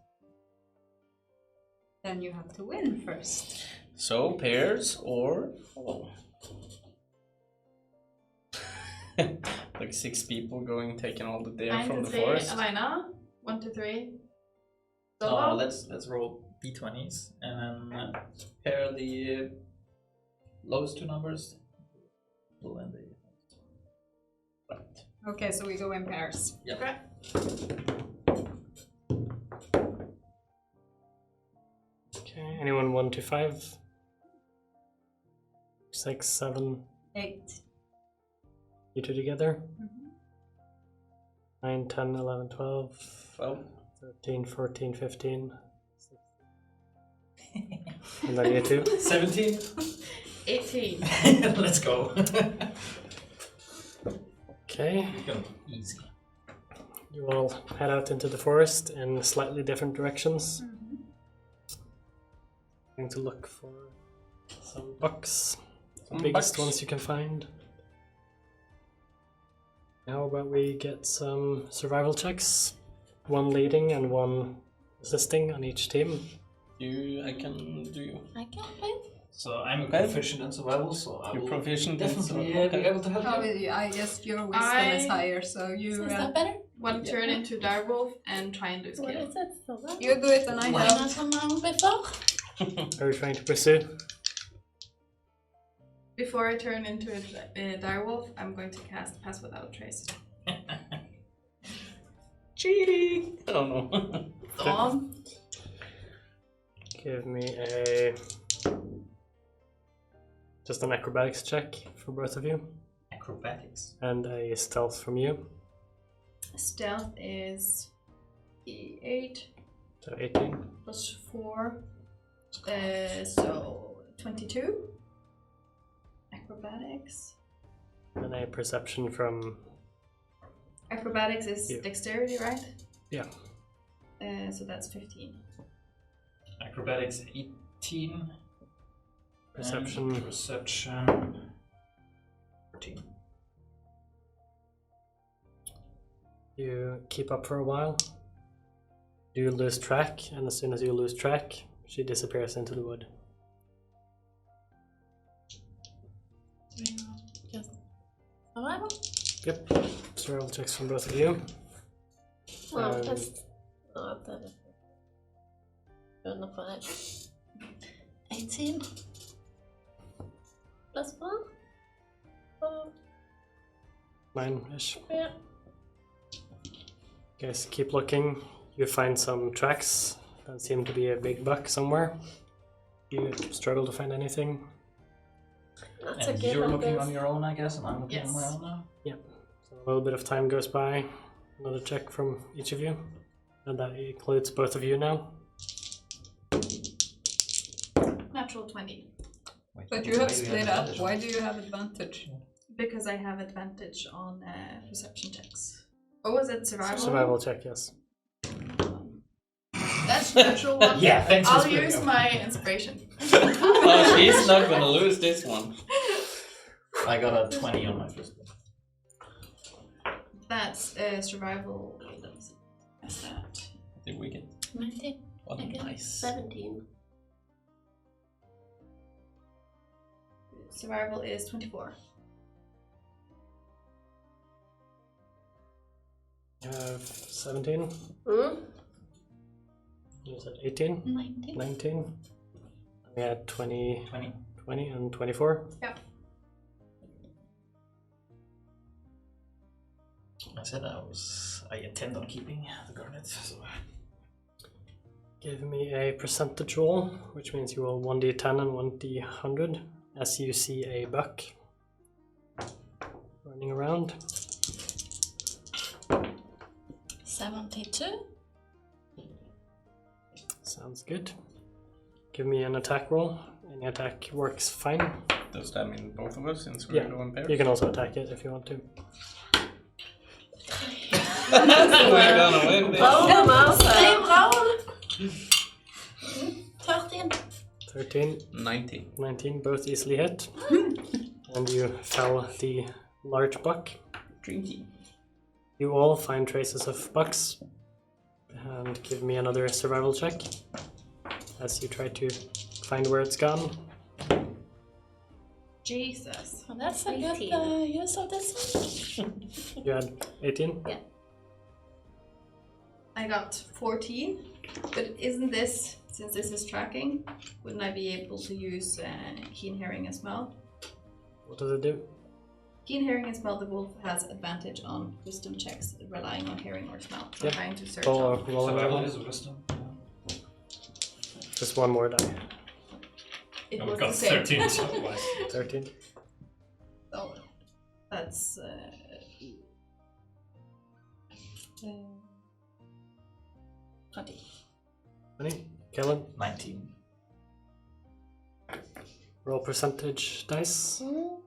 Then you have to win first. So, pairs or all? Like 6 people going, taking all the deer 9 from to the 3, forest. Elena. 1 to 3. Solo. Let's roll d20s and then pair the lowest 2 numbers. And the Right. Okay, so we go in pairs. Yep. Okay. Okay, anyone 1 to 5? 6, 7, 8. you two together? Mhm. 9, 10, 11, 12, 12. 13, 14, 15. 16. And then you two? 17. 18. Let's go. Okay, It's gonna be easy. you all head out into the forest in slightly different directions. Going to look for some bucks. The biggest bucks. ones you can find. How about we get some survival checks? 1 leading and 1 assisting on each team. I can do. I can play. So I'm Okay. proficient in survival, so I You're will proficient in definitely survival, be okay. able to help Oh, you. I guess your wisdom is I- higher, so you Is that better? One turn into direwolf and try and lose What kill. is it? So you do it and I why help. not someone before? Are you trying to pursue? Before I turn into a direwolf, I'm going to cast Pass Without Trace. Cheating! I don't know. Dawn. Give me just an acrobatics check for both of you, Acrobatics. and a stealth from you. Stealth is E8 So 18. plus 4. So 22. Acrobatics. And a perception from Acrobatics is Yeah. dexterity, right? Yeah. So that's 15. Acrobatics 18. Perception. And perception 14. You keep up for a while. You lose track, and as soon as you lose track, she disappears into the wood. Just survival? Yep. Survival checks from both of you. Well, Um, that's not that. Don't know for 18 plus 1. 9-ish. Yeah. Guys, keep looking. You find some tracks that seem to be a big buck somewhere. You struggle to find anything. Not And so good you're at looking this. on your own, I guess, and I'm looking on my Yes. own now. So a little bit of time goes by. Another check from each of you. And that includes both of you now. Natural 20. Wait, But why you have do split up. advantage? Why do you have advantage? Because I have advantage on perception checks. What was it? Survival? Survival check, yes. That's natural one. Yeah, thanks for I'll splitting use up. my inspiration. Oh, she's not gonna lose this one. I got a 20 on my first one. That's survival. Wait, let me see. That's that. Did we get? 19. What I get nice. 17. Survival is 24. You have 17. Mm? You said 18, 19. 19. We had 20, 20. 20 and 24. I said I intend on keeping the garnet. So. Give me a percentage roll, which means you roll 1d10 and 1d100 as you see a buck running around. 72. Sounds good. Give me an attack roll. Any attack works fine. Does that mean both of us since we're Yeah, going pairs? you can also attack it if you want to. We're gonna win this. Oh, mouse. Same roll! 13. 13, 19. 19, both easily hit. And you fell the large buck. Drinking. You all find traces of bucks. And give me another survival check as you try to find where it's gone. Jesus. Well, that's a 18. good use of this one. You had 18? I got 14. But isn't this, since this is tracking, wouldn't I be able to use keen hearing as well? What does it do? Keen hearing and smell, the wolf has advantage on wisdom checks relying on hearing or smell. So I'm Yep. trying to search Roll, on. roll Survival another is one. wisdom. Just one more die. It Oh, was we got the same. 13 otherwise. 13. So that's 20. 20. Kellen, 19. roll percentage dice. Mm.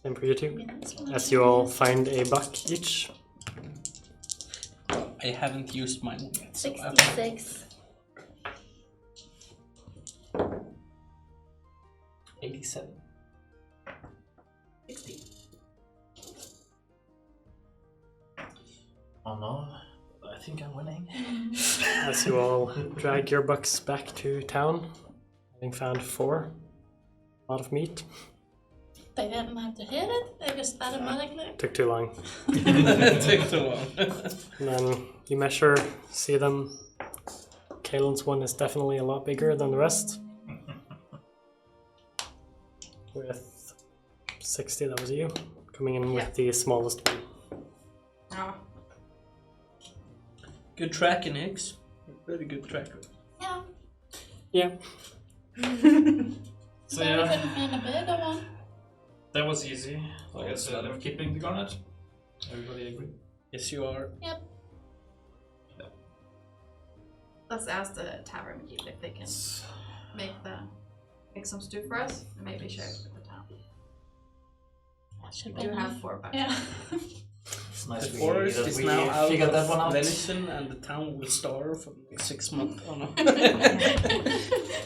Same for you two. Yeah, that's one. As you all find a buck each. I haven't used mine yet. So 66. 87. 60. Oh no, I think I'm winning. As you all drag your bucks back to town, having found 4. A lot of meat. They didn't have to hit it, they just automatically. Took too long. It took too long. And then you measure, see them. Kalen's one is definitely a lot bigger than the rest. With 60, that was you. Coming in with the smallest one. Ah, Good tracking, Hicks. Very good tracker. Yeah. Yeah. So So we yeah, couldn't find a bigger one. that was easy. So I guess I'm keeping the garnet. Everybody agree? Yes, you are. let's ask the tavern keep if they can make some stew for us and maybe share it with the town. That should We be do nice. have 4 bucks. Yeah. It's nice The forest is now out figured that one of out. venison and the town will starve for 6 months. Oh no.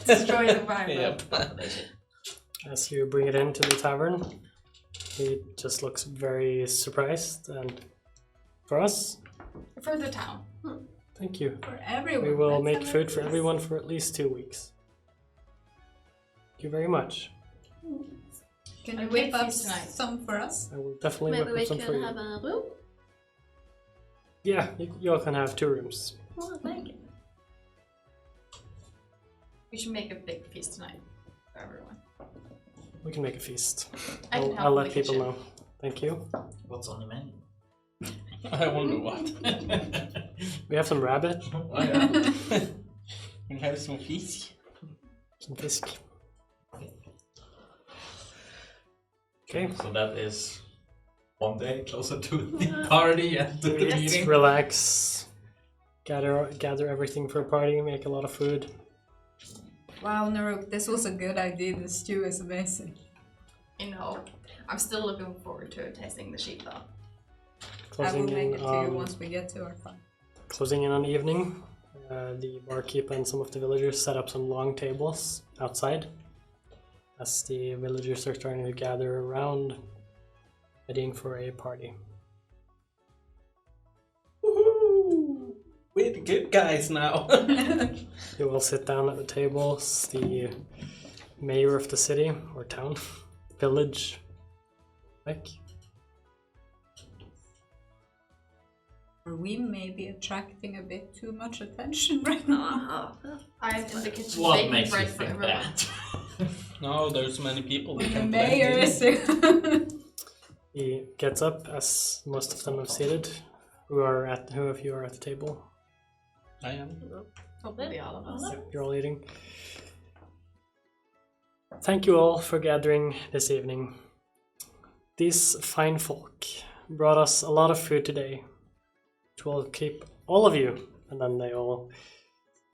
Destroy the vibrant Yep. population. As you bring it into the tavern, he just looks very surprised. And for us, For the town. thank you. For everyone. We will that's make how food it for is. everyone for at least 2 weeks. Thank you very much. Can I you make whip up feast tonight. some for us? I will definitely Maybe whip we up some for can you. have a room. Yeah, you all can have 2 rooms. Oh, thank you. We should make a big feast tonight for everyone. We can make a feast. I can I'll help in let the people kitchen. know. Thank you. What's on the menu? I wonder what. We have some rabbit, Oh yeah. We have some fish. some fisk. Okay, So that is one day closer to the party and to the let's meeting. relax, gather everything for a party, make a lot of food. Wow, Naruk, this was a good idea. The stew is amazing. You know, I'm still looking forward to tasting the sheep though. I will Closing make in it to you on once we get to our farm. closing in on evening. The barkeep and some of the villagers set up some long tables outside. As the villagers are starting to gather around, heading for a party. Woohoo! We're the good guys now. You all sit down at the tables. The mayor of the city or town, village, like. Are we maybe attracting a bit too much attention right now? I'm in the kitchen What baking makes you bread for think everyone. that? No, there's many people we The can mayor blend is. He gets up as most of them have seated. Who of you are at the table? in. I am. Probably all of us. You're all eating. Thank you all for gathering this evening. These fine folk brought us a lot of food today, which will keep all of you. And then they all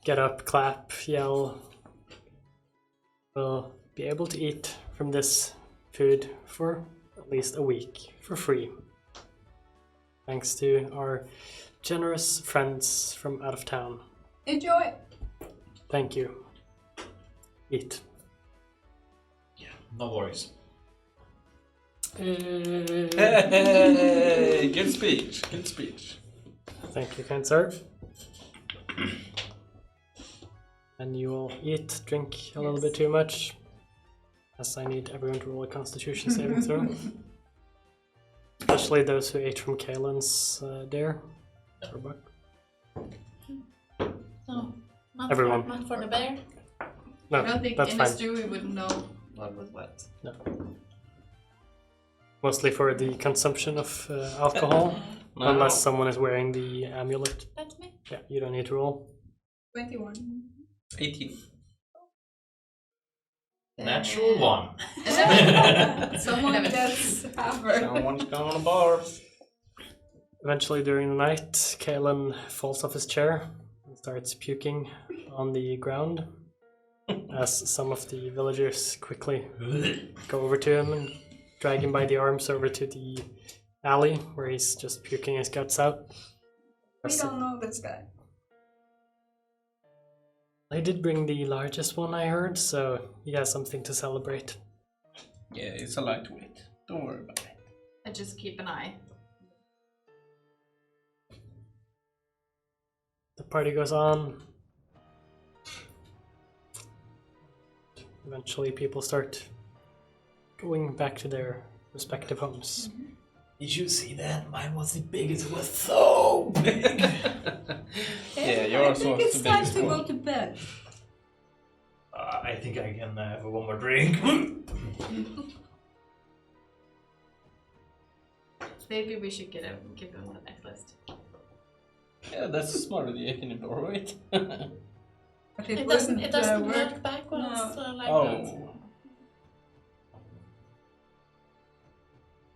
get up, clap, yell. We'll be able to eat from this food for at least a week for free. Thanks to our generous friends from out of town. Enjoy. Thank you. Eat. No worries. Hey, good speech. Good speech. Thank you, kind sir. And you will eat, drink a little bit too much, as I need everyone to roll a Constitution saving throw. Especially those who ate from Kaelin's dare. Or buck. No, not Everyone. For, not for the bear. No, I don't think that's in fine. a stew we would know what was what. No. Mostly for the consumption of alcohol, No. unless someone is wearing the amulet. That's me. Yeah, you don't need to roll. 21. 18. Natural one. Someone Never. gets hammered. Someone's going to bar. Eventually, during the night, Kaelin falls off his chair and starts puking on the ground. As some of the villagers quickly go over to him and drag him by the arms over to the alley where he's just puking his guts out. We don't know this guy. I did bring the largest one, I heard, so he has something to celebrate. Yeah, it's a lightweight. Don't worry about it. And just keep an eye. The party goes on. Eventually, people start going back to their respective homes. Did you see that? Mine was the biggest. It was so big. Yeah, I yours think was it's the time biggest to one. go to bed. I think I can have one more drink. Maybe we should give him the necklace. Yeah, that's a smart idea. Can you borrow it? But It wouldn't, doesn't work. work backwards No. like that. Oh.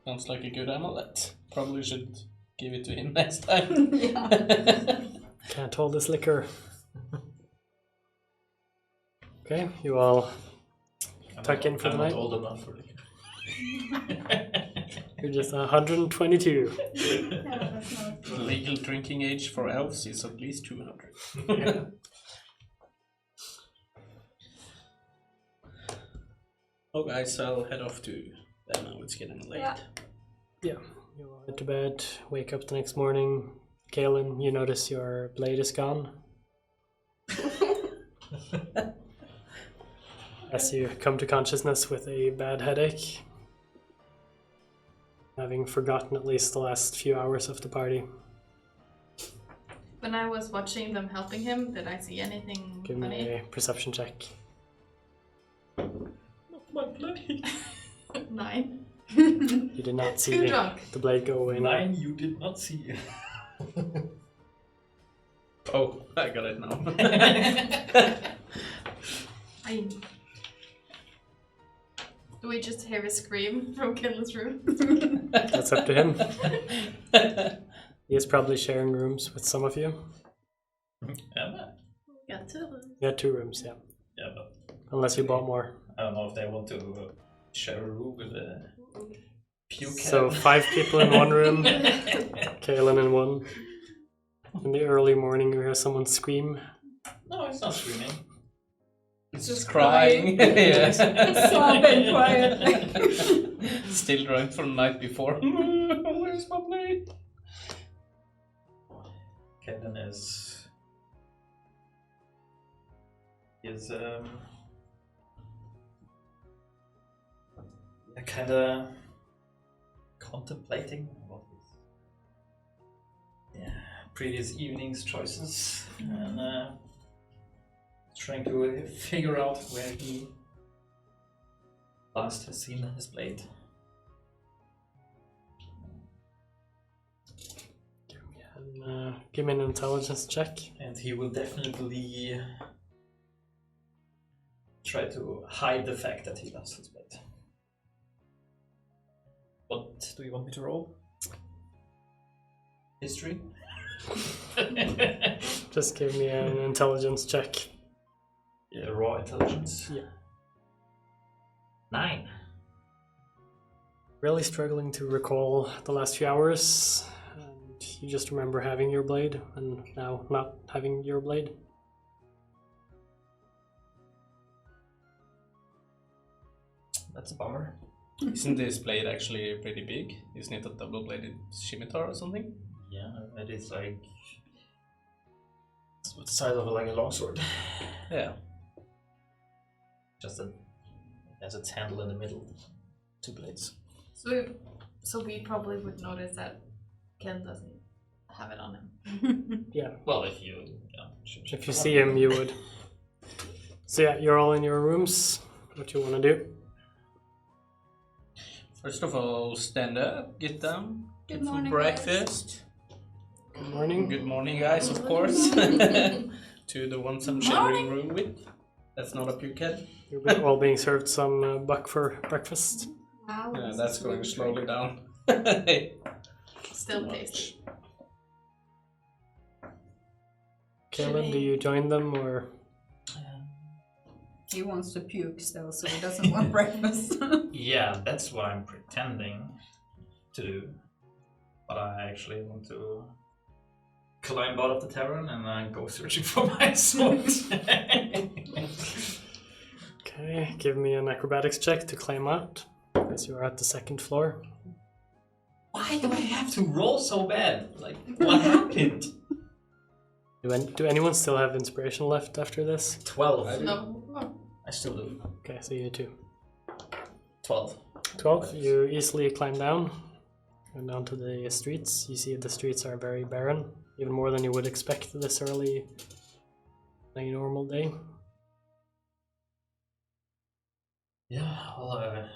Sounds like a good amulet. Probably should give it to him next time. Yeah. Can't hold this liquor. Okay, you all tuck in for the I'm night. not old enough for it. You're just 122. Yeah, that's not. The legal drinking age for elves is at least 200. Oh guys, I'll head off to bed now, it's getting late. Yeah. Yeah, you all head to bed, wake up the next morning. Kaelin, you notice your blade is gone. As you come to consciousness with a bad headache, having forgotten at least the last few hours of the party. When I was watching them helping him, did I see anything Give me funny? a perception check. My bloody... 9. You did not see Too drunk. the blade go away. now. Mine you did not see. Oh, I got it now. Do we just hear a scream from Kendall's room? That's up to him. He is probably sharing rooms with some of you. Got two. You had 2 rooms, yeah. Yeah, but Unless you bought more. I don't know if they want to share a room with a puke. So 5 people in one room, Kaelin in one. In the early morning, you hear someone scream. No, it's not screaming. It's just crying. It's sobbing quietly. Still drunk from the night before. Where's my blade? Kevin is kind of contemplating what his previous evening's choices and trying to figure out where he last has seen his blade. Give me an intelligence check. And he will definitely try to hide the fact that he lost his blade. What do you want me to roll? History? Just give me an intelligence check. Yeah, raw intelligence? Yeah. 9. Really struggling to recall the last few hours. And you just remember having your blade and now not having your blade. That's a bummer. Isn't this blade actually pretty big? Isn't it a double-bladed scimitar or something? Yeah, it is like it's the size of like a longsword. Yeah. Just it has its handle in the middle. 2 blades. So we probably would notice that Ken doesn't have it on him. Yeah. Well, if you If you see him, you would. So yeah, you're all in your rooms. What you want to do? First of all, stand up, get down, get some morning, breakfast. Good morning. Good morning, guys, of course. To the ones I'm sharing room with. That's not a pukehead. You're all being served some buck for breakfast. Wow. Yeah, that's going slowly down. Still tasty. Kaelin, do you join them or? He wants to puke still, so he doesn't want breakfast. Yeah, that's what I'm pretending to do. But I actually want to climb out of the tavern and go searching for my sword. Okay, give me an acrobatics check to climb out, because you are at the 2nd floor. Why do I have to roll so bad? Like, what happened? Do anyone still have inspiration left after this? 12. No. I still do. Okay, so you too. 12. 12, you easily climb down. And down to the streets. You see the streets are very barren, even more than you would expect this early on a normal day. Yeah, well,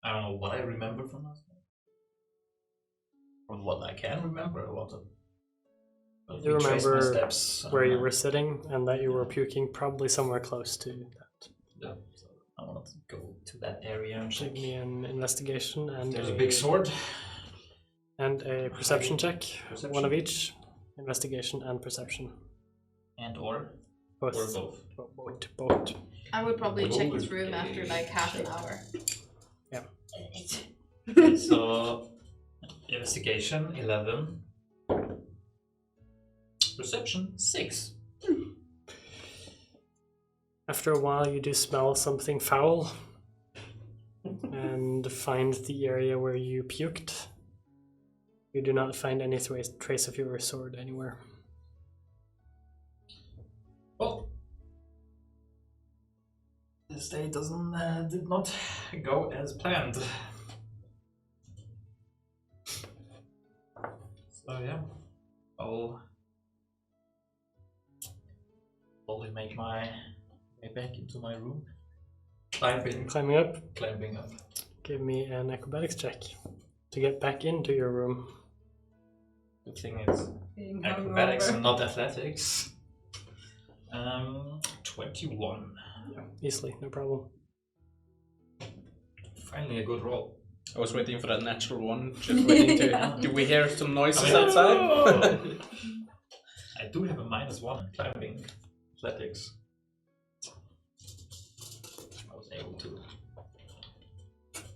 I don't know what I remember from last night. From what I can remember, a lot of. You retrace my remember steps, where you were sitting and that you were puking probably somewhere close to that. Yeah, so I want to go to that area and check. Give me an investigation and There's a big sword. And a perception check. Perception. One of each. Investigation and perception. And or Both. both. Both. I would probably check his room after like half an hour. Okay, so investigation 11. Perception 6. After a while, you do smell something foul and find the area where you puked. You do not find any trace of your sword anywhere. Well, this day did not go as planned. So yeah, I'll slowly make my way back into my room. Climbing up, Climbing up. give me an acrobatics check to get back into your room. Good thing is Being acrobatics hungover. and not athletics. 21. Yeah, easily, no problem. Finally a good roll. I was waiting for that natural one, just waiting to. Do we hear some noises outside? I do have a -1 in climbing athletics. I was able to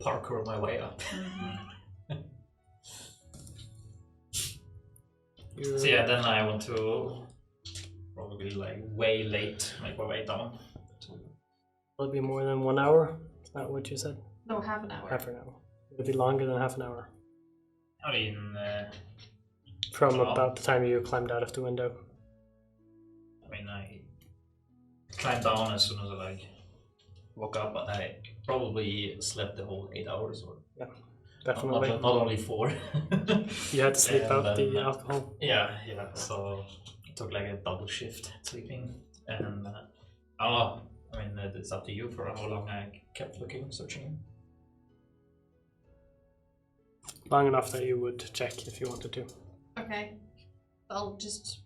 parkour my way up. So yeah, then I want to probably like way late make my way down. Will it be more than 1 hour? Is that what you said? No, half an hour. Half an hour. Will it be longer than half an hour? I mean, from about the time you climbed out of the window. I mean, I climbed down as soon as I woke up, and I probably slept the whole 8 hours, or Definitely. not only 4. You had to sleep And out then, the alcohol. Yeah. So I took like a double shift sleeping, and I don't know. I mean, it's up to you for how long I kept searching. Long enough that you would check if you wanted to. Okay. I'll just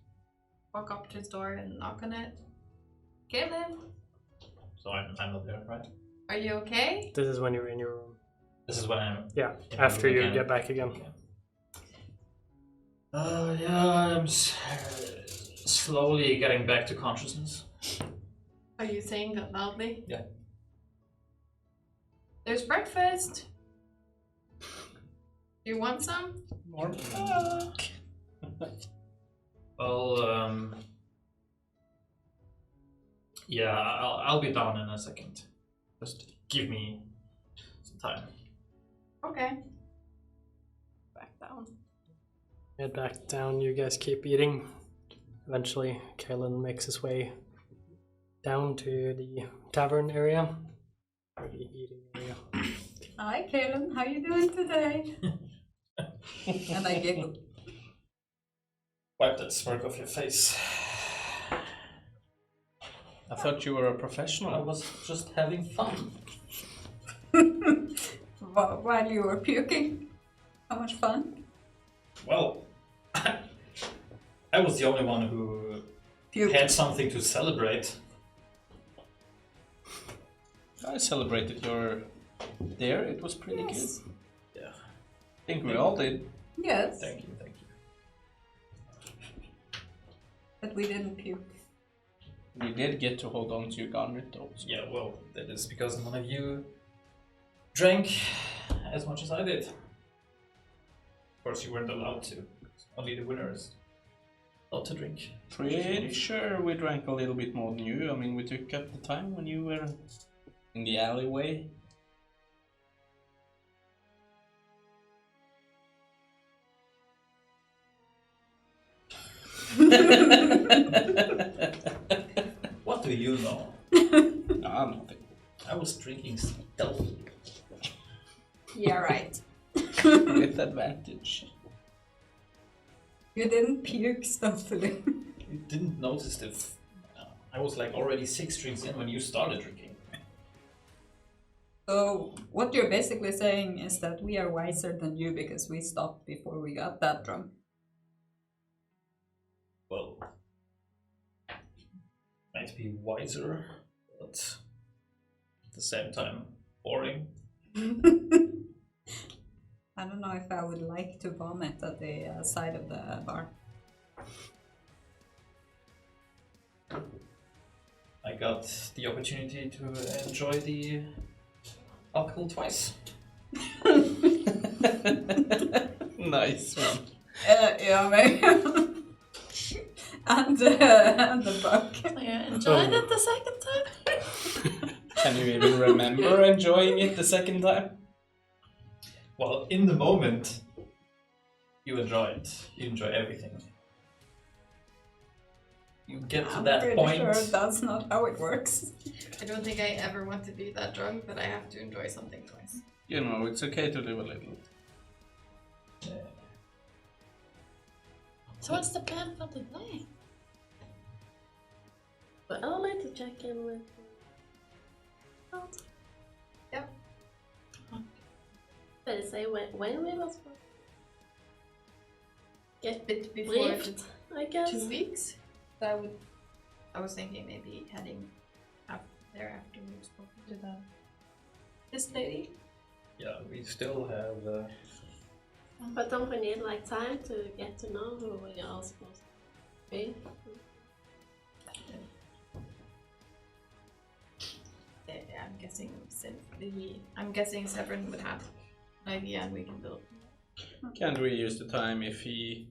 walk up to his door and knock on it. Caleb, So I'm not there, right? are you okay? This is when you're in your room. This is when I'm. Yeah, in after the room you again. get back again. Okay. Yeah, I'm slowly getting back to consciousness. Are you saying that loudly? Yeah. There's breakfast. Do you want some? More Well, yeah, I'll be down in a second. Just give me some time. Okay. Back down. Head back down, you guys keep eating. Eventually, Kalen makes his way down to the tavern area. Or the eating area. Hi, Kaylin. How you doing today? And I giggle. Wipe that smirk off your face. I thought you were a I professional. was just having fun. While you were puking. How much fun? Well, I was the only one who Puke. had something to celebrate. I celebrated your there. It was pretty Yes. good. Yeah. I think we all did. Yes, Thank you. but we didn't puke. We did get to hold on to your garnet though. So. Yeah, well, that is because none of you drank as much as I did. Of course, you weren't allowed to. Only the winners allowed to drink. Pretty sure we drank a little bit more than you. I mean, we took up the time when you were in the alleyway. What do you know? Nah, nothing. I was drinking stealthily. Yeah, right. With advantage. You didn't puke stealthily. You didn't notice that I was like already 6 drinks in when you started drinking. So what you're basically saying is that we are wiser than you because we stopped before we got that drunk. Well, might be wiser, but at the same time, boring. I don't know if I would like to vomit at the side of the bar. I got the opportunity to enjoy the alcohol twice. Nice one. Yeah, maybe. and the buck. So you enjoyed it the second time? Can you even remember enjoying it the second time? Well, in the moment, you enjoy it. You enjoy everything. You get to I'm that pretty point. sure that's not how it works. I don't think I ever want to be that drunk that I have to enjoy something twice. You know, it's okay to do a little. So what's the plan for today? Well, I'll like to check in with you. Yep. Did it say when we was supposed to get Bit before briefed, I guess? 2 weeks. So I was thinking maybe heading up there after we've spoken to this lady. Yeah, we still have. But don't we need like time to get to know who we are supposed to be? I'm guessing Severin would have an idea and we can build. Can't we use the time if he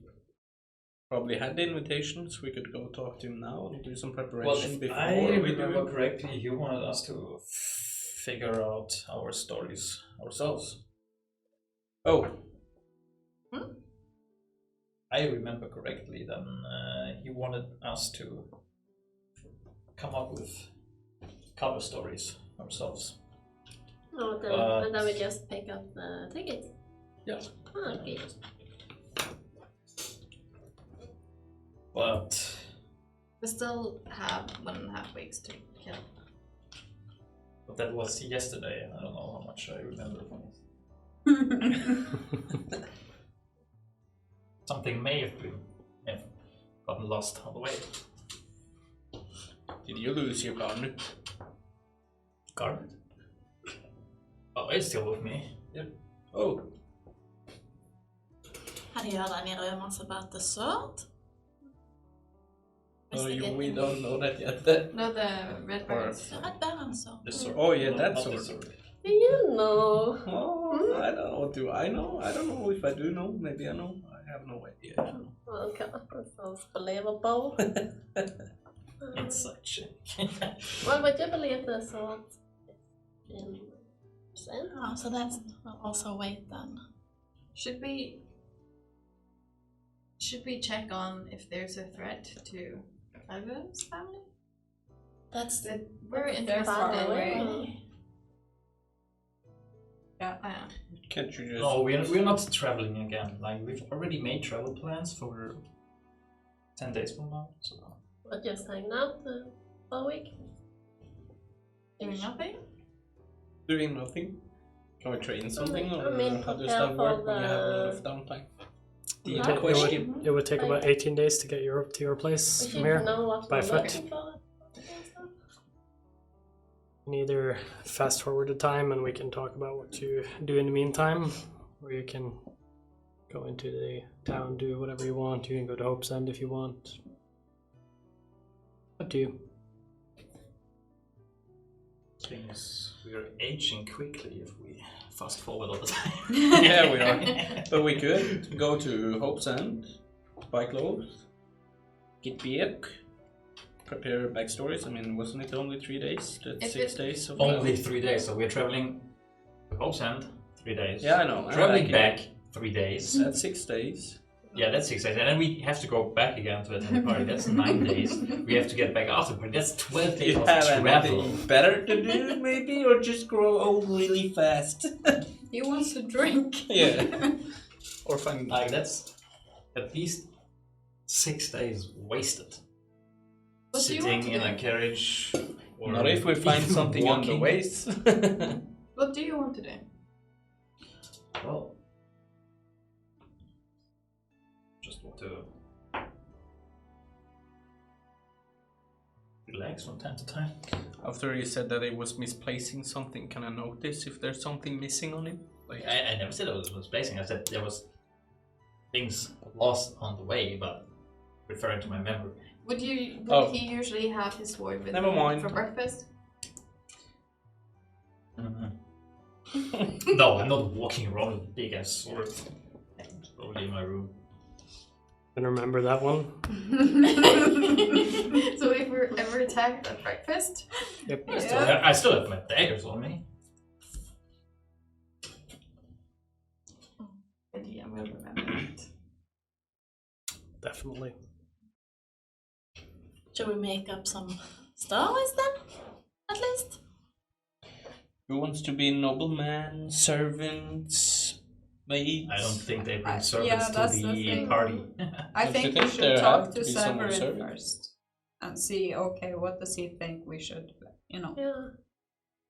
probably had the invitations? We could go talk to him now and do some Well, preparation if before I we remember do. correctly, you wanted us to figure out our stories ourselves. Oh. I remember correctly, then he wanted us to come up with cover stories ourselves. No, then, and then we just pick up the ticket. Yeah. Ah, okay. But We still have 1.5 weeks to kill. that was yesterday, and I don't know how much I remember from it. Something may have gotten lost on the way. Did you lose your garnet? Garnet? Oh, it's still with me. Yeah. Oh. Har ni hört any rumors about the sword? We don't know that yet. No, the red birds. The red baron sword. The sword. Oh yeah, Not that the sword. Do you know? Oh, I don't know. Do I know? I don't know if I do know. Maybe I know. I have no idea. Okay, that sounds believable. It's such Well, would you believe the sword in percent? Oh, so that's also weight then. Should we check on if there's a threat to Ivan's family? That's We're They're interested far in. away. Yeah. Can't you just? No, we're not traveling again. Like, we've already made travel plans for 10 days from now. So Or just hanging out for a week? Doing nothing? Doing nothing. Can we train something, or I mean, how does prepare that work for when you have a lot the- of downtime? It The would- question. It would take about 18 days to get to your place We from should here. know what by we're foot. looking for. You can either fast forward the time and we can talk about what you do in the meantime, or you can go into the town, do whatever you want. You can go to Hope's End if you want. Up to you. thing is, we are aging quickly if we fast forward all the time. Yeah, we are. But we could go to Hope's End, buy clothes, get beer, prepare backstories. I mean, wasn't it only 3 days? That's If 6 it- days of Only 3 days, so we're traveling to Hope's End 3 days. Yeah, I know. Traveling I back 3 days. That's 6 days. Yeah, that's 6 days. And then we have to go back again to attend the party. That's 9 days. We have to get back after the party. That's 12 Do days you of have travel. anything better to do, maybe, or just grow old really fast? He wants to drink. Yeah. Or find Like, that's at least 6 days wasted. What do you Sitting want to in do? a carriage. Or Not if we find even something on the walking. ways. What do you want to do? Well, just want to relax from time to time. After he said that he was misplacing something, can I notice if there's something missing on it? Like, I never said I was misplacing. I said there was things lost on the way, but referring to my memory. Would Oh. he usually have his sword with Never him mind. for breakfast? No, I'm not walking around with a big ass sword. It's probably in my room. And remember that one? So if we're ever attacked at breakfast, Yep. I still have my daggers on me. yeah, we'll remember it. Definitely. Should we make up some stories then? At least? who wants to be nobleman, servants, maids? I don't think they bring Yeah, servants that's to the the thing. party. I Don't think you we think should there talk have to to be someone Severin serving? first and see, okay, what does he think we should, Yeah.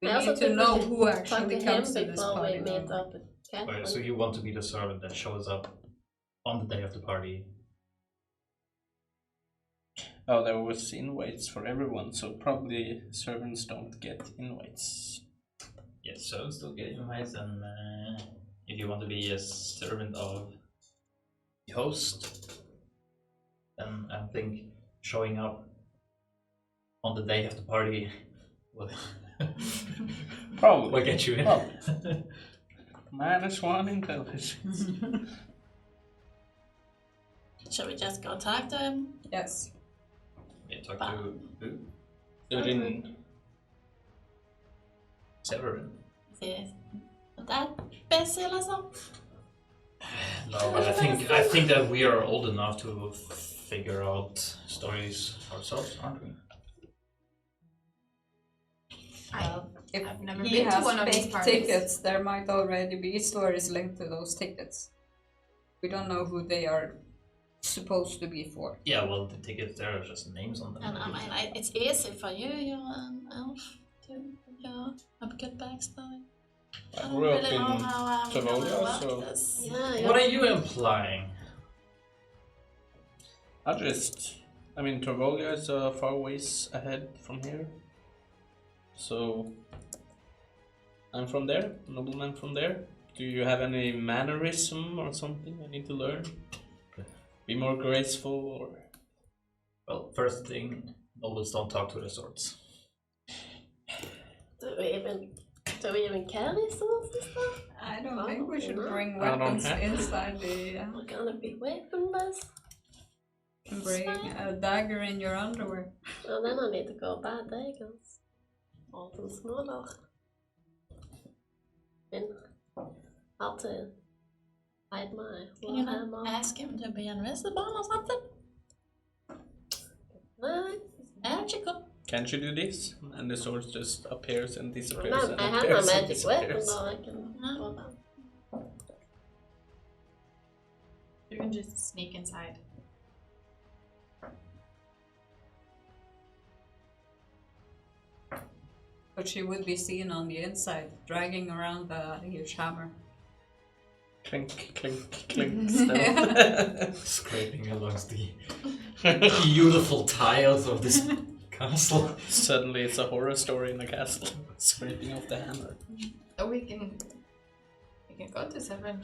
we I also need to think we know should who talk actually to comes him to this before party. we meet now. up with Cat. Right, so you want to be the servant that shows up on the day of the party. Oh, there was invites for everyone, so probably servants don't get invites. Yes, servants still get invites, and if you want to be a servant of the host, then I think showing up on the day of the party will, Probably. will get you in. Probably. -1 intelligence. Should we just go talk to him? Yes. Yeah, talk to who? Severin. Severin. Is he that busy eller så? No, but I think that we are old enough to figure out stories ourselves, aren't we? If I've never he been to has one of these fake parties. tickets, there might already be stories linked to those tickets. We don't know who they are supposed to be for. Yeah, well, the tickets, there are just names on them. And I mean, it's easy for you. You're an elf too. You have good backstory. I I don't grew up really know in how I'm gonna Tavolia, work so this. Yeah, What are you implying? I mean, Tavolia is far ways ahead from here. So, I'm from there, nobleman from there. Do you have any mannerism or something I need to learn? Be more graceful or... Well, first thing, nobles don't talk to the swords. do we even carry swords and stuff? I don't think we should Probably not. bring I don't weapons have to. inside the. We're gonna be weaponless. Bring a dagger in your underwear. Well, then I need to go buy daggers. Or some smaller. And how to hide my Can you warhammer. not ask him to be invisible or something? No, Magical. Can't you do this? And the sword just appears and disappears no, and I have my appears and magic weapon, disappears. though I can go down. You can just sneak inside. But she would be seen on the inside, dragging around the huge hammer. Clink, clink, clink. Still. Scraping along the beautiful tiles of this castle. Suddenly it's a horror story in a castle. Scraping off the hammer. So we can go to Severn.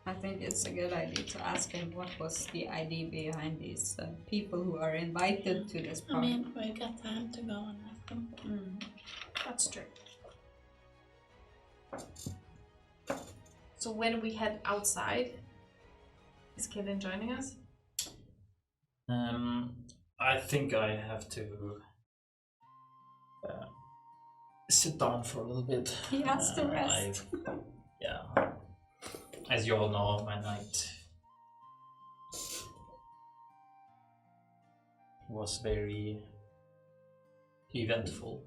I think it's a good idea to ask him what was the idea behind these people who are invited to this I party. mean, we got time to go and ask him. That's true. So when we head outside, is Kaelin joining us? I think I have to sit down for a little bit. He has to rest. Yeah. As you all know, my night was very eventful.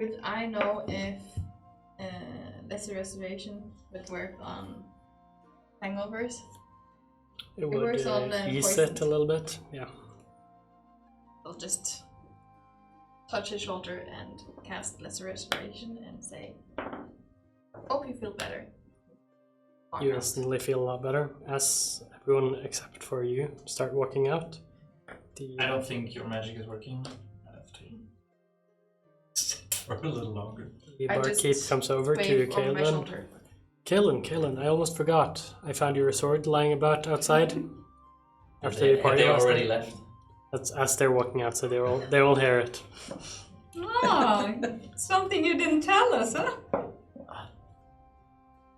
Could I know if lesser restoration would work on hangovers? It works would on, ease poison. it a little bit. Yeah. I'll just touch his shoulder and cast lesser restoration and say, "Hope you feel better." Or You not. instantly feel a lot better as everyone except for you start walking out. I don't think your magic is working. I have to sit for a little longer. The I barkeep just comes over to Wave over my Kaelin. shoulder. Kaelin, I almost forgot. I found your sword lying about outside. After the Have party they last already night. left? That's as they're walking out, so they all hear it. Oh, something you didn't tell us, huh?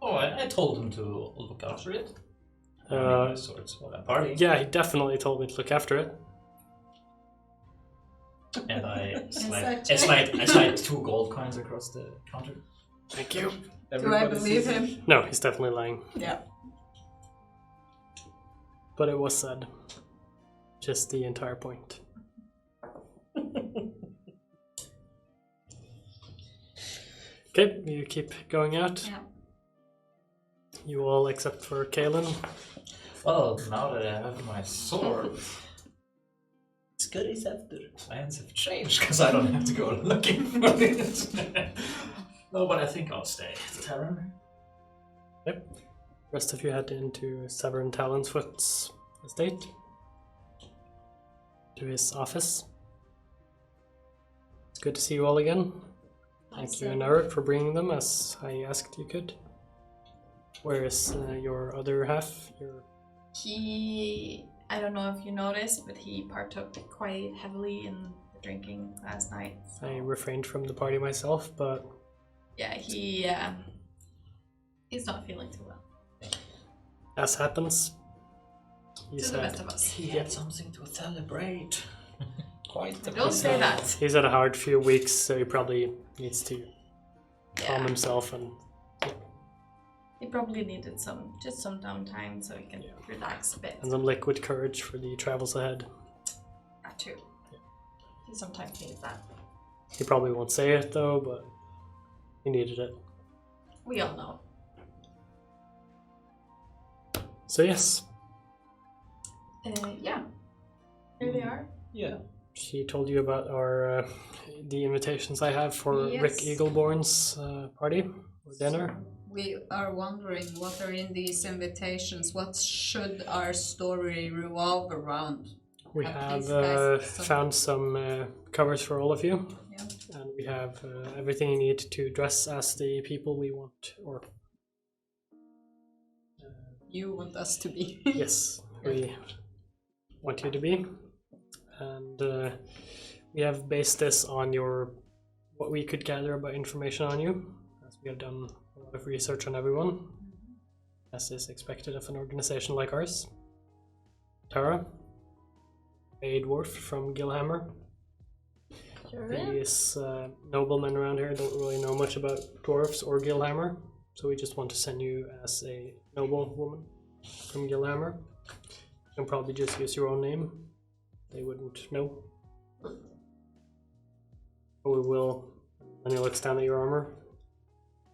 Oh, I told him to look after it. Swords for that party. Yeah, he definitely told me to look after it. And I Inside slide 2 gold coins across the counter. Thank you. Do I Everybody believe sees it. him? No, he's definitely lying. Yeah. But it was said. Just the entire point. Okay, you keep going out. Yeah. You all except for Kaelin. Well, now that I have my sword, it's good as after. Plans have changed because I don't have to go looking for it. No, but I think I'll stay at the tavern. Yep. Rest of you head into Severn Talonsfoot's estate. To his office. It's good to see you all again. Thank you, Naruk, for bringing them as I asked you could. Where is your other half? I don't know if you noticed, but he partook quite heavily in the drinking last night. So. I refrained from the party myself, but Yeah, he's not feeling too well. as happens, he To the best of us. He had something to celebrate. Quite the Don't say that. he's had a hard few weeks, so he probably needs to calm himself, and He probably needed some downtime so he can relax a bit. and some liquid courage for the travels ahead. That too. He sometimes needs that. He probably won't say it though, but he needed it. We all know. So yes, Yeah. Here they are. Yeah. she told you about our the invitations I have for Rick Yes. Eagleborn's party or dinner. We are wondering what are in these invitations. What should our story revolve around? We At have least guys, found some covers for all of you, Yeah. and we have everything you need to dress as the people we want, or You want us to be. yes, we want you to be. And we have based this on what we could gather about information on you, as we have done a lot of research on everyone, as is expected of an organization like ours. Tara, a dwarf from Gilhammer. Sure. These noblemen around here don't really know much about dwarves or Gilhammer, so we just want to send you as a noble woman from Gilhammer. You can probably just use your own name. They wouldn't know. But we will. And he looks down at your armor.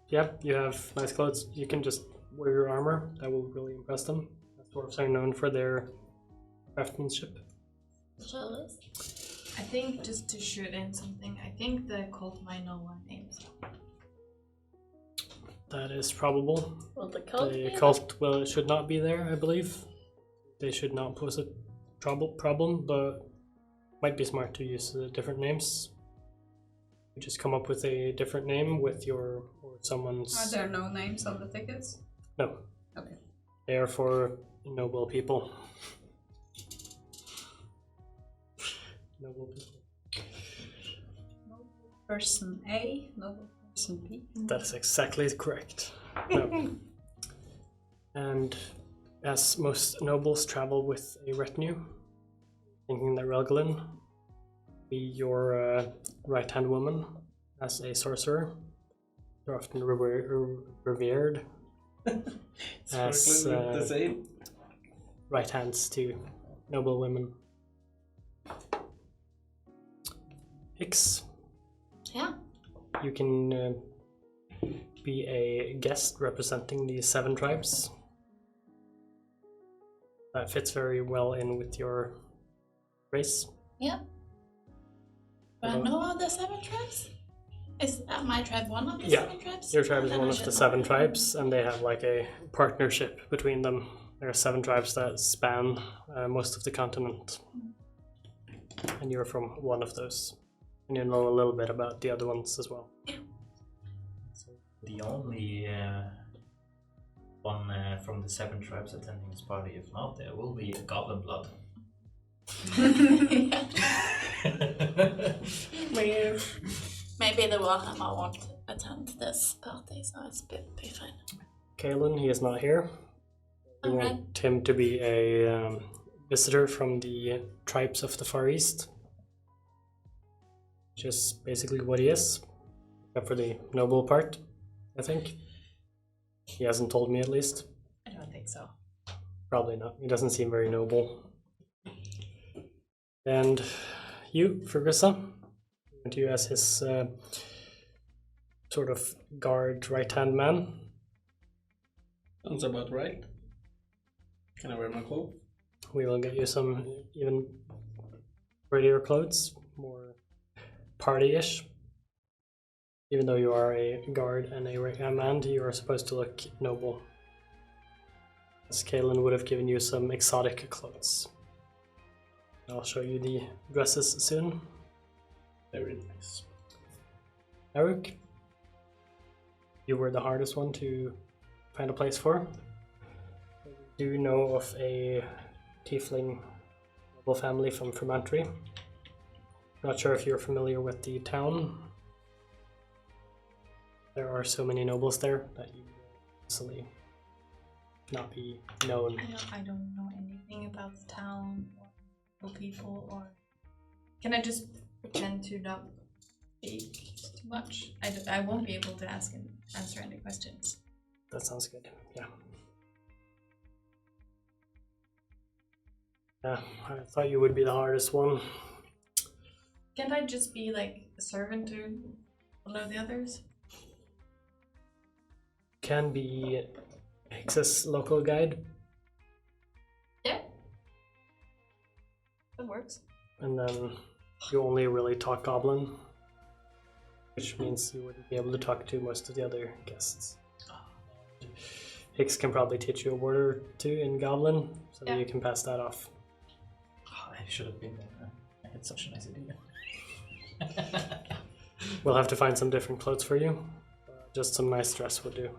Yeah, you have nice clothes. You can just wear your armor. That will really impress them. Dwarves are known for their craftsmanship. Sure. I think, just to shoot in something, I think the cult might know our names. That is probable. Will the cult The be cult should not be there, I believe. They should not pose a problem, but might be smart to use different names. You just come up with a different name with your or someone's. Are there no names on the tickets? No. Okay. They are for noble people. Noble people. Person A, noble person B. That is exactly correct. No. And as most nobles travel with a retinue, thinking that Relgalin be your right-hand woman as a sorcerer. They're often revered as the same. right hands to noble women. Hicks, Yeah. you can be a guest representing the 7 tribes. That fits very well in with your race. Yeah. Do I know all the 7 tribes? Is my tribe one of the Yeah. 7 tribes? Your tribe is Then one I of should the know. 7 tribes, and they have like a partnership between them. There are 7 tribes that span most of the continent, and you're from one of those, and you know a little bit about the other ones as well. So the only one from the 7 tribes attending this party, if not, there will be a goblin blood. Maybe the Warhammer won't attend this party, so it's be fine. Kalen, he is not here. We Alright. want him to be a visitor from the tribes of the Far East, which is basically what he is, except for the noble part, I think. He hasn't told me, at least. I don't think so. Probably not. He doesn't seem very noble. And you, Fergusa, want you as his sort of guard right-hand man. Sounds about right. Can I wear my clothes? We will get you some even prettier clothes, more party-ish. Even though you are a guard and a right-hand man, you are supposed to look noble. As Kalen would have given you some exotic clothes. I'll show you the dresses soon. Very nice. Eric, you were the hardest one to find a place for. We do know of a tiefling noble family from Fermantry. Not sure if you're familiar with the town. There are so many nobles there that you will easily not be known. I don't know anything about the town or people or. Can I just pretend to not speak too much. I won't be able to answer any questions. That sounds good. Yeah. Yeah, I thought you would be the hardest one. Can't I just be like a servant to all of the others? Can be Hix's local guide, Yeah. That works. and then you only really talk Goblin, which means you wouldn't be able to talk to most of the other guests. Hix can probably teach you a word or two in Goblin, so Yeah. you can pass that off. I should have been there. I had such a nice idea. We'll have to find some different clothes for you. Just some nice dress would do.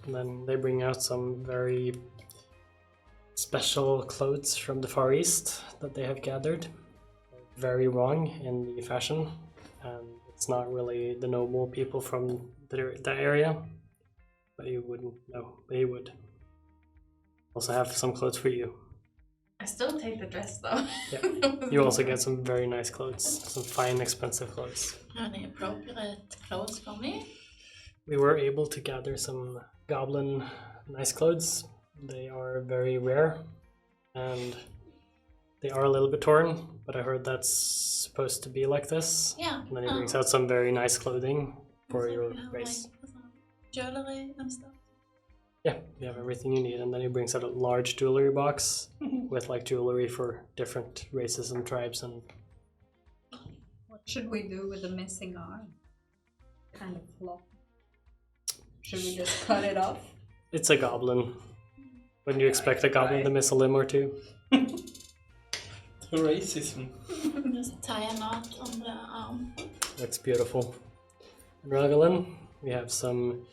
And then they bring out some very special clothes from the Far East that they have gathered. Very wrong in the fashion, and it's not really the noble people from the area, but you wouldn't know, but you would. Also have some clothes for you. I still take the dress though. Yeah. You also get some very nice clothes, some fine, expensive clothes. Any appropriate clothes for me? We were able to gather some goblin nice clothes. They are very rare, and they are a little bit torn, but I heard that's supposed to be like this. Yeah. And then he brings out some very nice clothing for So your you have, race. like, some jewelry and stuff. Yeah, you have everything you need, and then he brings out a large jewelry box with like jewelry for different races and tribes. And What should we do with the missing arm? Kind of flop. Should we just cut it off? it's a goblin. Wouldn't you expect a goblin to miss a limb or two? Racism. Just tie a knot on the arm. Looks beautiful. In Rogalin, we have some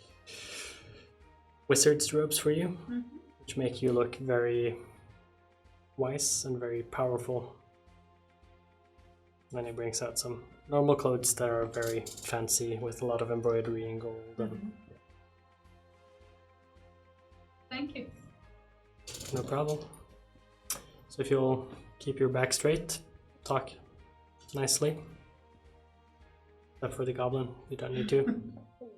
wizard's robes for you, which make you look very wise and very powerful. Then he brings out some normal clothes that are very fancy with a lot of embroidery and gold. And Thank you. no problem. So if you'll keep your back straight, talk nicely. Except for the goblin, you don't need to.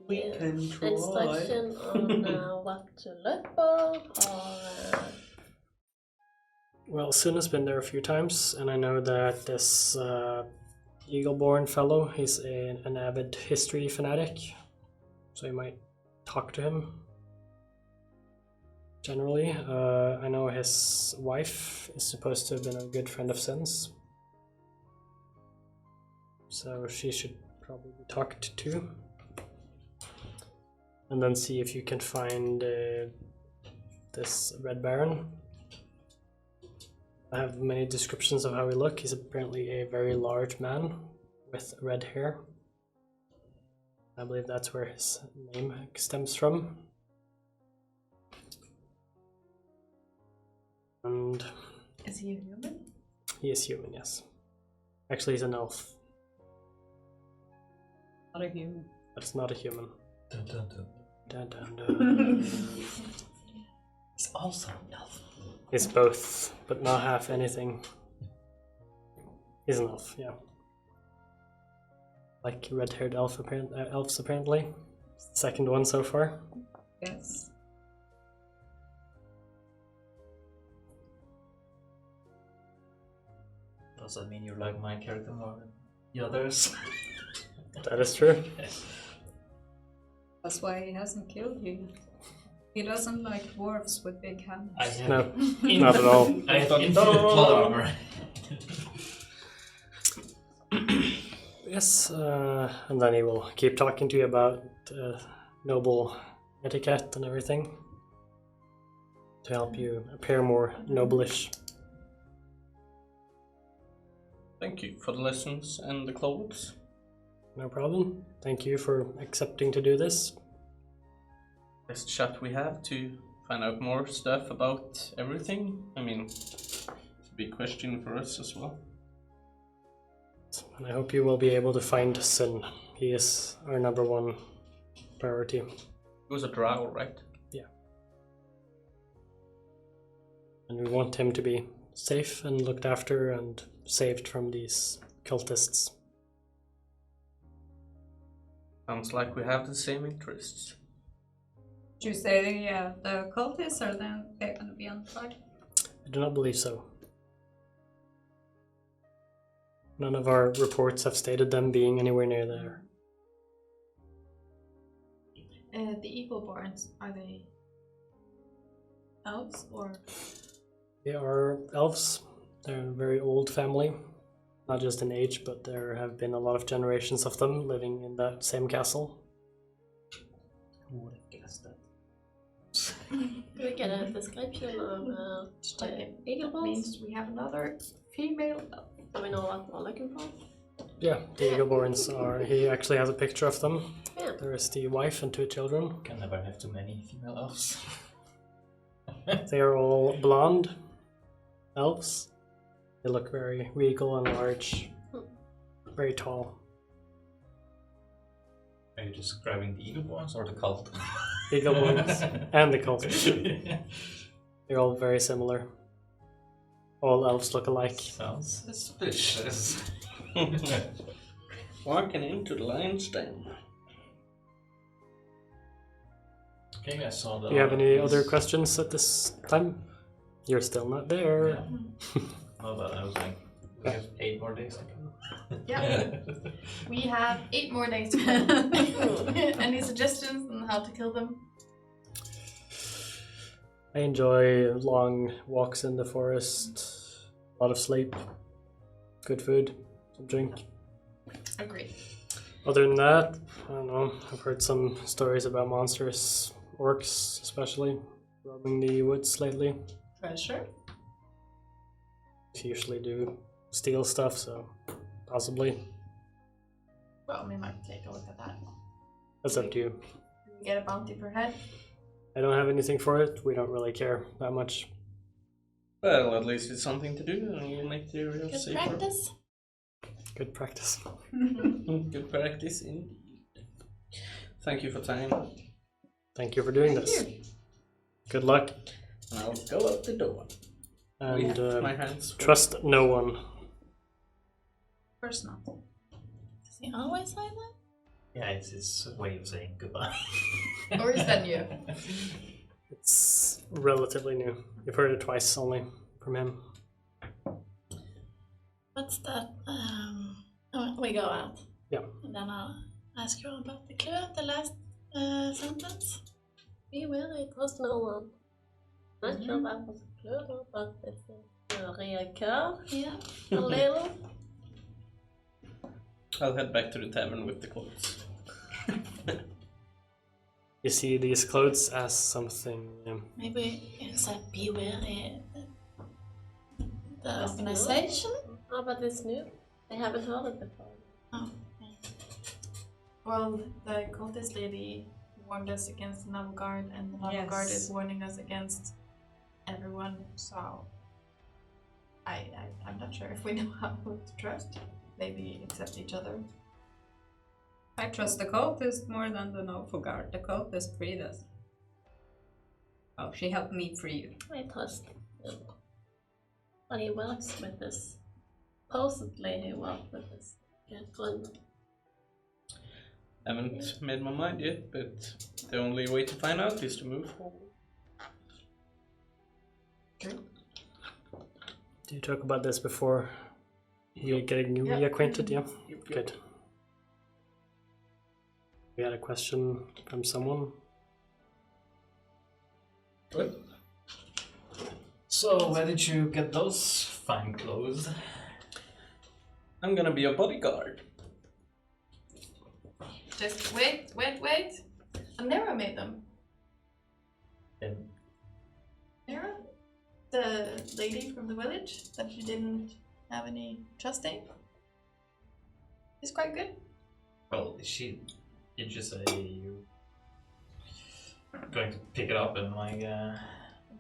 We can try. Instruction on what to look for, or Well, Sun has been there a few times, and I know that this Eagleborn fellow, he's an avid history fanatic, so you might talk to him. Generally, I know his wife is supposed to have been a good friend of Sin's, so she should probably be talked to. And then see if you can find this Red Baron. I have many descriptions of how he looks. He's apparently a very large man with red hair. I believe that's where his name stems from. And Is he a human? he is human, yes. Actually, he's an elf, Not a human. but it's not a human. Dun, dun, dun. Dun, dun, dun. It's also an elf. He's both, but not half anything. He's an elf, yeah. Like red-haired elves apparently. Second one so far. Yes. Does that mean you like my character more than the others? That is true. That's why he hasn't killed you. He doesn't like dwarves with big hands. I have, No, not at all. I have infinite plot armor. Yes, and then he will keep talking to you about noble etiquette and everything to help you appear more noblish. Thank you for the lessons and the clothes. No problem. Thank you for accepting to do this. Best shot we have to find out more stuff about everything. I mean, it's a big question for us as well. And I hope you will be able to find Sin. He is our number one priority. It was a drow, right? Yeah. And we want him to be safe and looked after and saved from these cultists. Sounds like we have the same interests. Did you say the cultists are then they're gonna be on the party? I do not believe so. None of our reports have stated them being anywhere near there. The Eagleborns, are they elves or? They are elves. They're a very old family. Not just in age, but there have been a lot of generations of them living in that same castle. Who would have guessed that? Do we get a description of the eagle Means we have another female elf. Do we know what we're looking for? Yeah, the Eagleborns are. He actually has a picture of them. Yeah. There is the wife and 2 children. Can never have too many female elves. They are all blonde elves. They look very regal and large, very tall. Are you describing the Eagleborns or the cult? Eagleborns and the cultists. They're all very similar. All elves look alike. Sounds suspicious. Walking into the lion's den. Okay, I saw the. Do you have any other questions at this time? You're still not there. Yeah. Oh, but I was like, we have 8 more days to go. Yeah. We have 8 more days to go. Any suggestions on how to kill them? I enjoy long walks in the forest, a lot of sleep, good food, some drink. Agreed. Other than that, I don't know. I've heard some stories about monsters, orcs especially, roaming the woods lately. Treasure? They usually do steal stuff, so possibly. Well, we might take a look at that. That's up to you. Do we get a bounty per head? I don't have anything for it. We don't really care that much. Well, at least it's something to do, and we'll make the area Good safer. practice. Good practice. Good practice indeed. Thank you for time. Thank you for doing Thank this. you. Good luck. And I'll go out the door. And With my hands full. trust no one. Of course not. Does he always say that? Yeah, it's his way of saying goodbye. Or is that new? It's relatively new. You've heard it twice only from him. What's that? We go out. Yeah. And then I'll ask you about the clue, the last sentence. Be wary, trust no one. Not sure that was a clue, though, but it will reoccur here a little. I'll head back to the tavern with the clothes. You see these clothes as something. Maybe it's a be wary. The organization? Oh, but it's new. They haven't heard it before. Oh, okay. Well, the cultist lady warned us against the Noble Guard, and the Noble Guard is warning us against everyone, so I'm not sure if we know how to trust. Maybe accept each other. I trust the cultist more than the Noble Guard. The cultist freed us. Oh, she helped me free you. I trust him. But he works with this. Supposedly he works with this. Bryne. Haven't made my mind yet, but the only way to find out is to move forward. Do you talk about this before you getting reacquainted? Yeah. Good. We had a question from someone. Good. So, where did you get those fine clothes? I'm gonna be a bodyguard. Just wait. Nera made them. And Nera? The lady from the village that you didn't have any trust in? She's quite good. well, did you say you going to pick it up and like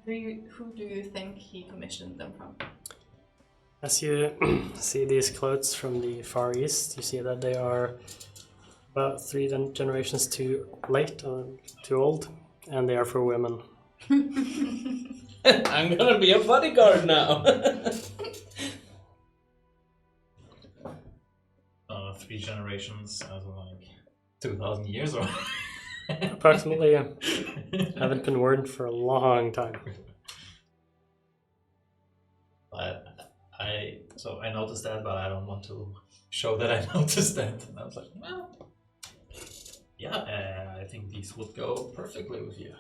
Who do you think he commissioned them from? As you see these clothes from the Far East, you see that they are about 3 generations too late or too old, and they are for women. I'm gonna be a bodyguard now. 3 generations, like 2,000 years or Approximately, yeah. Haven't been worn for a long time. But I noticed that, but I don't want to show that I noticed that. And I was like, well, yeah, I think these would go perfectly with you.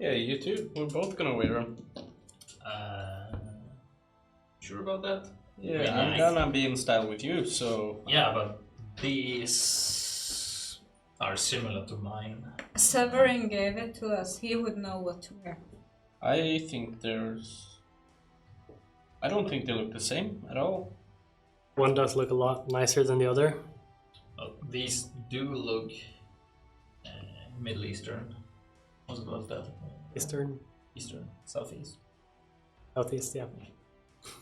Yeah, you too. We're both gonna wear them. Sure about that? Yeah, I I'm mean, gonna be in style with you, so Yeah, but these are similar to mine. Severin gave it to us. He would know what to wear. I think I don't think they look the same at all. One does look a lot nicer than the other. Well, these do look Middle Eastern. What's it called that? Eastern, Eastern, Southeast. Southeast, yeah.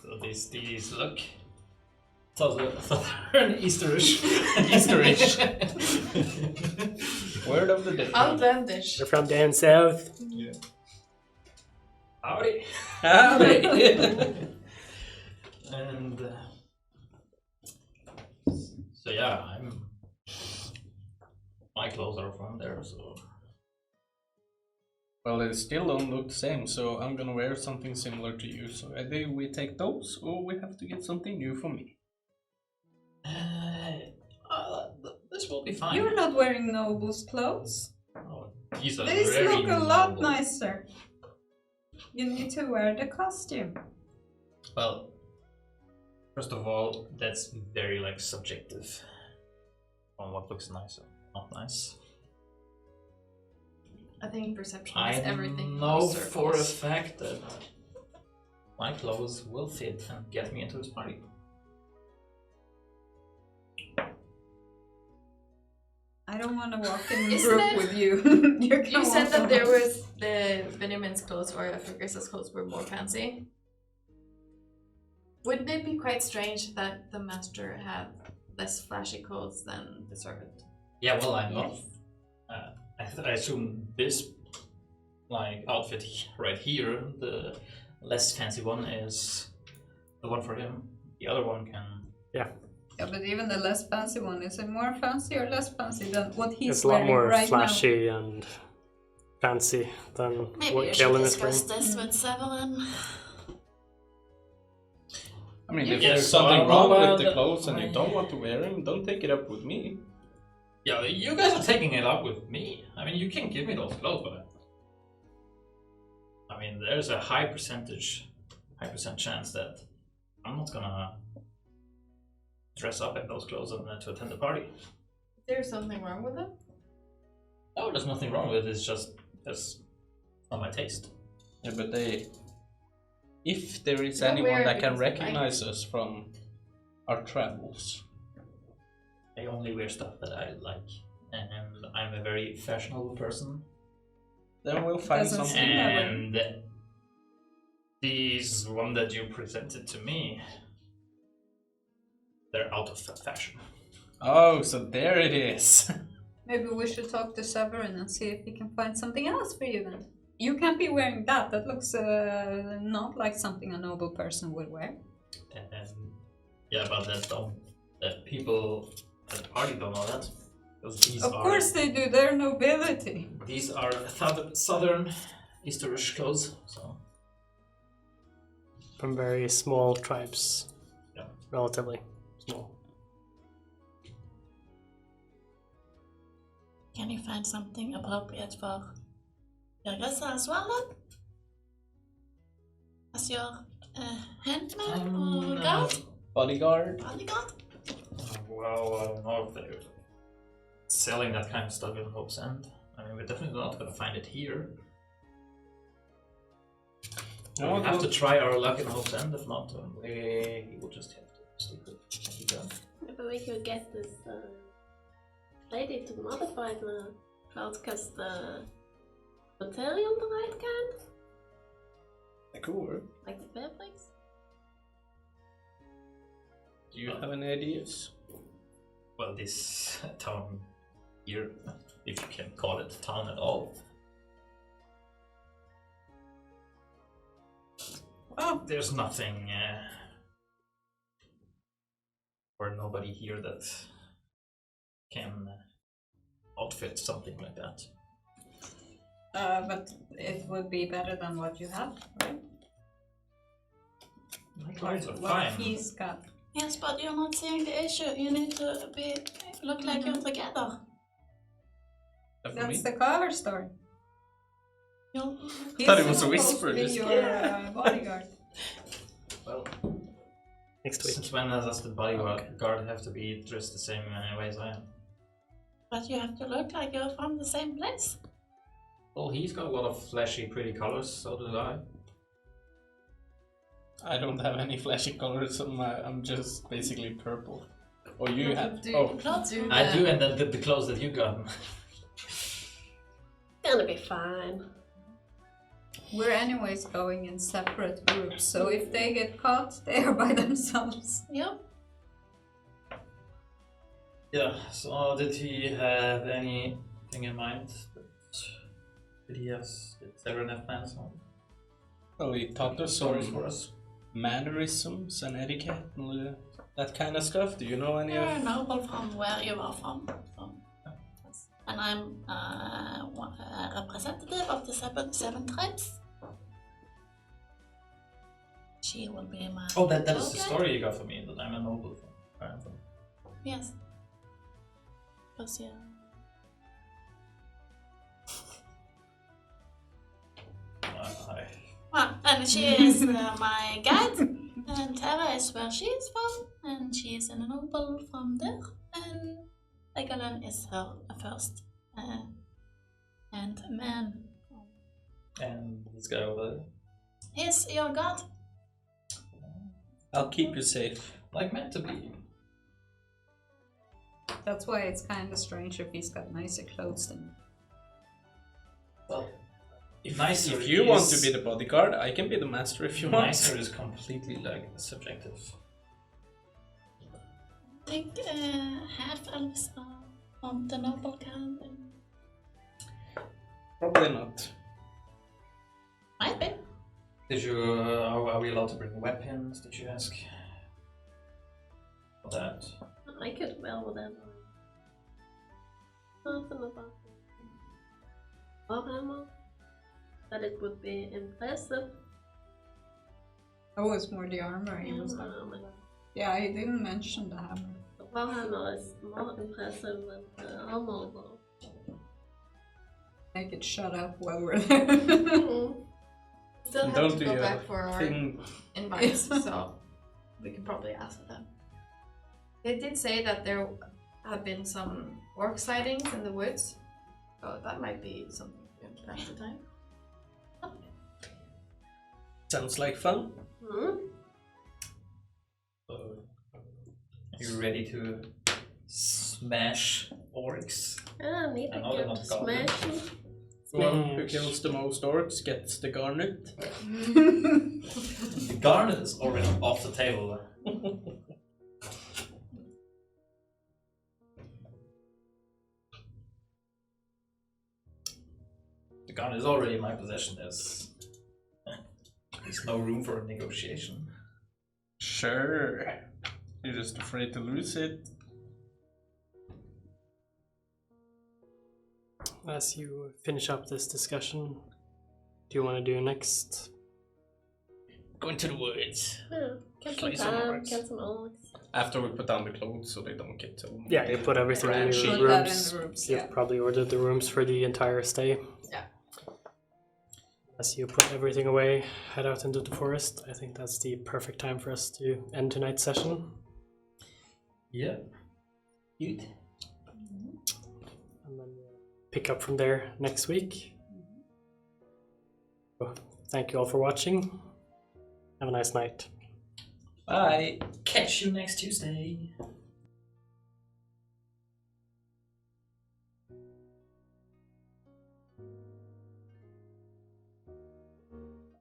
So these look southern Easterish. Easterish. Word of the day. Outlandish. They're from down south. Yeah. Howdy. Howdy. And so yeah, my clothes are from there, so Well, they still don't look the same, so I'm gonna wear something similar to you. So either we take those, or we have to get something new for me. this will be fine. You're not wearing Noble's clothes. Oh, these are These very look a lot noble. nicer. You need to wear the costume. Well, first of all, that's very like subjective on what looks nice or not nice. I think perception I is everything. know in these for a circles. fact that my clothes will fit and get me into this party. I don't want to walk in a Isn't group it- with you. You said that there was the Benjamin's clothes or Fugris's clothes were more fancy. Wouldn't it be quite strange that the master had less flashy clothes than the servant? Yeah, well, I'm not. Yes. I assume this like outfit right here, the less fancy one, is the one for him. The other one can. Yeah, but even the less fancy one, is it more fancy or less fancy than what he's It's a lot wearing more right flashy and fancy than Maybe what you should Kalen is discuss wearing. this with Severin. I mean, if Yeah, there's so something I'll wrong allow with the the- clothes and you don't want to wear them, don't take it up with me. Yeah, you guys are taking it up with me. I mean, you can give me those clothes, but I mean, there's a high percent chance that I'm not gonna dress up in those clothes to attend the party. There's something wrong with them? No, there's nothing wrong with it. It's just that's not my taste. Yeah, but if there is Don't anyone wear it that can because you like recognize us from our travels, I only wear stuff that I like, and I'm a very fashionable person. then we'll find Doesn't something. seem that way. And these one that you presented to me, they're out of fashion. Oh, so there it is. Maybe we should talk to Severin and see if he can find something else for you then. You can't be wearing that. That looks not like something a noble person would wear. And yeah, but that people at the party don't know that. Because these Of are course they do. They're nobility. these are southern Easterish clothes. So From very small tribes. Yeah. Relatively small. Can you find something appropriate for Fugris as well then? As your handman or guard? Bodyguard. Bodyguard? well, I don't know if they're selling that kind of stuff in Hope's End. I mean, we're definitely not gonna find it here. No, We have to try our luck in Hope's End. If not, we will just have to stick with what we got. Maybe we could get this lady to modify the clothes because the material the right kind, That could work. like the fabrics. Do you have any ideas? Well, this town here, if you can call it a town at all. Well, there's nothing or nobody here that can outfit something like that. But it would be better than what you have, right? My clothes are What fine. he's got. Yes, but you're not seeing the issue. You need to look like you're together. That for me? That's the cover story. You're, He's thought it was a supposed whisper, to be just- your bodyguard. Well, Next week. since when does the bodyguard have to be dressed the same way as I am? but you have to look like you're from the same place. Well, he's got a lot of flashy, pretty colors, so do I. I don't have any flashy colors on my. I'm just basically purple. Or you have. Do- Oh, do I the- do, and then the clothes that you got. Gonna be fine. We're anyways going in separate groups, so if they get caught, they are by themselves. Yep. Yeah, so did he have anything in mind? Did Severin have plans on? well, he taught us Stories some for us? mannerisms and etiquette and that kind of stuff. Do you know any You're of? a noble from where you are from. So. Yes. And I'm a representative of the seven tribes. She will be my. Oh, that is tour the guide. story you got for me, that I'm a noble from where I'm from. Yes. Because yeah. Well, and she is my guide, and Tara is where she is from, and she is a noble from there, and Egelin is her first and man. And this guy over there. He's your god. I'll keep you safe. Like meant to be. That's why it's kind of strange if he's got nicer clothes than Well, If you want to be the bodyguard, I can be the master if you want. nicer is completely like subjective. I think half elves are on the noble kind. Probably not. Might be. Did you? Are we allowed to bring weapons? Did you ask? For that. I could wear whatever. Nothing about Warhammer. That it would be impressive. Oh, it's more the armor he was like. Yeah, he didn't mention the hammer. The Warhammer is more impressive than the armor though. Make it shut up while we're there. Still have Don't to do go your back for our thing. invites, so we can probably ask them. They did say that there have been some orc sightings in the woods, so that might be something to do from time to time. Sounds like fun. So, are you ready to smash orcs? Yeah, I need I a know they're good not goblins. smashing. Well, who kills the most orcs gets the garnet. The garnet is already off the table. The garnet is already in my possession. There's no room for a negotiation. Sure. You're just afraid to lose it. As you finish up this discussion, do you want to do next? Go into the woods. Yeah, kill some Slay some time, orcs. kill some orcs. After we put down the clothes so they don't get too. Yeah, you put everything in Branch. your Put that in rooms. the rooms, You've yeah. probably ordered the rooms for the entire stay. Yeah. As you put everything away, head out into the forest. I think that's the perfect time for us to end tonight's session. Yeah. And then pick up from there next week. So, thank you all for watching. Have a nice night. Bye. Catch you next Tuesday.